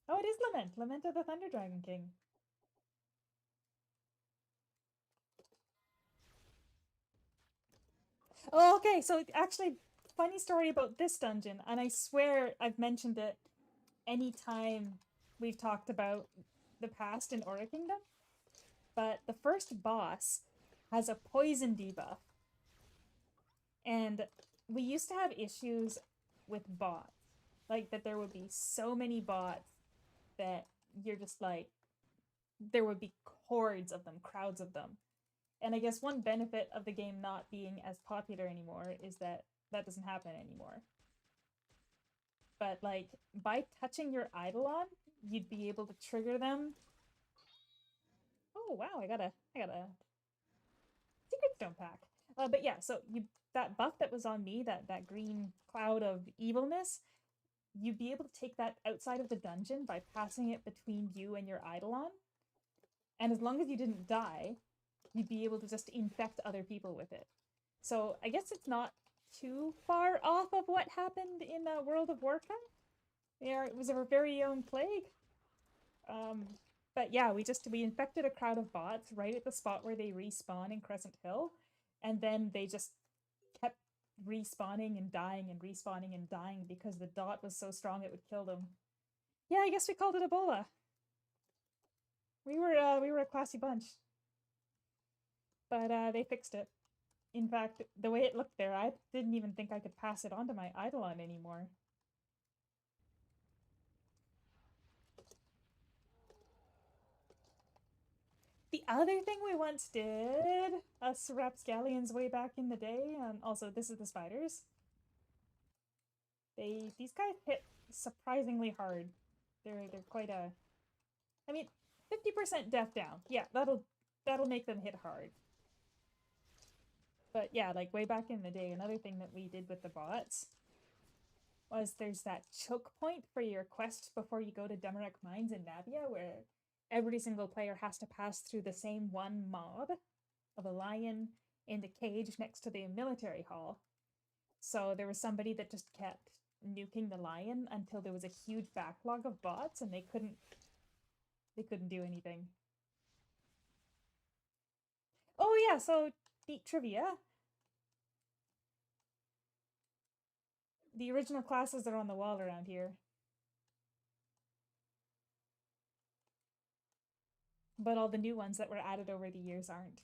Oh, it is Lament. Lament of the Thunder Dragon King. Oh, okay, so actually, funny story about this dungeon, and I swear I've mentioned it anytime we've talked about the past in Aura Kingdom. But the first boss has a poison debuff. And we used to have issues with bots. Like that there would be so many bots that you're just like, there would be hordes of them, crowds of them. And I guess one benefit of the game not being as popular anymore is that that doesn't happen anymore. But like by touching your Eidolon, you'd be able to trigger them. Oh wow, I got a secret stone pack. But yeah, so you that buff that was on me, that green cloud of evilness, you'd be able to take that outside of the dungeon by passing it between you and your Eidolon. And as long as you didn't die, you'd be able to just infect other people with it. So I guess it's not too far off of what happened in World of Warcraft. Yeah, it was our very own plague. But yeah, we infected a crowd of bots right at the spot where they respawn in Crescent Hill, and then they just kept respawning and dying and respawning and dying because the dot was so strong it would kill them. Yeah, I guess we called it Ebola. We were a classy bunch. But they fixed it. In fact, the way it looked there, I didn't even think I could pass it on to my Eidolon anymore. The other thing we once did, us rapscallions way back in the day, also this is the spiders. These guys hit surprisingly hard. They're quite a, I mean, 50% death down. Yeah, that'll make them hit hard. But yeah, like way back in the day, another thing that we did with the bots was there's that choke point for your quest before you go to Demarec Mines in Navea, where every single player has to pass through the same one mob of a lion in the cage next to the military hall. So there was somebody that just kept nuking the lion until there was a huge backlog of bots and they couldn't do anything. Oh yeah, so neat trivia. The original classes are on the wall around here. But all the new ones that were added over the years aren't.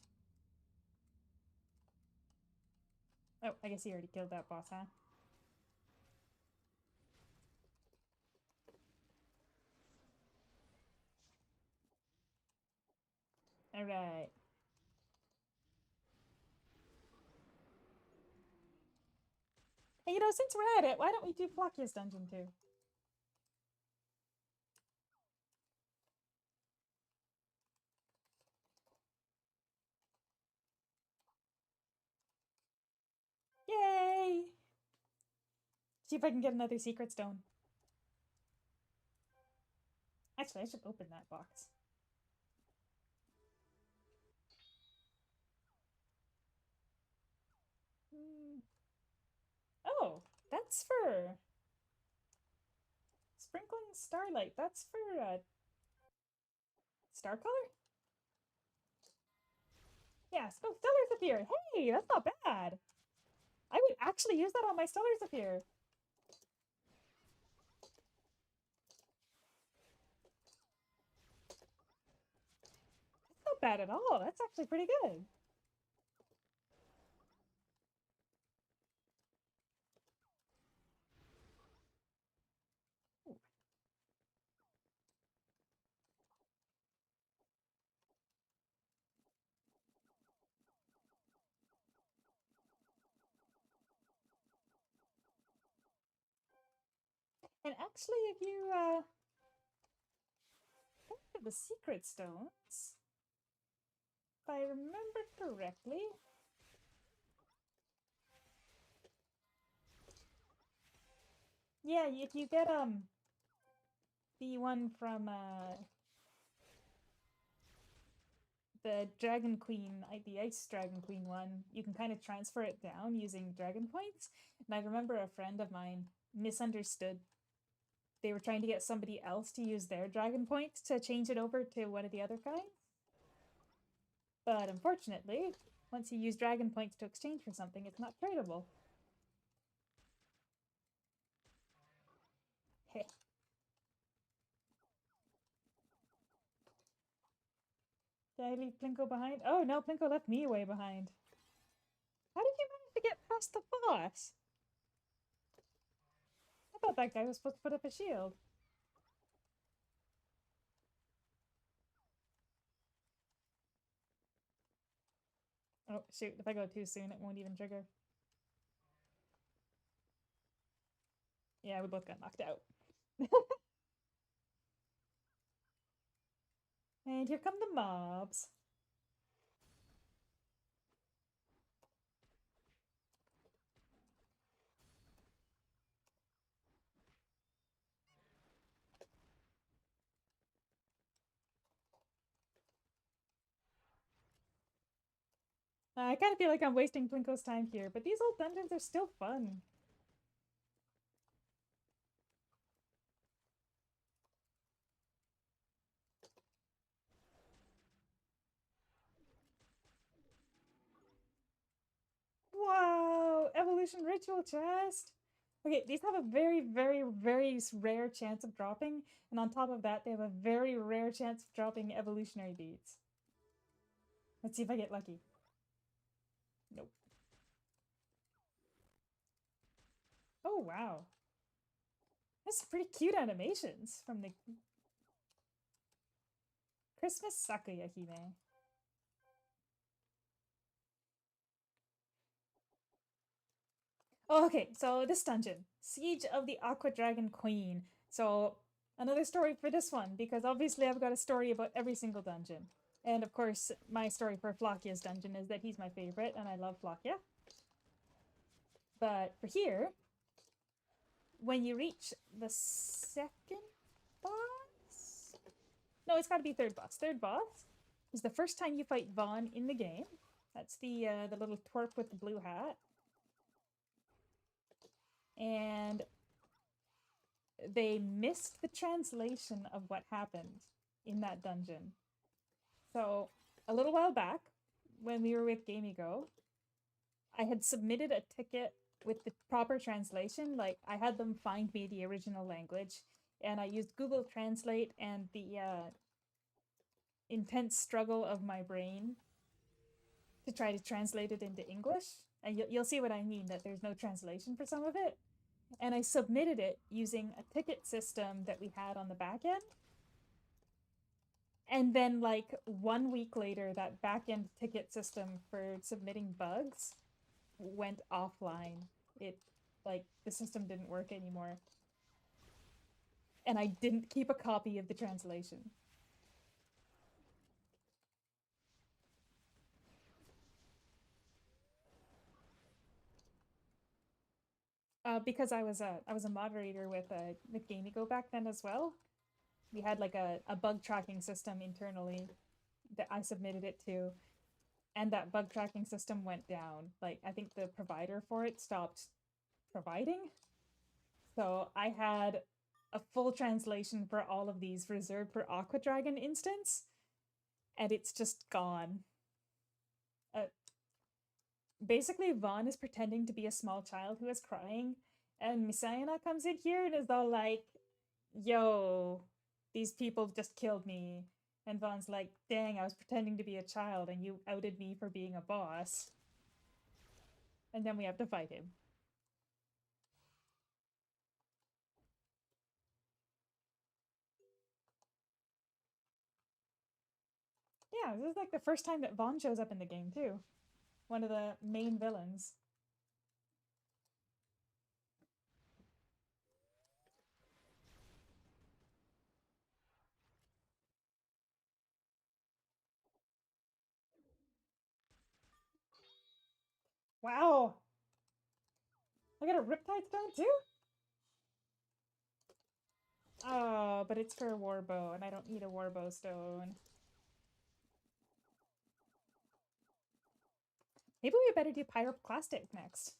Oh, I guess he already killed that boss, huh? Alright. Hey, since we're at it, why don't we do Flockia's dungeon too? Yay! See if I can get another secret stone. Actually, I should open that box. Oh, that's for sprinkling starlight. That's for star color? Yeah, stellar sapphire. Hey, that's not bad. I would actually use that on my stellar sapphire. That's not bad at all. That's actually pretty good. And actually, if you look at the secret stones, if I remember correctly, yeah, if you get the one from the Dragon Queen, the Ice Dragon Queen one, you can kind of transfer it down using dragon points. And I remember a friend of mine misunderstood. They were trying to get somebody else to use their dragon points to change it over to one of the other kinds. But unfortunately, once you use dragon points to exchange for something, it's not tradable. Hey. Did I leave Plinko behind? Oh no, Plinko left me way behind. How did you manage to get past the boss? I thought that guy was supposed to put up a shield. Oh shoot, if I go too soon, it won't even trigger. Yeah, we both got knocked out. And here come the mobs. I kind of feel like I'm wasting Plinko's time here, but these old dungeons are still fun. Whoa! Evolution Ritual Chest! Okay, these have a very, very, very rare chance of dropping, and on top of that, they have a very rare chance of dropping evolutionary beads. Let's see if I get lucky. Nope. Oh, wow. That's pretty cute animations from the Christmas Sakuya Hime. Oh, okay, so this dungeon, Siege of the Aqua Dragon Queen. So another story for this one, because obviously I've got a story about every single dungeon. And of course, my story for Flockia's dungeon is that he's my favorite, and I love Flockia. But for here, when you reach the second boss? No, it's gotta be third boss. Third boss is the first time you fight Vaughn in the game. That's the little twerp with the blue hat. And they missed the translation of what happened in that dungeon. So, a little while back, when we were with GameGo, I had submitted a ticket with the proper translation. Like, I had them find me the original language, and I used Google Translate and the intense struggle of my brain to try to translate it into English. And you'll see what I mean, that there's no translation for some of it. And I submitted it using a ticket system that we had on the back end. And then, like, 1 week later, that back end ticket system for submitting bugs went offline. It, like, the system didn't work anymore. And I didn't keep a copy of the translation. Because I was a moderator with GameGo back then as well. We had like a bug tracking system internally that I submitted it to, and that bug tracking system went down. Like, I think the provider for it stopped providing. So I had a full translation for all of these reserved for Aqua Dragon instance, and it's just gone. Uh, Basically, Vaughn is pretending to be a small child who is crying, and Misayana comes in here and is all like, yo, these people just killed me. And Vaughn's like, dang, I was pretending to be a child and you outed me for being a boss. And then we have to fight him. Yeah, this is like the first time that Vaughn shows up in the game, too. One of the main villains. Wow! I got a Riptide Stone, too? Oh, but it's for a Warbow, and I don't need a Warbow Stone. Maybe we better do Pyroclastic next.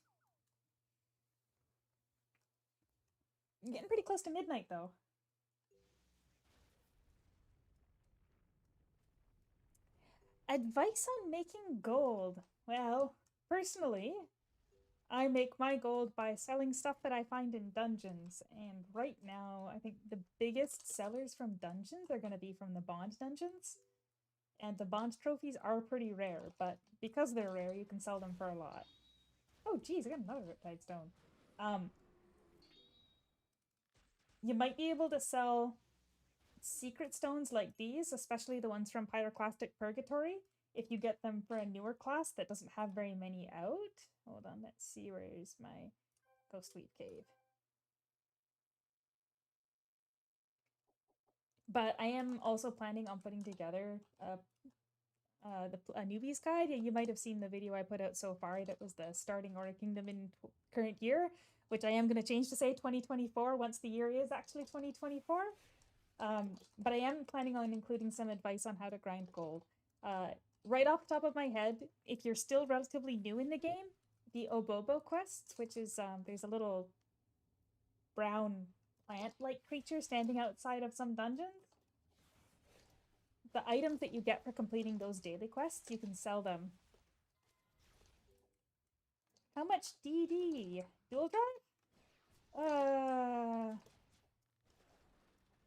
I'm getting pretty close to midnight, though. Advice on making gold. Well, personally, I make my gold by selling stuff that I find in dungeons. And right now, I think the biggest sellers from dungeons are going to be from the Bond dungeons. And the Bond trophies are pretty rare, but because they're rare, you can sell them for a lot. Oh, geez, I got another Riptide Stone. Um, you might be able to sell secret stones like these, especially the ones from Pyroclastic Purgatory, if you get them for a newer class that doesn't have very many out. Hold on, let's see, where's my Ghostweave Cave. But I am also planning on putting together a newbie's guide. You might have seen the video I put out so far that was the starting Aura Kingdom in current year, which I am going to change to say 2024 once the year is actually 2024. But I am planning on including some advice on how to grind gold. Right off the top of my head, if you're still relatively new in the game, the Obobo quests, which is there's a little brown plant-like creature standing outside of some dungeons. The items that you get for completing those daily quests, you can sell them. How much DD? Dual drive?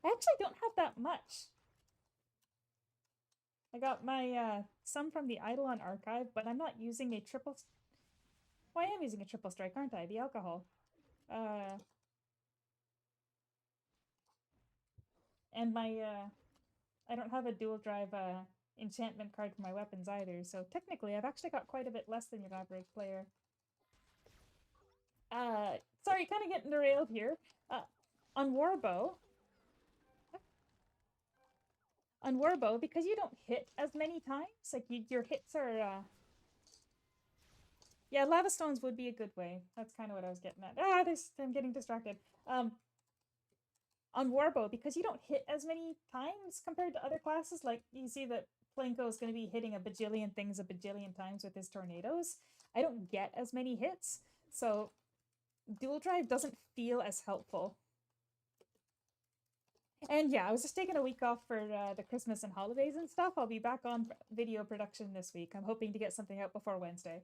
I actually don't have that much. I got my some from the Eidolon archive, but I'm not using a triple. Well, I am using a triple strike, aren't I? The alcohol. And my I don't have a dual drive enchantment card for my weapons either, so technically I've actually got quite a bit less than your average player. Sorry, kind of getting derailed here. Uh, on Warbow, because you don't hit as many times, like your hits are, yeah, lava stones would be a good way. That's kind of what I was getting at. I'm getting distracted. On Warbow, because you don't hit as many times compared to other classes, like you see that Plinko is going to be hitting a bajillion things a bajillion times with his tornadoes. I don't get as many hits, so dual drive doesn't feel as helpful. And yeah, I was just taking a week off for the Christmas and holidays and stuff. I'll be back on video production this week. I'm hoping to get something out before Wednesday.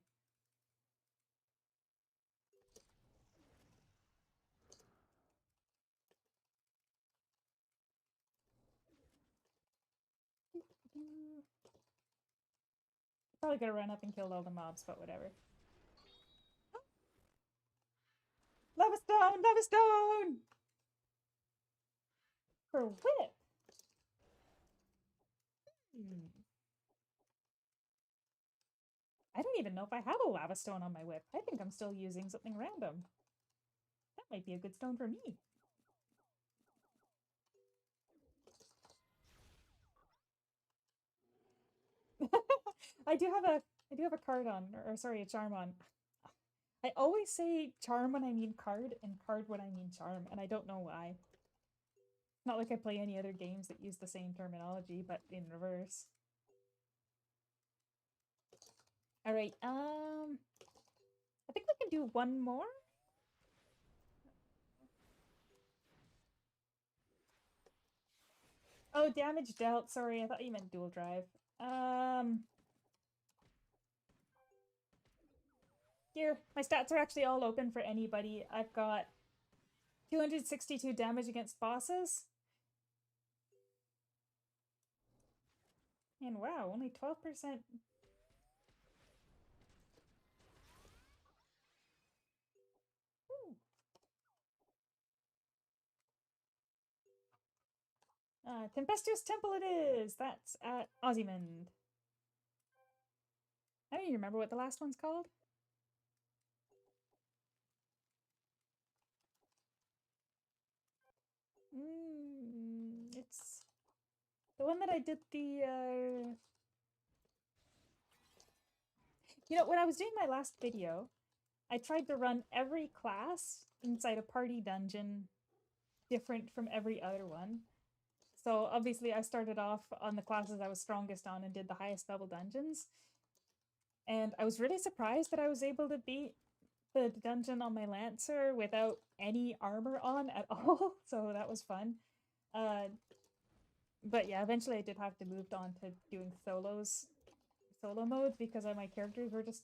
Probably gonna run up and kill all the mobs, but whatever. Lava stone! Lava stone! For whip! I don't even know if I have a lava stone on my whip. I think I'm still using something random. That might be a good stone for me. I do have a card on, or sorry, a charm on. I always say charm when I mean card and card when I mean charm, and I don't know why. Not like I play any other games that use the same terminology, but in reverse. All right, I think we can do one more. Oh, damage dealt. Sorry, I thought you meant dual drive. Here, my stats are actually all open for anybody. I've got 262 damage against bosses. And wow, only 12%. Tempestuous Temple it is! That's at Ozymandias. I don't even remember what the last one's called. It's the one that I did the, You know, when I was doing my last video, I tried to run every class inside a party dungeon different from every other one. So obviously I started off on the classes I was strongest on and did the highest level dungeons. And I was really surprised that I was able to beat the dungeon on my Lancer without any armor on at all. So that was fun. But yeah, eventually I did have to move on to doing solo modes because my characters were just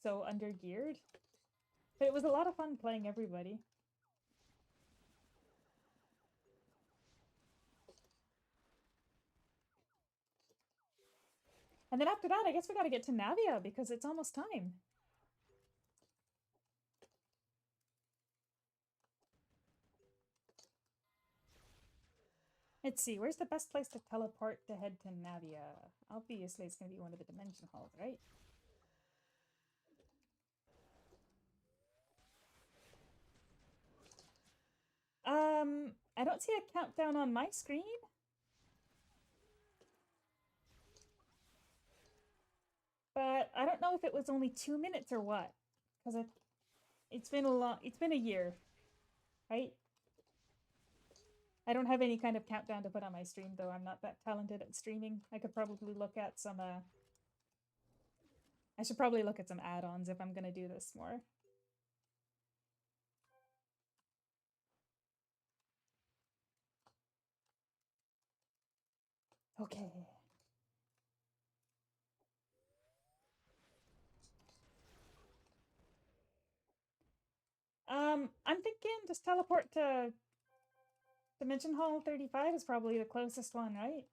so undergeared. But it was a lot of fun playing everybody. And then after that, I guess we gotta get to Navea because it's almost time. Let's see, where's the best place to teleport to head to Navea? Obviously, it's gonna be one of the dimension halls, right? I don't see a countdown on my screen. But I don't know if it was only 2 minutes or what. Because it's been a year, right? I don't have any kind of countdown to put on my stream, though. I'm not that talented at streaming. I could probably look at some, I should probably look at some add-ons if I'm gonna do this more. Okay. I'm thinking just teleport to Dimension Hall 35 is probably the closest one, right?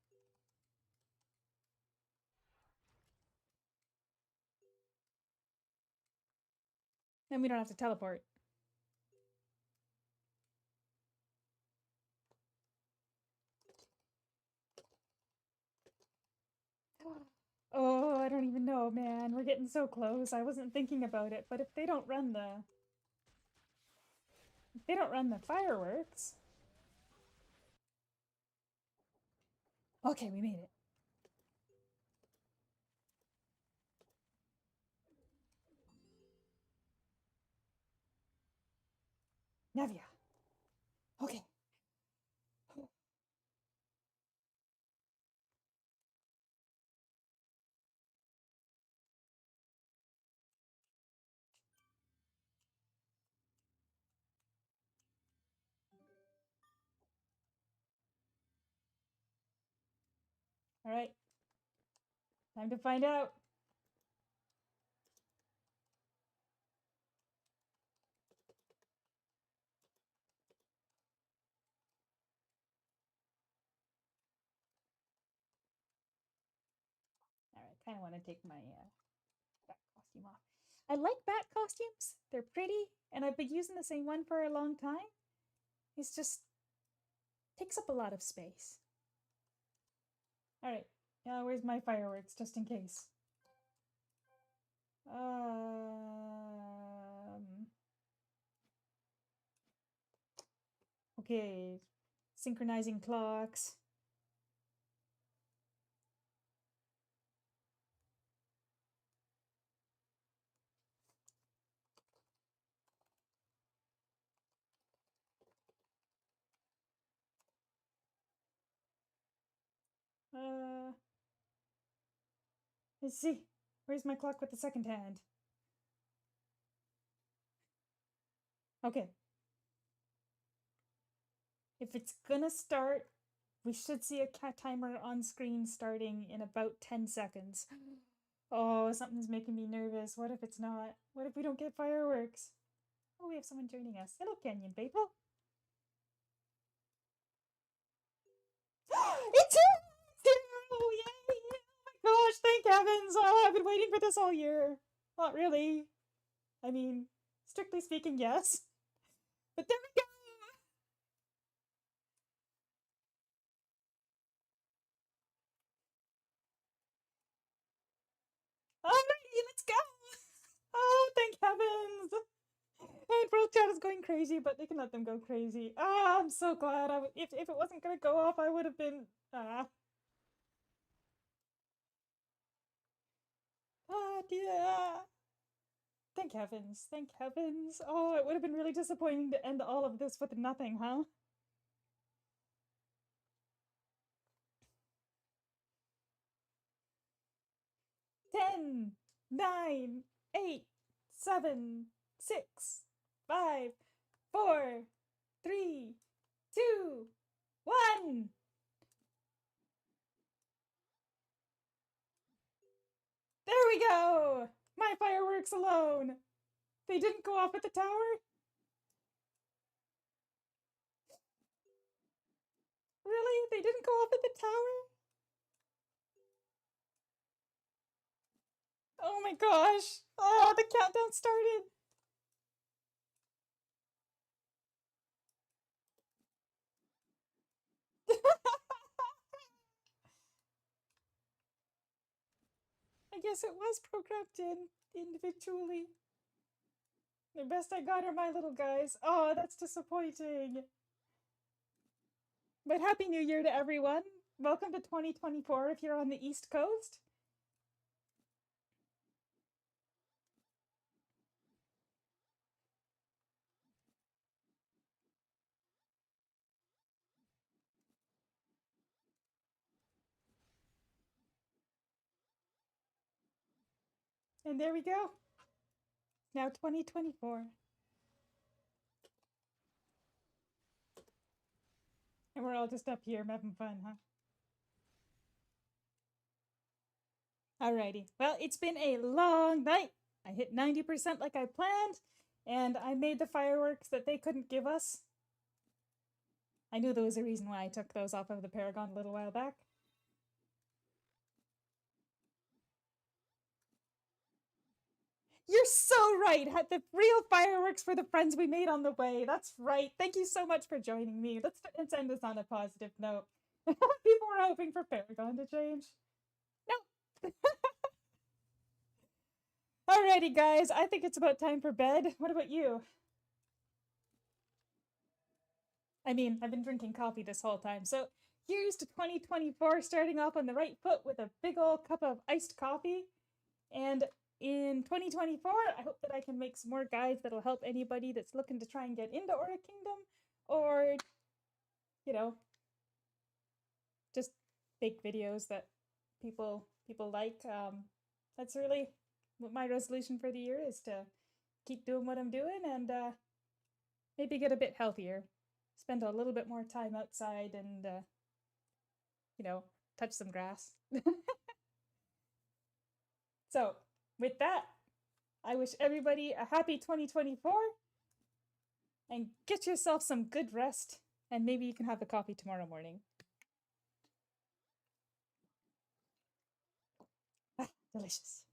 Then we don't have to teleport. Oh, I don't even know, man. We're getting so close. I wasn't thinking about it, but if they don't run the... They don't run the fireworks. Okay, we made it. Navea. Okay. All right. Time to find out. All right. Kind of want to take my bat costume off. I like bat costumes. They're pretty, and I've been using the same one for a long time. It's just takes up a lot of space. All right. Where's my fireworks, just in case? Okay. Synchronizing clocks. Let's see. Where's my clock with the second hand? Okay. If it's gonna start, we should see a cat timer on screen starting in about 10 seconds. Oh, something's making me nervous. What if it's not? What if we don't get fireworks? Oh, we have someone joining us. Hello, Canyon people. It's here! Oh, yay! Oh my gosh, thank heavens! Oh, I've been waiting for this all year. Not really. I mean, strictly speaking, yes. But there we go! Alrighty, let's go! Oh, thank heavens! And World Chat is going crazy, but they can let them go crazy. Ah, I'm so glad. If it wasn't gonna go off, I would have been. Yeah. Thank heavens. Thank heavens. Oh, it would have been really disappointing to end all of this with nothing, huh? Ten, nine, 8, 7, 6, 5, 4, 3, 2, 1. There we go! My fireworks alone! They didn't go off at the tower? Really? They didn't go off at the tower? Oh my gosh! Oh, the countdown started! I guess it was programmed in individually. The best I got are my little guys. Oh, that's disappointing. But Happy New Year to everyone. Welcome to 2024 if you're on the East Coast. And there we go. Now 2024. And we're all just up here having fun, huh? Alrighty. Well, it's been a long night. I hit 90% like I planned, and I made the fireworks that they couldn't give us. I knew there was a reason why I took those off of the Paragon a little while back. You're so right. Had the real fireworks for the friends we made on the way. That's right. Thank you so much for joining me. Let's end this on a positive note. People were hoping for Paragon to change. No. Alrighty, guys. I think it's about time for bed. What about you? I mean, I've been drinking coffee this whole time. So here's to 2024 starting off on the right foot with a big old cup of iced coffee. And in 2024, I hope that I can make some more guides that'll help anybody that's looking to try and get into Aura Kingdom, or, you know, just fake videos that people like. That's really what my resolution for the year is, to keep doing what I'm doing and maybe get a bit healthier, spend a little bit more time outside, and touch some grass. So, with that, I wish everybody a happy 2024 and get yourself some good rest, and maybe you can have the coffee tomorrow morning. Delicious.